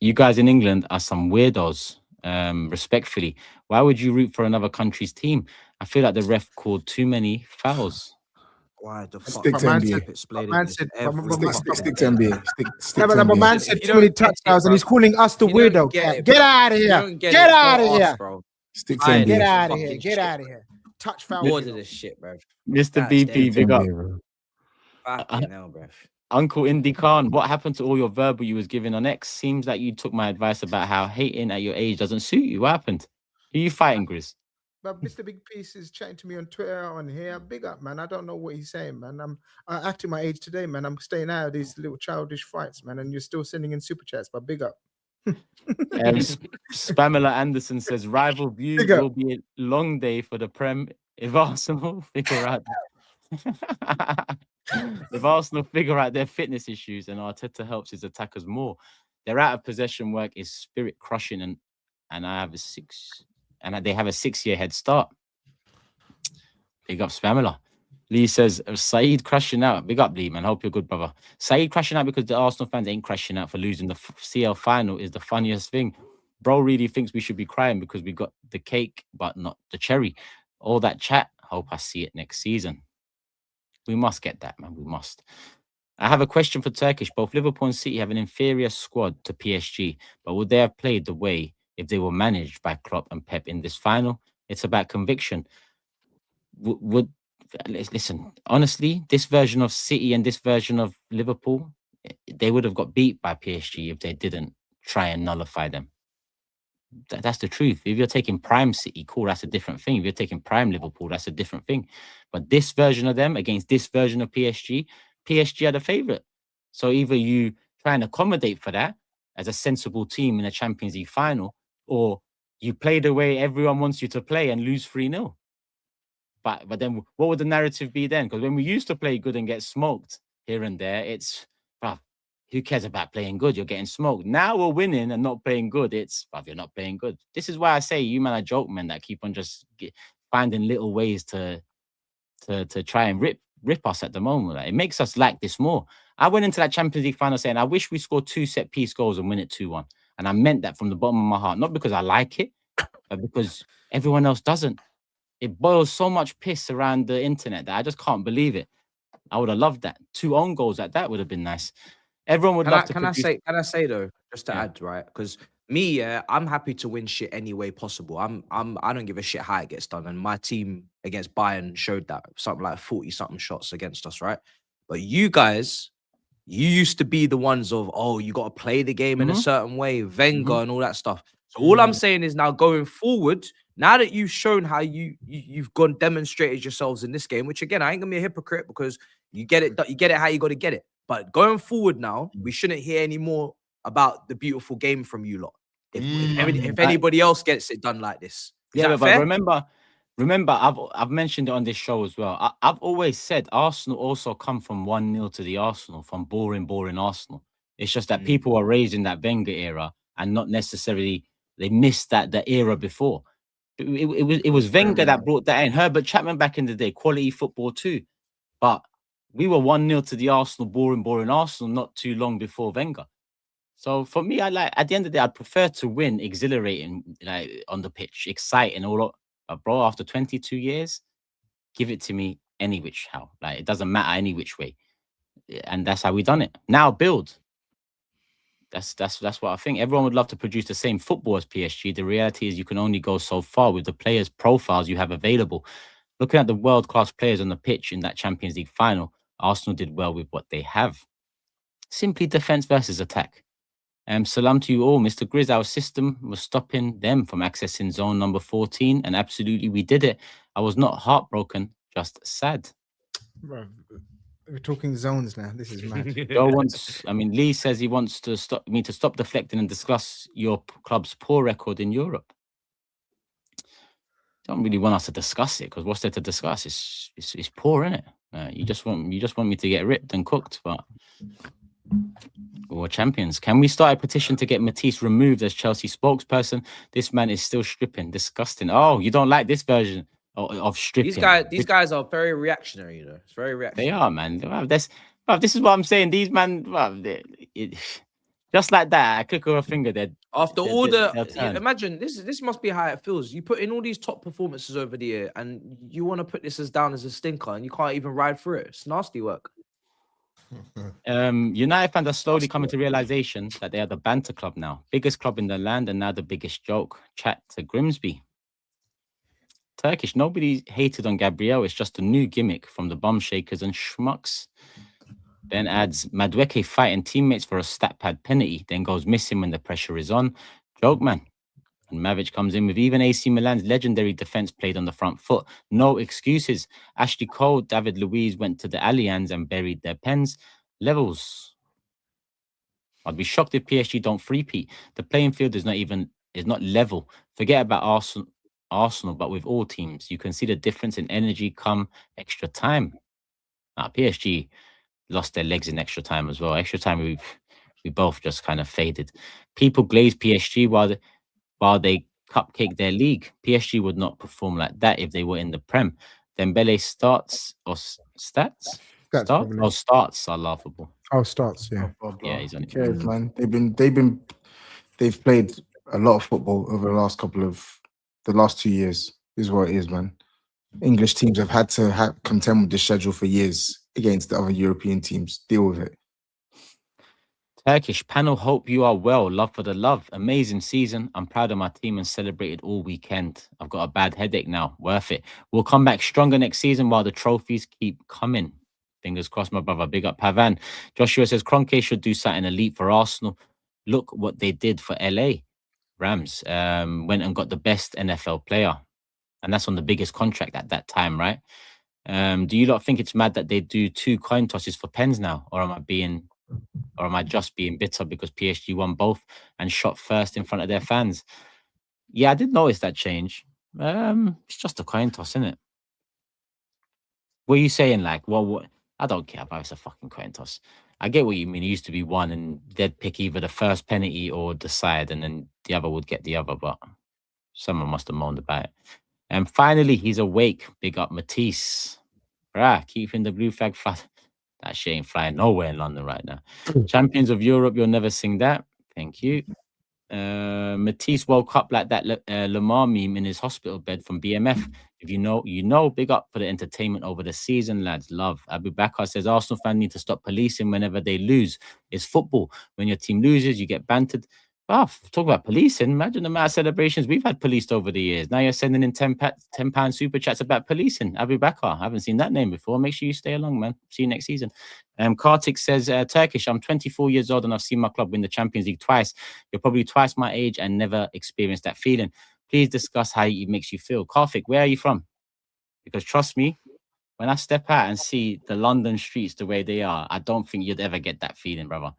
You guys in England are some weirdos. Respectfully, why would you root for another country's team? I feel like the ref called too many fouls. Why the fuck? Stick to Man NBA. Man said, Stick to NBA. Stick Yeah, to but NBA. man said If you too many don't get it, touchdowns, and he's bro, calling us the you don't weirdo. get it, Get bro. out of You here! don't get Get it, out of go here! us, bro. Stick to I Get NBA. out of fucking here! Get shit. out of here! Touch foul. Bored of this shit, bro. Mr. That's BP, dead. big up. NBA, bro. Fucking hell, bro. Uncle Indy Khan, what happened to all your verbal you was giving on X? Seems like you took my advice about how hating at your age doesn't suit you. What happened? Who you fighting, Grizz? But Mr. Big Piece is chatting to me on Twitter on here. Big up, man. I don't know what he's saying, man. I'm acting my age today, man. I'm staying out of these little childish fights, man. And you're still sending in super chats, but big up. Spamela Anderson says rival views Big up. will be a long day for the Prem if Arsenal figure out their fitness issues and Arteta helps his attackers more. Their out of possession work is spirit crushing and I have they have a 6-year head start. Big up Spamela. Lee says SAEED crashing out. Big up Lee, man. Hope you're good, brother. SAEED crashing out because the Arsenal fans ain't crashing out for losing the CL final is the funniest thing. Bro really thinks we should be crying because we got the cake but not the cherry. All that chat, hope I see it next season. We must get that, man. We must. I have a question for Turkish. Both Liverpool and City have an inferior squad to PSG, but would they have played the way if they were managed by Klopp and Pep in this final? It's about conviction. Listen, honestly, this version of City and this version of Liverpool, they would have got beat by PSG if they didn't try and nullify them. That's the truth. If you're taking prime City, cool, that's a different thing. If you're taking prime Liverpool, that's a different thing. But this version of them against this version of PSG are the favourite. So either you try and accommodate for that as a sensible team in a Champions League final, or you play the way everyone wants you to play and lose 3-0. But then what would the narrative be then? Because when we used to play good and get smoked here and there, it's, bruv, who cares about playing good? You're getting smoked. Now we're winning and not playing good. It's, bruv, you're not playing good. This is why I say you man are joke men that keep on just finding little ways to try and rip us at the moment. Like, it makes us like this more. I went into that Champions League final saying, I wish we scored 2 set-piece goals and win it 2-1. And I meant that from the bottom of my heart, not because I like it, but because everyone else doesn't. It boils so much piss around the internet that I just can't believe it. I would have loved that. 2 own goals at that would have been nice. Everyone would love to. Can I say though, just to add, right? Because me, I'm happy to win shit any way possible. I don't give a shit how it gets done. And my team against Bayern showed that, something like 40-something shots against us, right? But you guys, you used to be the ones of, oh, you got to play the game in a certain way, Wenger and all that stuff. So all I'm saying is now going forward, now that you've shown how you've gone demonstrated yourselves in this game, which again, I ain't gonna be a hypocrite because you get it how you got to get it. But going forward now, we shouldn't hear any more about the beautiful game from you lot. If anybody else gets it done like this, but remember, I've mentioned it on this show as well. I've always said Arsenal also come from 1-0 to the Arsenal, from boring Arsenal. It's just that people are raised in that Wenger era and not necessarily they missed the era before. It was Wenger that brought that in. Herbert Chapman back in the day, quality football too, but we were 1-0 to the Arsenal, boring Arsenal, not too long before Wenger. So for me, at the end of the day, I'd prefer to win, exhilarating, like on the pitch, exciting, all. But bro, after 22 years, give it to me any which how. Like it doesn't matter any which way, and that's how we done it. Now build. That's what I think. Everyone would love to produce the same football as PSG. The reality is you can only go so far with the players' profiles you have available. Looking at the world-class players on the pitch in that Champions League final, Arsenal did well with what they have. Simply defense versus attack. Salam to you all. Mr. GRIZZ, our system was stopping them from accessing zone number 14, and absolutely we did it. I was not heartbroken, just sad. Bro, we're talking zones now. This is mad. Lee says he wants to stop deflecting and discuss your club's poor record in Europe. Don't really want us to discuss it because what's there to discuss? It's poor, isn't it? You just want me to get ripped and cooked, but we're champions. Can we start a petition to get Matisse removed as Chelsea spokesperson? This man is still stripping. Disgusting. Oh, you don't like this version of stripping? These guys are very reactionary. You know, it's very reactionary. They are, man. This is what I'm saying. These man, just like that, I click of a finger. Imagine this must be how it feels. You put in all these top performances over the year, and you want to put this as down as a stinker, and you can't even ride through it. It's nasty work. United fans are slowly coming to realization that they are the banter club now, biggest club in the land, and now the biggest joke. Chat to Grimsby. Turkish, nobody hated on Gabriel. It's just a new gimmick from the bum shakers and schmucks. Then adds Madueke fighting teammates for a stat pad penalty, then goes missing when the pressure is on. Joke, man. And Mavic comes in with even AC Milan's legendary defense played on the front foot. No excuses. Ashley Cole, David Luiz went to the Allianz and buried their pens. Levels. I'd be shocked if PSG don't three-peat. The playing field is not level. Forget about Arsenal, but with all teams, you can see the difference in energy come extra time. PSG lost their legs in extra time as well. Extra time, we both just kind of faded. People glaze PSG while they cupcake their league. PSG would not perform like that if they were in the Prem. Dembele starts or stats? Starts are laughable. Oh, starts, yeah. Yeah, he's on it. Man. They've played a lot of football over the last 2 years. Is what it is, man. English teams have had to contend with the schedule for years against the other European teams. Deal with it. Turkish panel, hope you are well. Love for the love. Amazing season. I'm proud of my team and celebrated all weekend. I've got a bad headache now. Worth it. We'll come back stronger next season while the trophies keep coming. Fingers crossed, my brother. Big up Pavan. Joshua says Kroenke should do something elite for Arsenal. Look what they did for LA. Rams went and got the best NFL player. And that's on the biggest contract at that time, right? Do you lot think it's mad that they do 2 coin tosses for pens now? Or am I just being bitter because PSG won both and shot first in front of their fans? Yeah, I did notice that change. It's just a coin toss, isn't it? What are you saying? Like, what? I don't care about it's a fucking coin toss. I get what you mean. It used to be one and they'd pick either the first penalty or the side and then the other would get the other, but someone must have moaned about it. And finally, he's awake. Big up Matisse. Keeping the blue flag flat. That shit ain't flying nowhere in London right now. Champions of Europe, you'll never sing that. Thank you. Matisse woke up like that Lamar meme in his hospital bed from BMF. If you know, you know. Big up for the entertainment over the season, lads. Love. Abu Bakar says Arsenal fans need to stop policing whenever they lose. It's football. When your team loses, you get bantered. Oh, talk about policing. Imagine the amount of celebrations we've had policed over the years. Now you're sending in £10 super chats about policing. Abu Bakar, I haven't seen that name before. Make sure you stay along, man. See you next season. Kartik says, Turkish, I'm 24 years old and I've seen my club win the Champions League twice. You're probably twice my age and never experienced that feeling. Please discuss how it makes you feel. Kartik, where are you from? Because trust me, when I step out and see the London streets the way they are, I don't think you'd ever get that feeling, brother.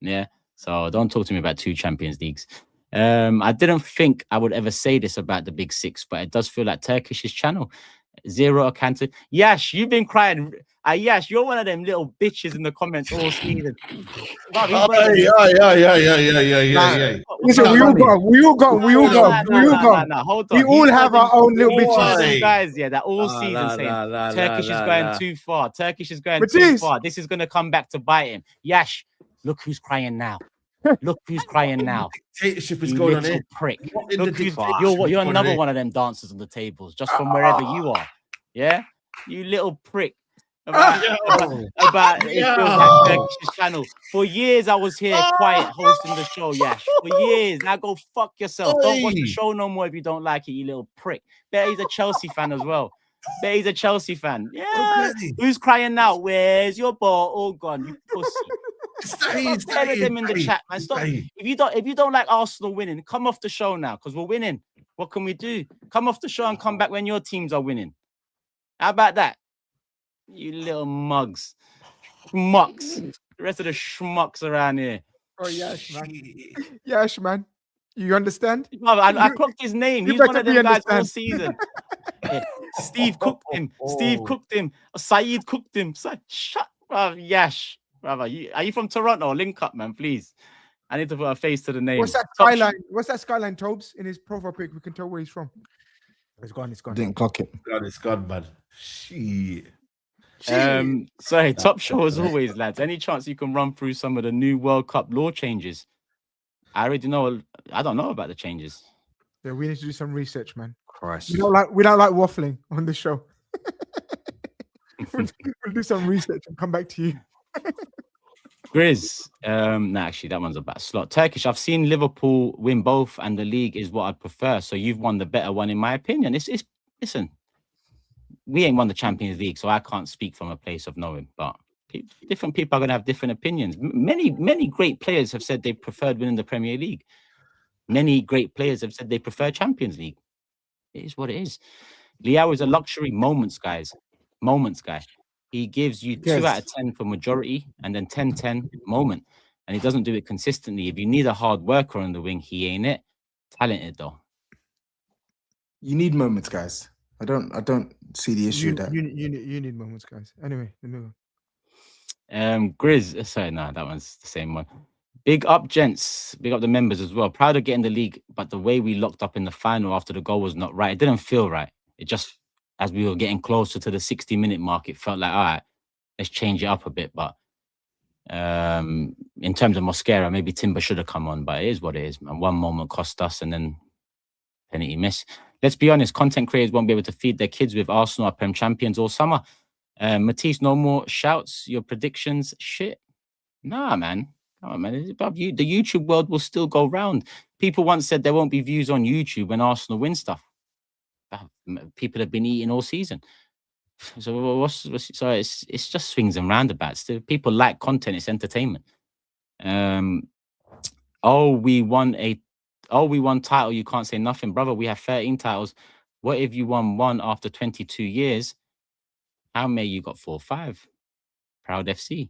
Yeah. So don't talk to me about 2 Champions Leagues. I didn't think I would ever say this about the Big Six, but it does feel like Turkish's channel. Zero accounted. Yash, you've been crying. Yash, you're one of them little bitches in the comments all season. Yeah. Listen, we all got. No, hold on. We all have our own little bitches. Some guys, yeah, that all season saying Turkish is going too far. Turkish is going too far. This is going to come back to bite him. Yash, look who's crying now. Look who's crying now. Dictatorship is going on here. Prick. Look who's, you're another one of them dancers on the tables, just from wherever you are. Yeah, you little prick. About it feels like Turkish's channel. For years, I was here quiet hosting the show, Yash. For years. Now go fuck yourself. Don't watch the show no more if you don't like it, you little prick. Bet he's a Chelsea fan as well. Bet he's a Chelsea fan. Yeah. Who's crying now? Where's your ball? All gone, you pussy. Stay them in the chat, man. Stop. If you don't like Arsenal winning, come off the show now because we're winning. What can we do? Come off the show and come back when your teams are winning. How about that? You little mugs. Schmucks. The rest of the schmucks around here. Oh, Yash, man. Yash, man. You understand? I clocked his name. He's one of them guys all season. Yeah. Steve cooked him. Steve cooked him. SAEED cooked him. Shut up, Yash. Brother, are you from Toronto? Link up, man, please. I need to put a face to the name. What's that skyline? What's that skyline, Tobes? In his profile pic, we can tell where he's from. It's gone. It's gone. Didn't clock it. It's gone, man. Shit. Sorry, top show as always, lads. Any chance you can run through some of the new World Cup law changes? I already know. I don't know about the changes. Yeah, we need to do some research, man. Christ. We don't like waffling on the show. We'll do some research and come back to you. GRIZZ. Actually, that one's about slot. Turkish. I've seen Liverpool win both, and the league is what I prefer. So you've won the better one, in my opinion. Listen. We ain't won the Champions League, so I can't speak from a place of knowing. But different people are going to have different opinions. Many great players have said they preferred winning the Premier League. Many great players have said they prefer Champions League. It is what it is. Liao is a luxury moments, guys. Moments guy. He gives you 2 out of 10 for majority and then 10-10 moment. And he doesn't do it consistently. If you need a hard worker on the wing, he ain't it. Talented, though. You need moments, guys. I don't see the issue with that. You need moments, guys. Anyway, move on. GRIZZ. Sorry, no, that one's the same one. Big up, gents. Big up the members as well. Proud of getting the league, but the way we locked up in the final after the goal was not right. It didn't feel right. It just, as we were getting closer to the 60-minute mark, it felt like, all right, let's change it up a bit. But in terms of Mosquera, maybe Timber should have come on, but it is what it is, man. One moment cost us and then penalty miss. Let's be honest, content creators won't be able to feed their kids with Arsenal or Prem champions all summer. Matisse, no more shouts. Your predictions, shit. Nah, man. Come on, man. The YouTube world will still go round. People once said there won't be views on YouTube when Arsenal win stuff. People have been eating all season. So it's just swings and roundabouts. People like content. It's entertainment. We won title. You can't say nothing, brother. We have 13 titles. What if you won one after 22 years? How many you got 4 or 5? Proud FC.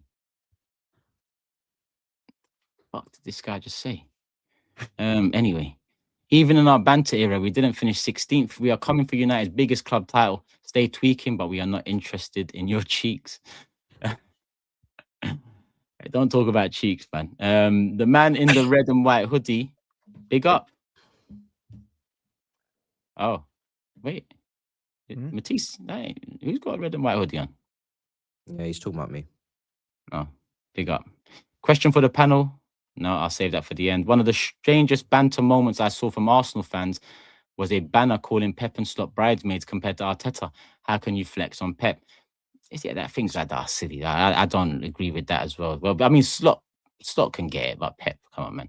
What did this guy just say? Anyway, even in our banter era, we didn't finish 16th. We are coming for United's biggest club title. Stay tweaking, but we are not interested in your cheeks. Don't talk about cheeks, man. The man in the red and white hoodie. Big up. Oh, wait. Matisse, who's got a red and white hoodie on? Yeah, he's talking about me. Oh, big up. Question for the panel. No, I'll save that for the end. One of the strangest banter moments I saw from Arsenal fans was a banner calling Pep and Slot bridesmaids compared to Arteta. How can you flex on Pep? Yeah, that things like that are silly. I don't agree with that as well. Well, but I mean, Slot can get it, but Pep, come on, man.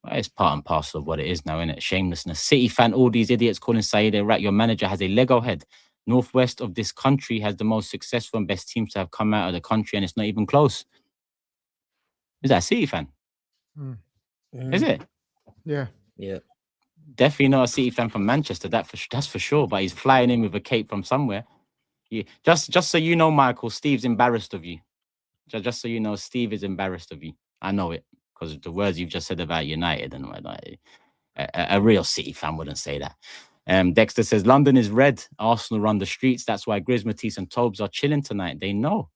Well, it's part and parcel of what it is now, isn't it? Shamelessness. City fan, all these idiots calling SAEED right. Your manager has a Lego head. Northwest of this country has the most successful and best teams to have come out of the country, and it's not even close. Is that a City fan? Is it? Yeah. Yeah. Definitely not a City fan from Manchester. That's for sure. But he's flying in with a cape from somewhere. Yeah. Just so you know, Michael, Steve's embarrassed of you. Just so you know, Steve is embarrassed of you. I know it because of the words you've just said about United and whatnot. A real City fan wouldn't say that. Dexter says London is red. Arsenal run the streets. That's why GRIZZ, Matisse, and TOBS are chilling tonight. They know.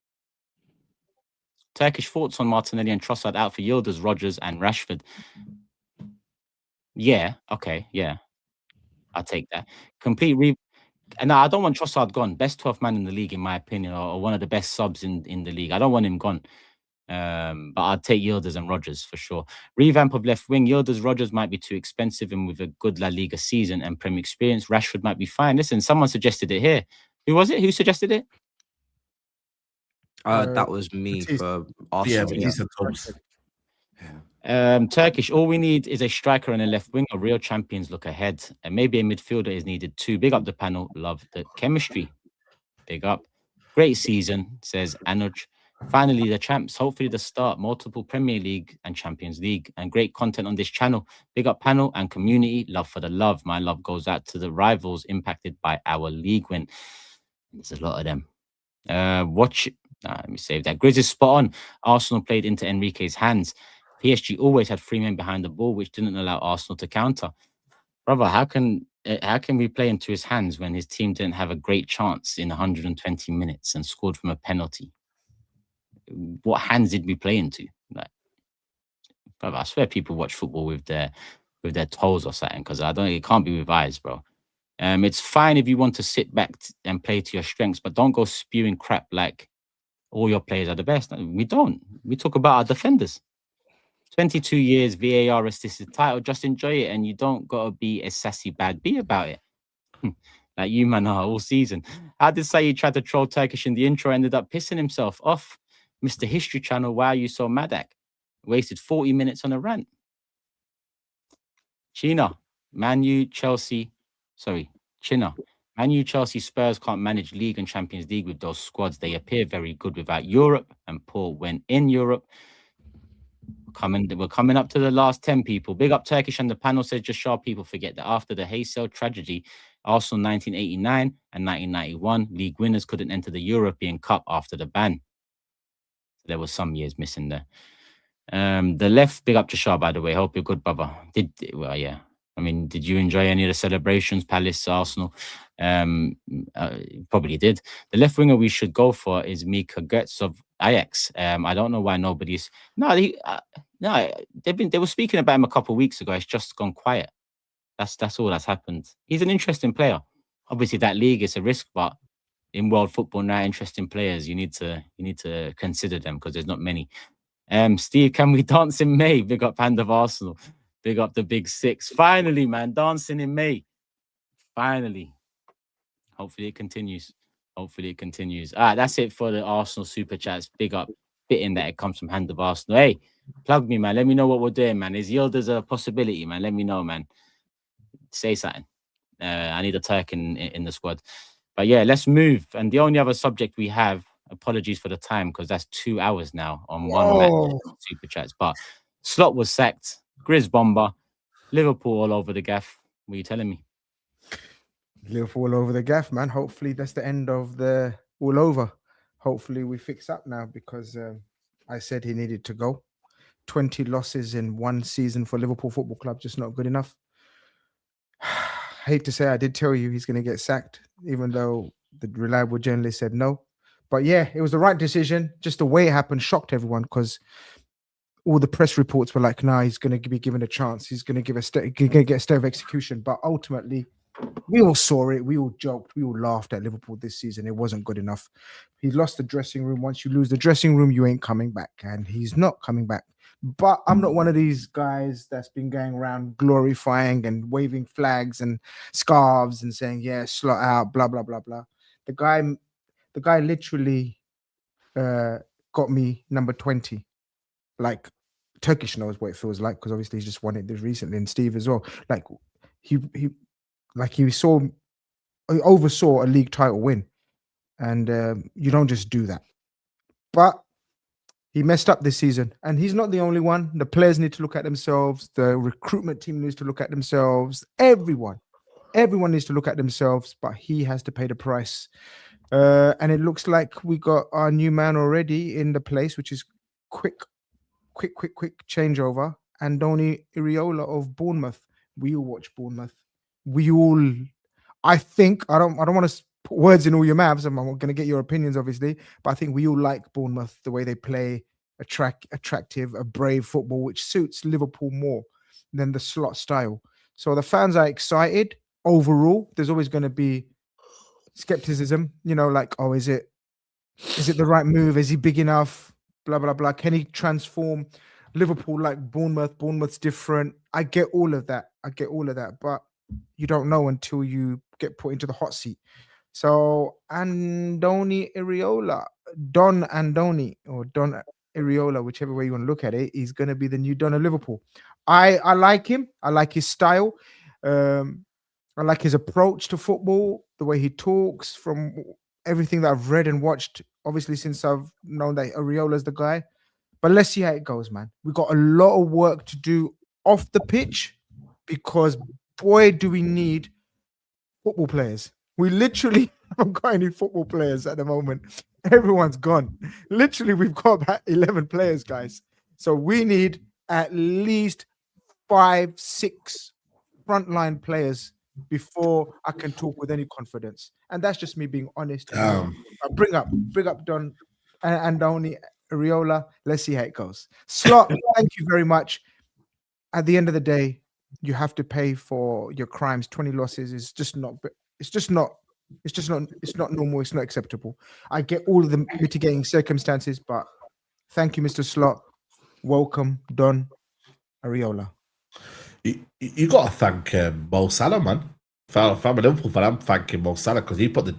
Turkish thoughts on Martinelli and Trossard out for Yildiz, Rodgers, and Rashford. Yeah. Okay. Yeah. I'll take that. And I don't want Trossard gone. Best 12th man in the league, in my opinion, or one of the best subs in the league. I don't want him gone. But I'd take Yildiz and Rodgers for sure. Revamp of left wing. Yildiz, Rodgers might be too expensive, and with a good La Liga season and Premier experience, Rashford might be fine. Listen, someone suggested it here. Who was it? Who suggested it? That was me Matisse. for Yeah, Arsenal. but he's a TOBS. Turkish, all we need is a striker and a left wing. Or real champions look ahead. And maybe a midfielder is needed too. Big up the panel. Love the chemistry. Big up. Great season, says Anuj. Finally, the champs. Hopefully the start. Multiple Premier League and Champions League. And great content on this channel. Big up panel and community. Love for the love. My love goes out to the rivals impacted by our league win. There's a lot of them. Let me save that. GRIZZ is spot on. Arsenal played into Enrique's hands. PSG always had 3 men behind the ball, which didn't allow Arsenal to counter. Brother, how can we play into his hands when his team didn't have a great chance in 120 minutes and scored from a penalty? What hands did we play into? Like, brother, I swear people watch football with their toes or something, because it can't be with eyes, bro. It's fine if you want to sit back and play to your strengths, but don't go spewing crap like all your players are the best. We don't. We talk about our defenders. 22 years, VAR assisted title. Just enjoy it, and you don't gotta be a sassy bad B about it. Like you, man, are all season. How did Saeed try to troll Turkish in the intro? Ended up pissing himself off. Mr. History Channel, why are you so mad at? Wasted 40 minutes on a rant. China, Man U, Chelsea. Sorry, China. Man U, Chelsea, Spurs can't manage league and Champions League with those squads. They appear very good without Europe and poor when in Europe. We're coming up to the last 10 people. Big up Turkish, and the panel says just sure people forget that after the Haysel tragedy, Arsenal 1989 and 1991 league winners couldn't enter the European Cup after the ban. There was some years missing there. The left, big up to Shah, by the way. Hope you're good, brother. Well, yeah. I mean, did you enjoy any of the celebrations, Palace, Arsenal? Probably did. The left winger we should go for is Mika Goetz of Ajax. I don't know why nobody's... No, they were speaking about him a couple of weeks ago. It's just gone quiet. That's all that's happened. He's an interesting player. Obviously, that league is a risk, but in world football now, interesting players, you need to consider them because there's not many. Steve, can we dance in May? Big up Hand of Arsenal. Big up the Big Six. Finally, man, dancing in May. Finally. Hopefully it continues. Hopefully it continues. All right, that's it for the Arsenal super chats. Big up, fitting that it comes from Hand of Arsenal. Hey, plug me, man. Let me know what we're doing, man. Is Yildiz a possibility, man? Let me know, man. Say something. I need a Turk in the squad. But yeah, let's move. And the only other subject we have, apologies for the time, because that's 2 hours now on one match super chats. But Slot was sacked. GRIZZ bomber. Liverpool all over the gaff. What are you telling me? Liverpool all over the gaff, man. Hopefully that's the end of the all over. Hopefully we fix up now, because I said he needed to go. 20 losses in one season for Liverpool Football Club, just not good enough. Hate to say, I did tell you he's going to get sacked, even though the reliable journalist said no. But yeah, it was the right decision. Just the way it happened shocked everyone, because all the press reports were like, nah, he's going to be given a chance. He's going to get a state of execution. But ultimately, we all saw it. We all joked. We all laughed at Liverpool this season. It wasn't good enough. He lost the dressing room. Once you lose the dressing room, you ain't coming back. And he's not coming back. But I'm not one of these guys that's been going around glorifying and waving flags and scarves and saying, yeah, slot out, blah, blah, blah, blah. The guy literally got me number 20. Like, Turkish knows what it feels like, because obviously he's just won it this recently, and Steve as well. Like, he oversaw a league title win, and you don't just do that. But he messed up this season, and he's not the only one. The players need to look at themselves. The recruitment team needs to look at themselves. Everyone needs to look at themselves, but he has to pay the price. And it looks like we got our new man already in the place, which is quick changeover. Andoni Iraola of Bournemouth. We all watch Bournemouth. I think, I don't want to put words in all your mouths. I'm going to get your opinions, obviously, but I think we all like Bournemouth, the way they play, attractive, a brave football, which suits Liverpool more than the slot style. So the fans are excited. Overall, there's always going to be skepticism, like, oh, is it the right move? Is he big enough? Blah, blah, blah. Can he transform Liverpool like Bournemouth? Bournemouth's different. I get all of that. But you don't know until you get put into the hot seat. So Andoni Iraola, Don Andoni, or Don Iraola, whichever way you want to look at it, he's going to be the new Don of Liverpool. I like him. I like his style. I like his approach to football, the way he talks, from everything that I've read and watched, obviously, since I've known that Iraola's the guy. But let's see how it goes, man. We've got a lot of work to do off the pitch, because boy, do we need football players. We literally haven't got any football players at the moment. Everyone's gone. Literally, we've got about 11 players, guys. So we need at least 5-6 frontline players before I can talk with any confidence. And that's just me being honest. Bring up Don and Andoni Iraola. Let's see how it goes. Slot, thank you very much. At the end of the day, you have to pay for your crimes. 20 losses is just not normal. It's not acceptable. I get all of the mitigating circumstances, but thank you, Mr. Slot. Welcome, Don Iraola. You got to thank Mo Salah, man. If I'm a Liverpool fan, I'm thanking Mo Salah, because he put the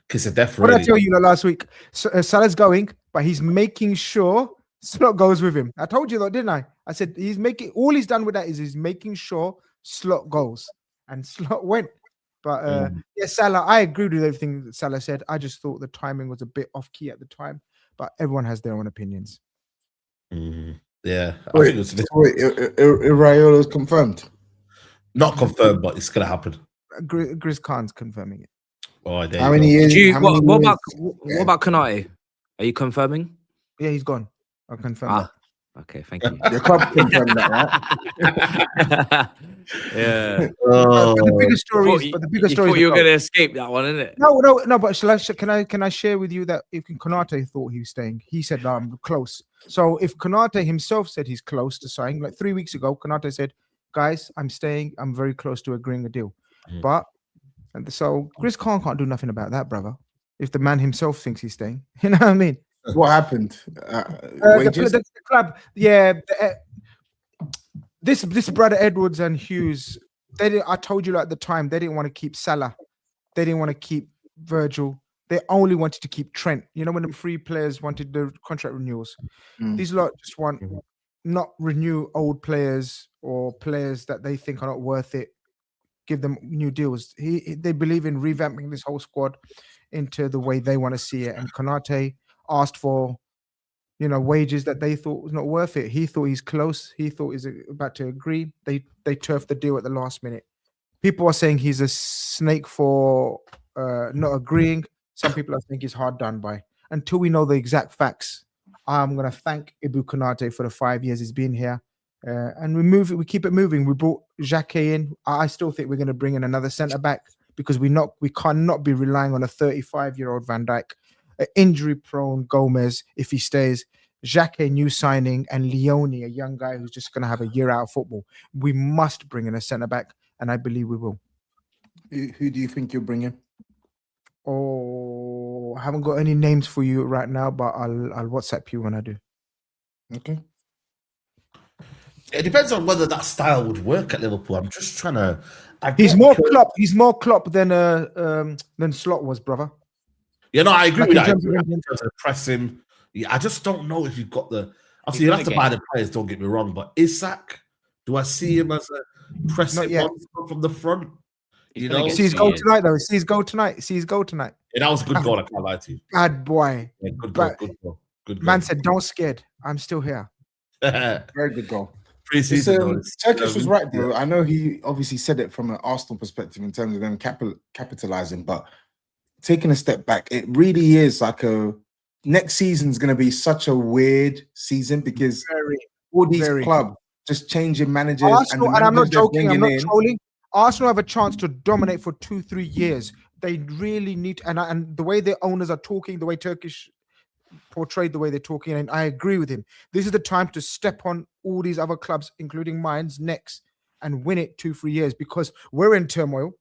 kiss of death. What Really. did I tell you last week? Salah's going, but he's making sure Slot goes with him. I told you that, didn't I? I said all he's done with that is he's making sure Slot goes, and Slot went. But yeah, Salah, I agreed with everything that Salah said. I just thought the timing was a bit off key at the time, but everyone has their own opinions. Yeah. Wait, Iraola's confirmed? Not confirmed, but it's going to happen. GRIZZ Khan's confirming it. Oh, there How you many go. years? What about KONATE? Are you confirming? Yeah, he's gone. I'll confirm that. Okay, thank you. Your club confirmed that, right? Yeah. But the bigger stories. You thought you were going to escape that one, isn't it? No. But can I share with you that if KONATE thought he was staying, he said, "No, I'm close." So if KONATE himself said he's close to signing, like 3 weeks ago, KONATE said, "Guys, I'm staying. I'm very close to agreeing a deal." So GRIZZ Khan can't do nothing about that, brother. If the man himself thinks he's staying, you know what I mean? What happened? The club, yeah. This brother Edwards and Hughes, I told you at the time, they didn't want to keep Salah, they didn't want to keep Virgil, they only wanted to keep Trent. You know, when the three players wanted the contract renewals, these lot just want not renew old players or players that they think are not worth it. Give them new deals. They believe in revamping this whole squad into the way they want to see it. And KONATE asked for, wages that they thought was not worth it. He thought he's close. He thought he's about to agree. They turfed the deal at the last minute. People are saying he's a snake for not agreeing. Some people are saying he's hard done by. Until we know the exact facts, I'm going to thank Ibou KONATE for the 5 years he's been here. And we keep it moving. We brought Xhaka in. I still think we're going to bring in another centre-back, because we cannot be relying on a 35-year-old Van Dijk, an injury-prone Gomez if he stays, Xhaka, new signing, and Leone, a young guy who's just going to have a year out of football. We must bring in a centre-back, and I believe we will. Who do you think you'll bring in? Oh, I haven't got any names for you right now, but I'll WhatsApp you when I do. Okay. It depends on whether that style would work at Liverpool. I'm just trying to. He's more Klopp. He's more Klopp than Slot was, brother. You know, I agree Like with in that. terms of- In terms of pressing, yeah, I just don't know if you've got the. Obviously, you have to buy the players. Don't get me wrong, but Isak, do I see him as a pressing one from the front? You know, See his goal tonight, though. See his goal tonight. See his goal tonight. Yeah, that was a good goal. I can't lie to you. Bad boy. Yeah, good goal. Good goal. Good goal. Man said, "Don't scared. I'm still here." Very good goal. Pre-season, Turkish was right, though. I know he obviously said it from an Arsenal perspective in terms of them capitalizing, but taking a step back, it really is like next season's going to be such a weird season because all these clubs just changing managers. Arsenal, and I'm not joking, I'm not trolling. Arsenal have a chance to dominate for 2-3 years. They really need, and the way the owners are talking, the way Turkish portrayed the way they're talking, and I agree with him. This is the time to step on all these other clubs, including mine's, necks and win it 2-3 years because we're in turmoil.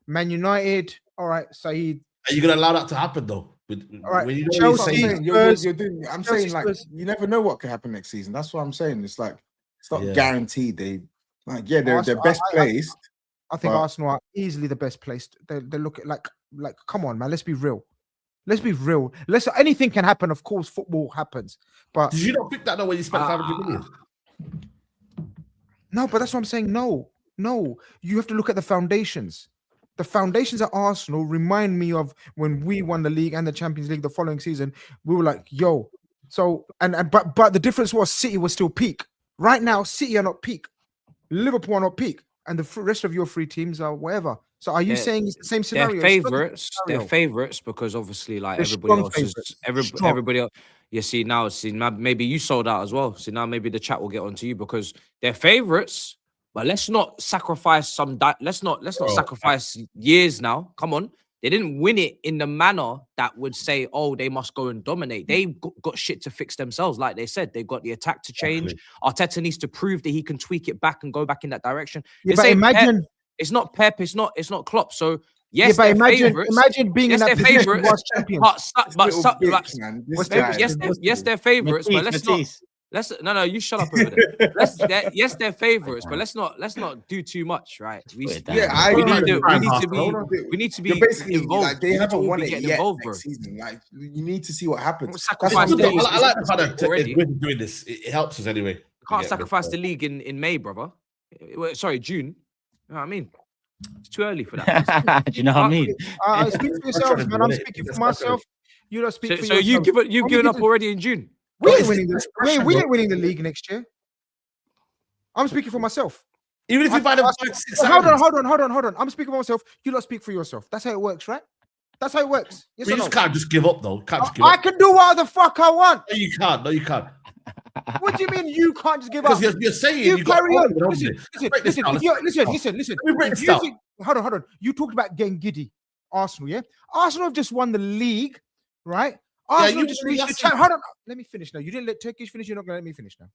Man United, all right, SAEED. Are you going to allow that to happen, though? All right, when you Chelsea, I'm saying like you never know what could happen next season. That's what I'm saying. It's like it's not guaranteed. They're best placed. I think Arsenal are easily the best placed. They look at like come on, man. Let's be real. Let's be real. Anything can happen. Of course, football happens. But did you not pick that though when you spent 500 million? No, but that's what I'm saying. No, you have to look at the foundations. The foundations at Arsenal remind me of when we won the league and the Champions League the following season. We were like, yo. So but the difference was City was still peak. Right now, City are not peak. Liverpool are not peak, and the rest of your three teams are whatever. So are you saying it's the same scenario? They're favourites because obviously, like everybody else is everybody else. You see now, maybe you sold out as well. See now, maybe the chat will get onto you because they're favourites. But let's not sacrifice let's not sacrifice years now. Come on. They didn't win it in the manner that would say, oh, they must go and dominate. They got shit to fix themselves. Like they said, they've got the attack to change. Arteta needs to prove that he can tweak it back and go back in that direction. Yeah, but imagine it's not Pep, it's not Klopp. So yes, but imagine being in that position was champions. Yes, they're favourites, but no, you shut up over there. Yes, they're favourites, but let's not do too much, right? We need to be involved. Like, they haven't won it yet next season. Like you need to see what happens. I like the fact that we're doing this. It helps us anyway. You can't sacrifice the league in May, brother. Sorry, June. You know what I mean? It's too early for that. Do you know what I mean? Speak for yourself, man. I'm speaking for myself. You don't speak for yourself. So you've given up already in June. We ain't winning the league next year. I'm speaking for myself. Even if you buy the hold on. I'm speaking for myself. You lot speak for yourself. That's how it works, right? That's how it works. Yes you just can't just give up, though. I can do what the fuck I want. No, you can't. No, you can't. What do you mean you can't just give up? Because you're saying you carry on. Listen. Hold on. You talked about getting giddy. Arsenal, yeah? Arsenal have just won the league, right? Arsenal just reached the champ. Hold on. Let me finish now. You didn't let Turkish finish. You're not going to let me finish now.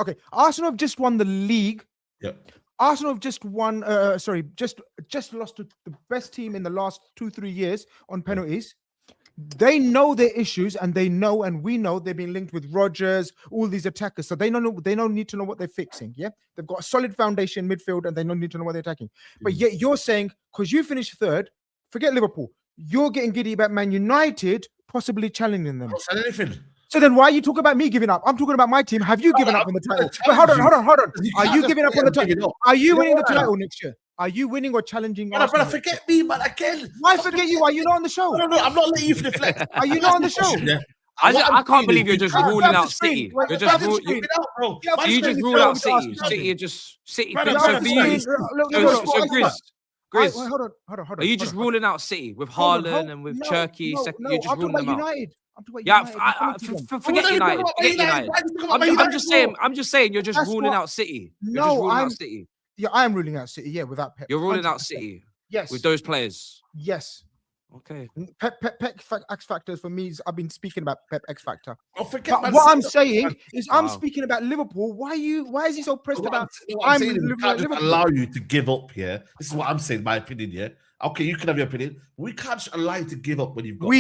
Okay. Arsenal have just won the league. Yep. Arsenal have just won. Just lost to the best team in the last 2-3 years on penalties. They know their issues, and we know they've been linked with Rodgers, all these attackers. So they don't need to know what they're fixing. Yeah, they've got a solid foundation midfield, and they don't need to know what they're attacking. But yet you're saying because you finished third, forget Liverpool. You're getting giddy about Man United possibly challenging them. I don't anything. So then why are you talking about me giving up? I'm talking about my team. Have you given up on the title? But hold on. Are you giving up on the title? Are you winning the title next year? Are you winning or challenging? Brother, forget me, man. Again. Why forget you? Are you not on the show? No, I'm not letting you deflect. Are you not on the show? I can't believe you're just ruling out City. You just ruled out City. City are just City. So GRIZZ, hold on. Are you just ruling out City with Haaland and with Turkey? You're just ruling them out. Forget United. I'm just saying you're just ruling out City. Yeah, I am ruling out City. Yeah, without Pep. You're ruling out City. Yes. With those players. Yes. Okay. Pep X Factor for me. I've been speaking about Pep X Factor. What I'm saying is, I'm speaking about Liverpool. Why is he so pressed about? I'm saying we can't just allow you to give up here. This is what I'm saying. My opinion. Yeah. Okay, you can have your opinion. We can't just allow you to give up when you've got.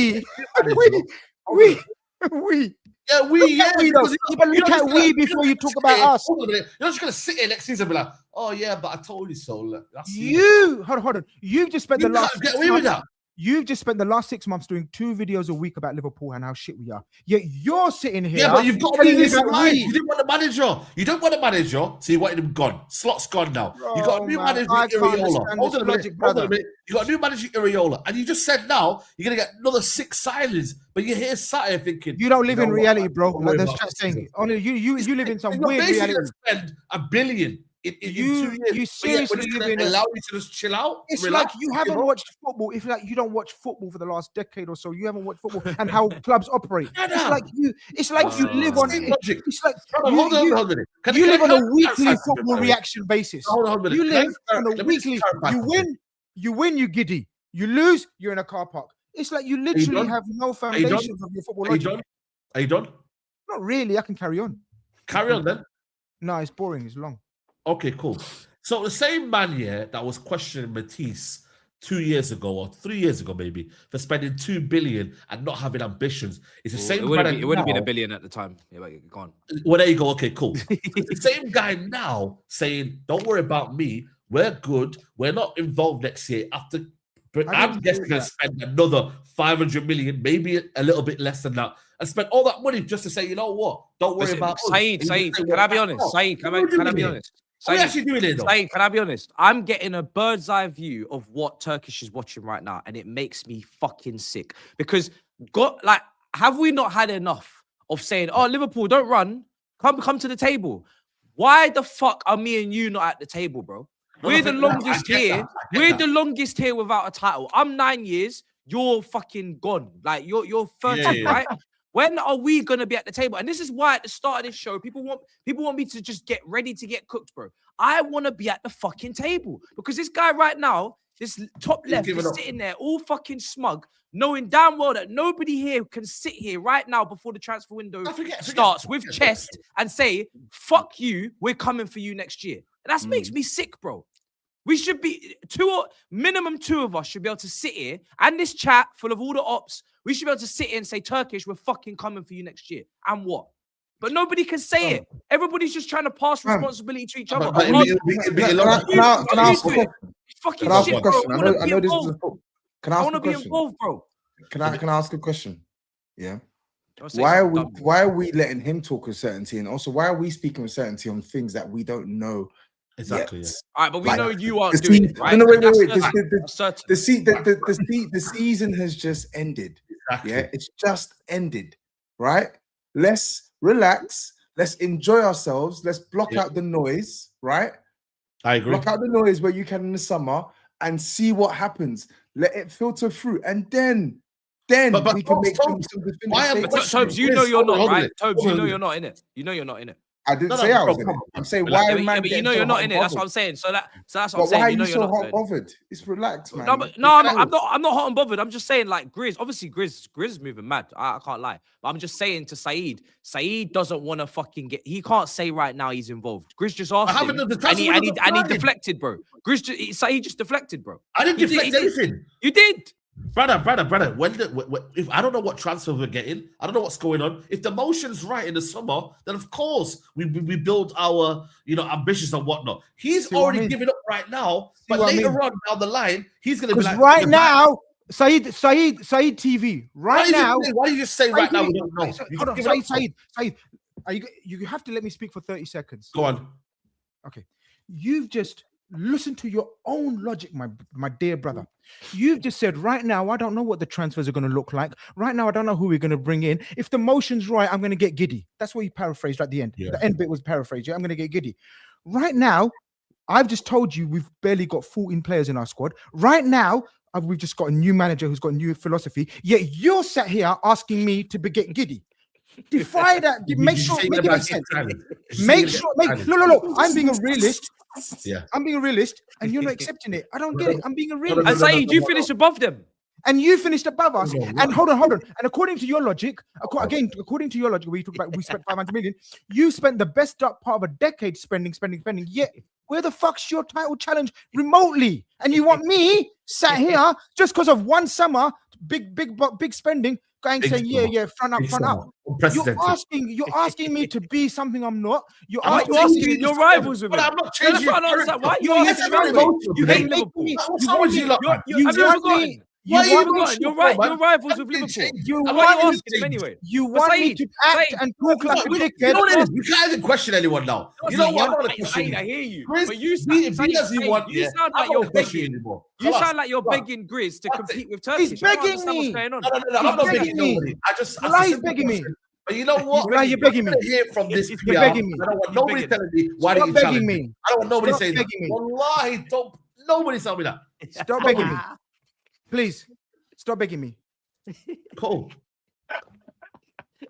Yeah, we. Yeah, we though. But look at we before you talk about us. Hold on a minute. You're just gonna sit here next season and be like, oh yeah, but I told you so. Look, that's You hold on. You've just spent you the last can't get away with that. You've just spent the last 6 months doing 2 videos a week about Liverpool and how shit we are. Yet you're sitting here. Yeah, but you've got to telling be me this about right. we. You didn't want a manager. You don't want a manager, so you wanted him gone. Slot's gone now. You got a new manager, Iriola. Hold on a minute. Hold on a minute. You got a new manager, Iriola, and you just said now you're gonna get another 6 signings, but you're here sat here thinking You don't live in reality, bro. Don't Like worry there's about chat it. saying, only you live in some You're weird basically reality. gonna spend $1 billion in 2 years. You seriously but live in a. allow you to just chill out. It's relax, like you haven't watched football. If like you don't watch football for the last decade or so, you haven't watched football and how clubs operate. It's like you. It's like you live on. Same logic. It's like Hold on, hold on. you live on a weekly football reaction basis. Hold on, You live on a weekly. You win, you giddy. You lose, you're in a car park. It's like you literally have no foundations of your football logic. Are you done? Not really. I can carry on. Carry on then. No, it's boring. It's long. Okay, cool. So the same man here that was questioning Matisse 2 years ago or 3 years ago, maybe, for spending $2 billion and not having ambitions, is the same. It would have been $1 billion at the time. Yeah, but go on. Well, there you go. Okay, cool. The same guy now saying, "Don't worry about me. We're good. We're not involved next year." After, but I'm guessing going to spend another 500 million, maybe a little bit less than that, and spend all that money just to say, you know what? Don't worry about us. SAEED, can I be honest? SAEED, can I be honest? What are you actually doing it though? SAEED, can I be honest? I'm getting a bird's eye view of what Turkish is watching right now, and it makes me fucking sick. Because have we not had enough of saying, "Oh, Liverpool, don't run, come to the table"? Why the fuck are me and you not at the table, bro? We're the longest here. We're the longest here without a title. I'm 9 years. You're fucking gone. Like you're 13, right? When are we gonna be at the table? And this is why at the start of this show, people want me to just get ready to get cooked, bro. I want to be at the fucking table because this guy right now, this top left, is sitting there all fucking smug, knowing damn well that nobody here can sit here right now before the transfer window starts with chest and say, "Fuck you, we're coming for you next year." And that makes me sick, bro. We should be minimum two of us should be able to sit here and this chat full of all the ops. We should be able to sit here and say, "Turkish, we're fucking coming for you next year." And what? But nobody can say it. Everybody's just trying to pass responsibility to each other. Can I ask a question? Fucking Can I ask shit, a question? bro. I know this is a Can I I ask want a to be question? involved, bro. Can I ask a question? Yeah. Why are we letting him talk with certainty, and also why are we speaking with certainty on things that we don't know? Exactly. Yet? All right, but we Like, know you aren't doing it, right? No, wait. Certain. The season has just ended. Exactly. Yeah, it's just ended, right? Let's relax. Let's enjoy ourselves. Let's block out the noise, right? I agree. Block out the noise where you can in the summer and see what happens. Let it filter through, and then we can make some definitive statements. Tobes, you know you're not, right? Tobes, you know you're not in it. You know you're not in it. I didn't say I was in it. I'm saying why, but you know you're not in it. That's what I'm saying. So that's what I'm saying. Why are you know you you're so not hot bothered? It's relaxed, man. I'm not hot and bothered. I'm just saying, like, GRIZZ. Obviously, GRIZZ is moving mad. I can't lie. But I'm just saying to SAEED doesn't want to fucking get. He can't say right now he's involved. GRIZZ just asked him, and he deflected, bro. SAEED just deflected, bro. I didn't deflect anything. You did. Brother. If I don't know what transfer we're getting, I don't know what's going on. If the motion's right in the summer, then of course we build our ambitions and whatnot. He's already given up right now, but later on down the line, he's gonna be like right now. SAEED TV. Right now. Why do you just say right now? We don't know. Hold on, SAEED. You have to let me speak for 30 seconds. Go on. Okay. You've just listened to your own logic, my dear brother. You've just said, right now, I don't know what the transfers are going to look like. Right now, I don't know who we're going to bring in. If the motion's right, I'm going to get giddy. That's what you paraphrased at the end. Yeah. The end bit was paraphrased. Yeah, I'm going to get giddy. Right now, I've just told you we've barely got 14 players in our squad. Right now, we've just got a new manager who's got a new philosophy. Yet you're sat here asking me to get giddy. Defy that. Make sure. Make it sense. Make sure. Look. I'm being a realist. Yeah, I'm being a realist, and you're not accepting it. I don't get it. I'm being a realist. And SAEED, you finished above them. And you finished above us. And hold on. And according to your logic, where you talk about we spent 500 million, you spent the best part of a decade spending. Yet, where the fuck's your title challenge remotely? And you want me sat here just because of one summer, big spending, going Big saying, summer. yeah, front up, Big front up. summer. Unprecedented. You're asking me to be something I'm not. You're I'm asking not me changing your this. rivals with But him. I'm not That's changing what I don't your understand. Why character. you Yes, asking I'm me? emotional You today. hate Liverpool. What's wrong with you lot, man? You Have you want forgotten? me. Why are You you forgotten. emotional, You're right. man? You're rivals with Nothing Liverpool. changed. You And I'm why not are you even asking him changed. anyway? You But want me Saeed, to act Saeed, and talk like a You dickhead. know what it is? We can't even question anyone now. You know what? I'm not going to question Saeed, you. I hear you. Grizz, But you be Saeed, as you want, you yeah. sound I'm like not you're gonna question you begging. anymore. You Khalas. sound like you're Right. begging Grizz to That's compete it. with Turkish. He's I don't begging understand what's me. going on. No, He's I'm not begging begging me. nobody. I just asked a Wallahi, he's simple begging me. question. But you know what? Wallahi, you're begging me. I don't want to hear from this PR. You're begging me. I don't want He's nobody begging. telling me why Stop did you begging challenge me. me. I don't want nobody Stop saying that. begging me. Wallahi, don't nobody tell me that. Stop begging me. Please. Stop begging me. Cool.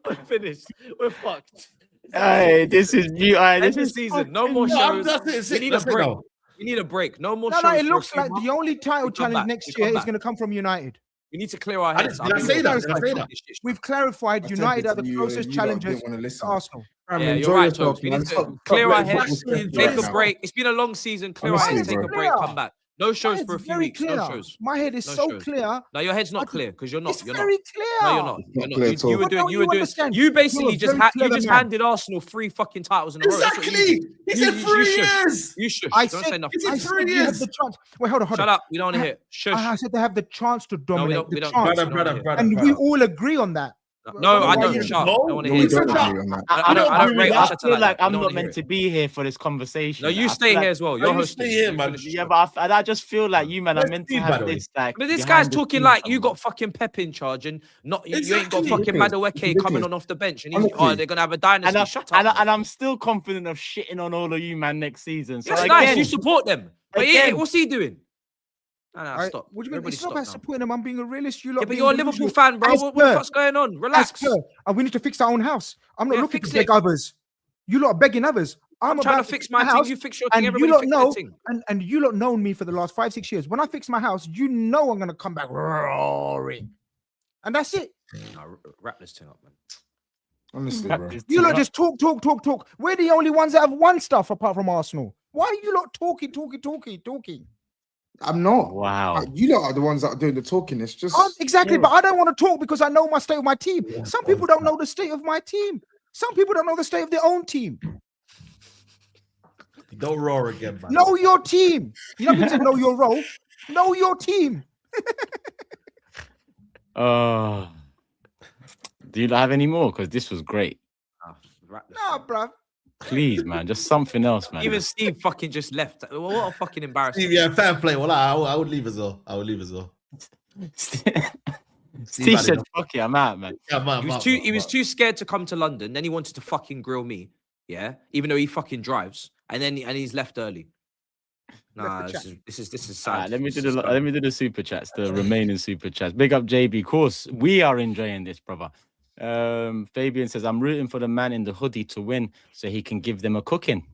We're finished. We're fucked. Hey, this is you. End This the is season. No more No, shows. that's it. We need a That's it break. now. We need a break. No more No, shows. it for a looks few like months. the only title We come challenge back. next We come year is back. going to come from United. We need to clear our I heads. did I say that? Did I say that? We've clarified I United are said the you, closest you lot challengers didn't want to to listen. Arsenal. Fam, Yeah, you're enjoy right, yourself, Tobes. We man. need to Stop clear our letting heads. football stress you Take right a now. break. It's been a long season. Clear our Honestly, heads. Take bro. a break. Come back. No My shows head's for a few very weeks. clear. No shows. My head is No so shows. clear. No, your head's not I- clear because you're not. It's You're very not. clear. No, you're not. It's You're not not. clear You, at all. you were But doing. don't You you were doing. understand? You You're basically a just very you clever just man. handed Arsenal 3 fucking titles in a row. That's what you Exactly. did. He said 3 shush. years. You shush. I Don't said, say nothing. Is it I 3 said you have years? the chance. Wait, hold on. Shut up. We don't want to hear. Shush. I said they have the chance to No, we dominate. don't. We The don't. chance. we don't wanna hear. And we all agree on that. No, I Why don't. you- Shut up. No, I don't want to No, hear. we He said don't that. agree on that. I don't agree rate with that. I Arteta feel like like that. We I'm don't not wanna hear meant it. to be here for this conversation. No, you I feel stay like- here as well. No, You're you hosting. stay here, You man. finish the Yeah, show. but I just feel like you, man, are Where's meant to Steve, by have the way? this. Like, But this behind guy's the talking scenes like you somewhere. got fucking Pep in charge and not you ain't got Exactly. fucking Ridiculous. Madueke It's coming ridiculous. on off the bench and he's, Honestly. they're gonna have a And, dynasty. Shut up. and I'm still confident of shitting on all of you, man, next season. So That's again, nice. You support them. But again- what's he doing? Nah, I- stop. What do you mean? Everybody It's not stop about now. supporting them. I'm being a realist. You lot Yeah, but being you're a delusional. Liverpool fan, bro. As What the per- fuck's going on? As Relax. per, and we need to fix our own house. I'm not Yeah, looking fix to beg it. others. You lot are begging others. I'm about trying to fix my house, thing. You fix your and thing. you Everybody lot fix their know, thing. and you lot known me for the last 5-6 years. When I fix my house, you know I'm gonna come back roaring, and that's it. Nah, wrap this thing up, man. Honestly, bro. You lot just talk. We're the only ones that have won stuff apart from Arsenal. Why are you lot talking? I'm not. Wow. You lot are the ones that are doing the talking. It's just Exactly, but I don't want to talk because I know my state of my team. Yeah, Some people don't know the state of my team. Some people don't know the state of their own team. Don't roar again, man. Know your team. You don't need to know your role. Know your team. Do you have any more? Because this was great. Nah, wrap this Nah, thing. bruv. Please, man, just something else, man. Even Steve fucking just left. What a fucking embarrassment. Steve, yeah, fair play. Well, I would leave as well. I would leave as well. Steve had said, enough. "Fuck it, I'm out, man." Yeah, man, He was too scared to come to London. Then he wanted to fucking grill me. Yeah, even though he fucking drives, and he's left early. Nah, Left the this is All sad. right, let me This do is the sad. let me do the super chats, the remaining super chats. Big up JB. Course, we are enjoying this, brother. Fabian says, "I'm rooting for the man in the hoodie to win, so he can give them a cooking."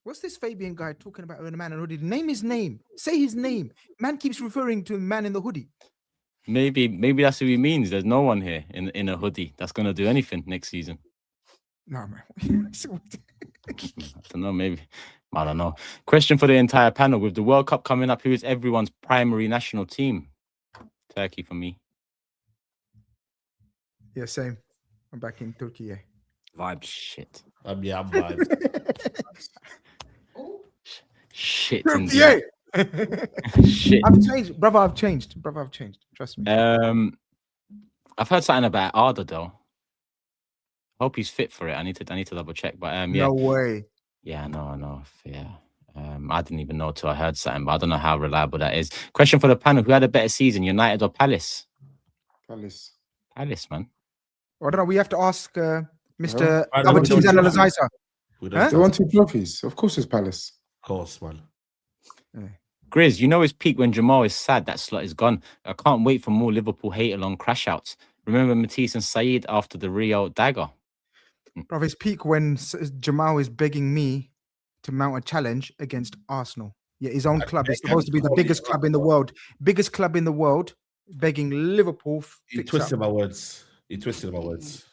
What's this Fabian guy talking about with the man in the hoodie? Name his name. Say his name. Man keeps referring to the man in the hoodie. Maybe that's what he means. There's no one here in a hoodie that's gonna do anything next season. No, man. I don't know. Maybe I don't know. Question for the entire panel: with the World Cup coming up, who is everyone's primary national team? Turkey for me. Yeah, same. I'm back in Turkey. Yeah. Vibes. Shit. Yeah, I'm vibes. Shit. Yeah. indeed. Shit. I've changed, brother. I've changed. Trust me. I've heard something about Arda though. Hope he's fit for it. I need to double check. But yeah. No way. Yeah, I know. Yeah. I didn't even know till I heard something, but I don't know how reliable that is. Question for the panel: who had a better season, United or Palace? Palace. Palace, man. I don't know. We have to ask Mr. I don't Other know. Teams Analyzer. We Huh? They won 2 trophies. Of course, it's Palace. Of course, man. Grizz, you know his peak when Jamal is sad. That slot is gone. I can't wait for more Liverpool hate along crash outs. Remember Matisse and SAEED after the Rio dagger? Bro, his peak when Jamal is begging me to mount a challenge against Arsenal. Yeah, his own club is supposed to be the biggest club in the world. Biggest club in the world, begging Liverpool. He fix twisted up. my words. He twisted my words.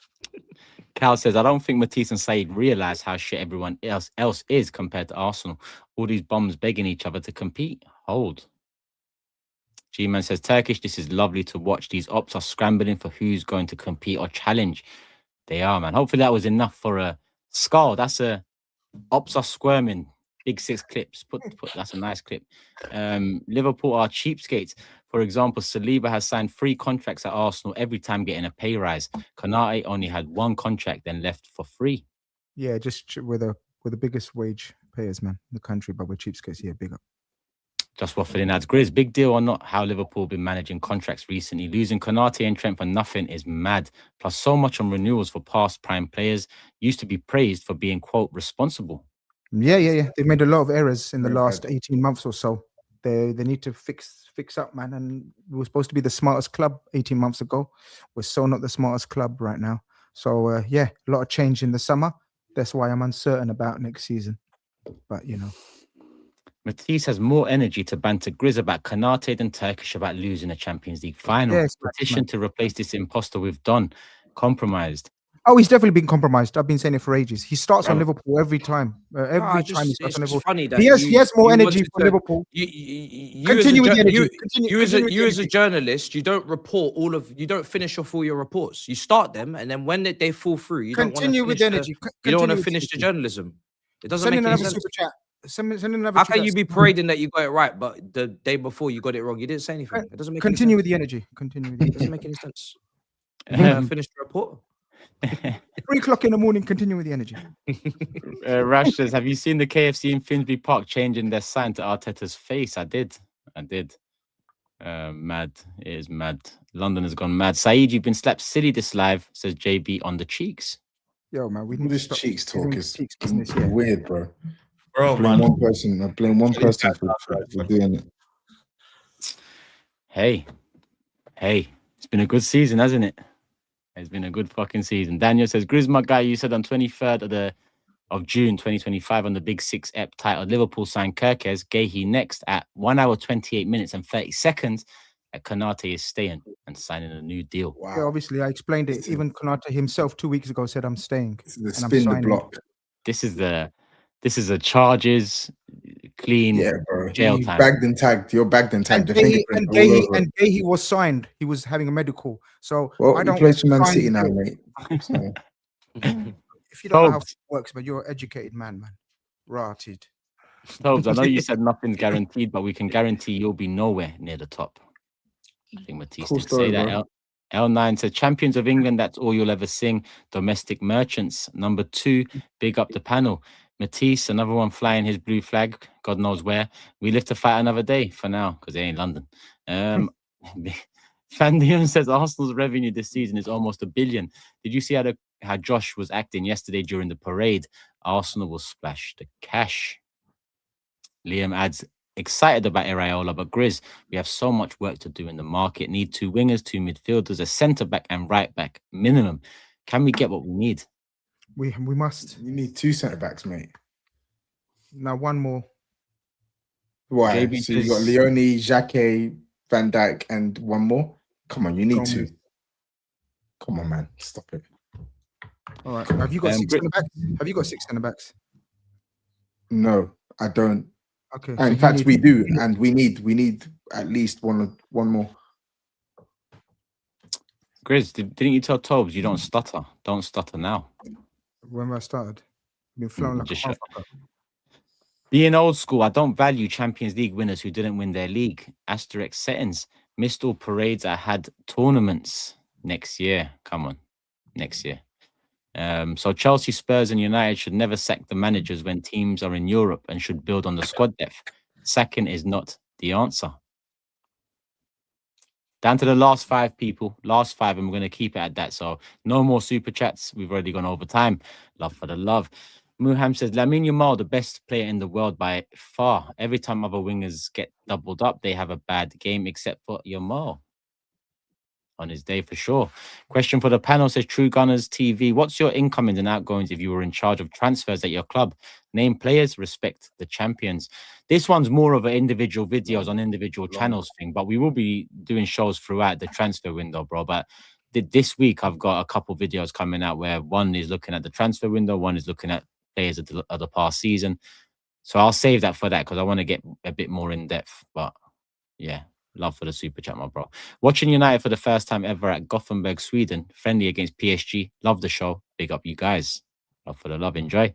Cal says, I don't think Matisse and SAEED realize how shit everyone else is compared to Arsenal. All these bums begging each other to compete. Hold. G-Man says, Turkish, this is lovely to watch. These ops are scrambling for who's going to compete or challenge. They are, man. Hopefully that was enough for a skull. That's a ops are squirming. Big 6 clips. Put that's a nice clip. Liverpool are cheapskates. For example, Saliba has signed 3 contracts at Arsenal, every time getting a pay rise. KONATE only had 1 contract, then left for free. Yeah, just we're the biggest wage payers, man, in the country, but we're cheapskates. Yeah, big up. Just waffling ads. Grizz, big deal or not, how Liverpool been managing contracts recently. Losing KONATE and Trent for nothing is mad. Plus so much on renewals for past prime players. Used to be praised for being, quote, responsible. Yeah. They've made a lot of errors in the last 18 months or so. They need to fix up, man. And we were supposed to be the smartest club 18 months ago. We're so not the smartest club right now. So yeah, a lot of change in the summer. That's why I'm uncertain about next season. But you know, Matisse has more energy to banter Grizz about KONATE than Turkish about losing a Champions League final. Yes, Petition to replace this imposter with Don. Compromised. Oh, he's definitely been compromised. I've been saying it for ages. He starts on Liverpool every time. Every time he starts on Liverpool. Funny that he has more energy for Liverpool. Continue with the energy. You as a journalist, you don't report you don't finish off all your reports. You start them, and then when they fall through, you continue with the energy. You don't want to finish the journalism. It doesn't make any sense. Super chat. Send another How can you be parading that you got it right, but the day before you got it wrong? You didn't say anything. It doesn't make any sense. Continue with the energy. Continue with the It doesn't make any sense. Finish the report. 3 o'clock in the morning. Continue with the energy. Rash says, have you seen the KFC in Finsbury Park changing their sign to Arteta's face? I did. Mad. It is mad. London has gone mad. SAEED, you've been slapped silly this live, says JB on the cheeks. Yo, man, we need this cheeks talk is business, weird, bro. Bro, I blame one person for doing it. Hey, it's been a good season, hasn't it? It's been a good fucking season. Daniel says, Grizz, my guy, you said on 23rd of June 2025 on the Big 6 ep titled Liverpool signed Kirkes, Gehi next at 1 hour 28 minutes and 30 seconds that KONATE is staying and signing a new deal. Wow. Yeah, obviously, I explained it. Even KONATE himself 2 weeks ago said, I'm staying. The spin the block. This is a charges clean jail time. Bagged and tagged. You're bagged and tagged. And Gehi was signed. He was having a medical. So I don't play for Man City now, mate. So. If you don't know how it works, but you're an educated man. Rotted. TOBS, I know you said nothing's guaranteed, but we can guarantee you'll be nowhere near the top. I think Matisse did say that. L9 said, champions of England, that's all you'll ever sing. Domestic merchants. Number 2, big up the panel. Matisse, another one flying his blue flag, God knows where. We live to fight another day for now, because they ain't London. Fandium says Arsenal's revenue this season is almost $1 billion. Did you see how Josh was acting yesterday during the parade? Arsenal will splash the cash. Liam adds, excited about Iraola, but Grizz, we have so much work to do in the market. Need 2 wingers, 2 midfielders, a centre-back and right-back minimum. Can we get what we need? We must. You need 2 centre-backs, mate. Now 1 more. Why? So you got Leone, Xhaka, Van Dijk, and 1 more? Come on, you need 2. Come on, man. Stop it. All right. Have you got 6 centre-backs? Have you got 6 centre-backs? No, I don't. Okay. And in fact, we do, and we need at least one more. Grizz, didn't you tell TOBS you don't stutter? Don't stutter now. When I started, I've been flowing like a motherfucker. Being old school, I don't value Champions League winners who didn't win their league. Asterisk settings. Missed all parades. I had tournaments next year. Come on, next year. So Chelsea, Spurs and United should never sack the managers when teams are in Europe and should build on the squad depth. Sacking is not the answer. Down to the last 5 people. Last 5, and we're going to keep it at that. So no more super chats. We've already gone over time. Love for the love. Muham says, Lamine Yamal, the best player in the world by far. Every time other wingers get doubled up, they have a bad game, except for Yamal. On his day, for sure. Question for the panel says, True Gunners TV, what's your incomings and outgoings if you were in charge of transfers at your club? Name players, respect the champions. This one's more of an individual videos on individual channels thing, but we will be doing shows throughout the transfer window, bro. But this week, I've got a couple videos coming out where one is looking at the transfer window, one is looking at players of the past season. So I'll save that for that because I want to get a bit more in depth. But yeah, Love for the super chat, my bro. Watching United for the first time ever at Gothenburg, Sweden. Friendly against PSG. Love the show. Big up you guys. Love for the love. Enjoy.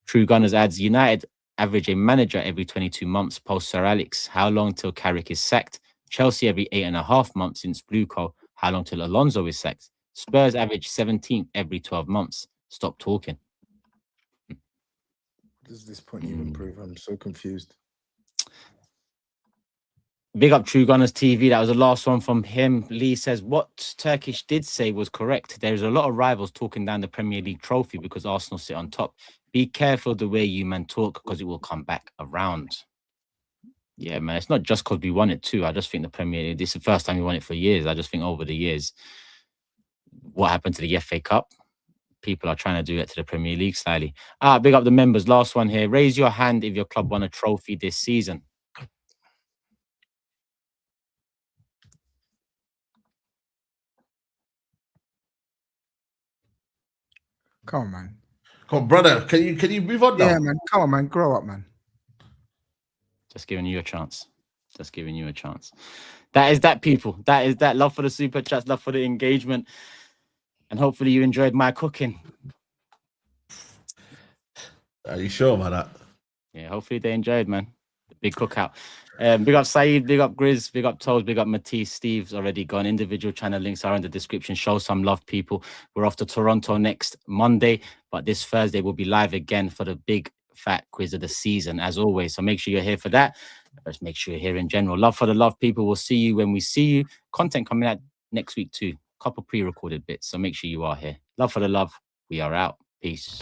True Gunners adds United average a manager every 22 months post Sir Alex. How long till Carrick is sacked? Chelsea every 8.5 months since Blueco. How long till Alonso is sacked? Spurs average 17th every 12 months. Stop talking. Does this point even prove? I'm so confused. Big up True Gunners TV. That was the last one from him. Lee says, what Turkish did say was correct. There's a lot of rivals talking down the Premier League trophy because Arsenal sit on top. Be careful the way you man talk because it will come back around. Yeah, man. It's not just because we won it too. I just think the Premier League, this is the first time we won it for years. I just think over the years, what happened to the FA Cup? People are trying to do it to the Premier League slightly. Big up the members. Last one here. Raise your hand if your club won a trophy this season. Come on, man. Come on, brother. Can you move on now? Yeah, man. Come on, man. Grow up, man. Just giving you a chance. Just giving you a chance. That is that, people. That is that. Love for the super chats. Love for the engagement. And hopefully you enjoyed my cooking. Are you sure about that? Yeah, hopefully they enjoyed, man. The big cookout. Big up SAEED, big up GRIZZ, big up TOBS, big up Matisse. Steve's already gone. Individual channel links are in the description. Show some love, people. We're off to Toronto next Monday, but this Thursday we'll be live again for the big fat quiz of the season, as always. So make sure you're here for that. Let's make sure you're here in general. Love for the love, people. We'll see you when we see you. Content coming out next week too. Couple pre-recorded bits. So make sure you are here. Love for the love. We are out. Peace.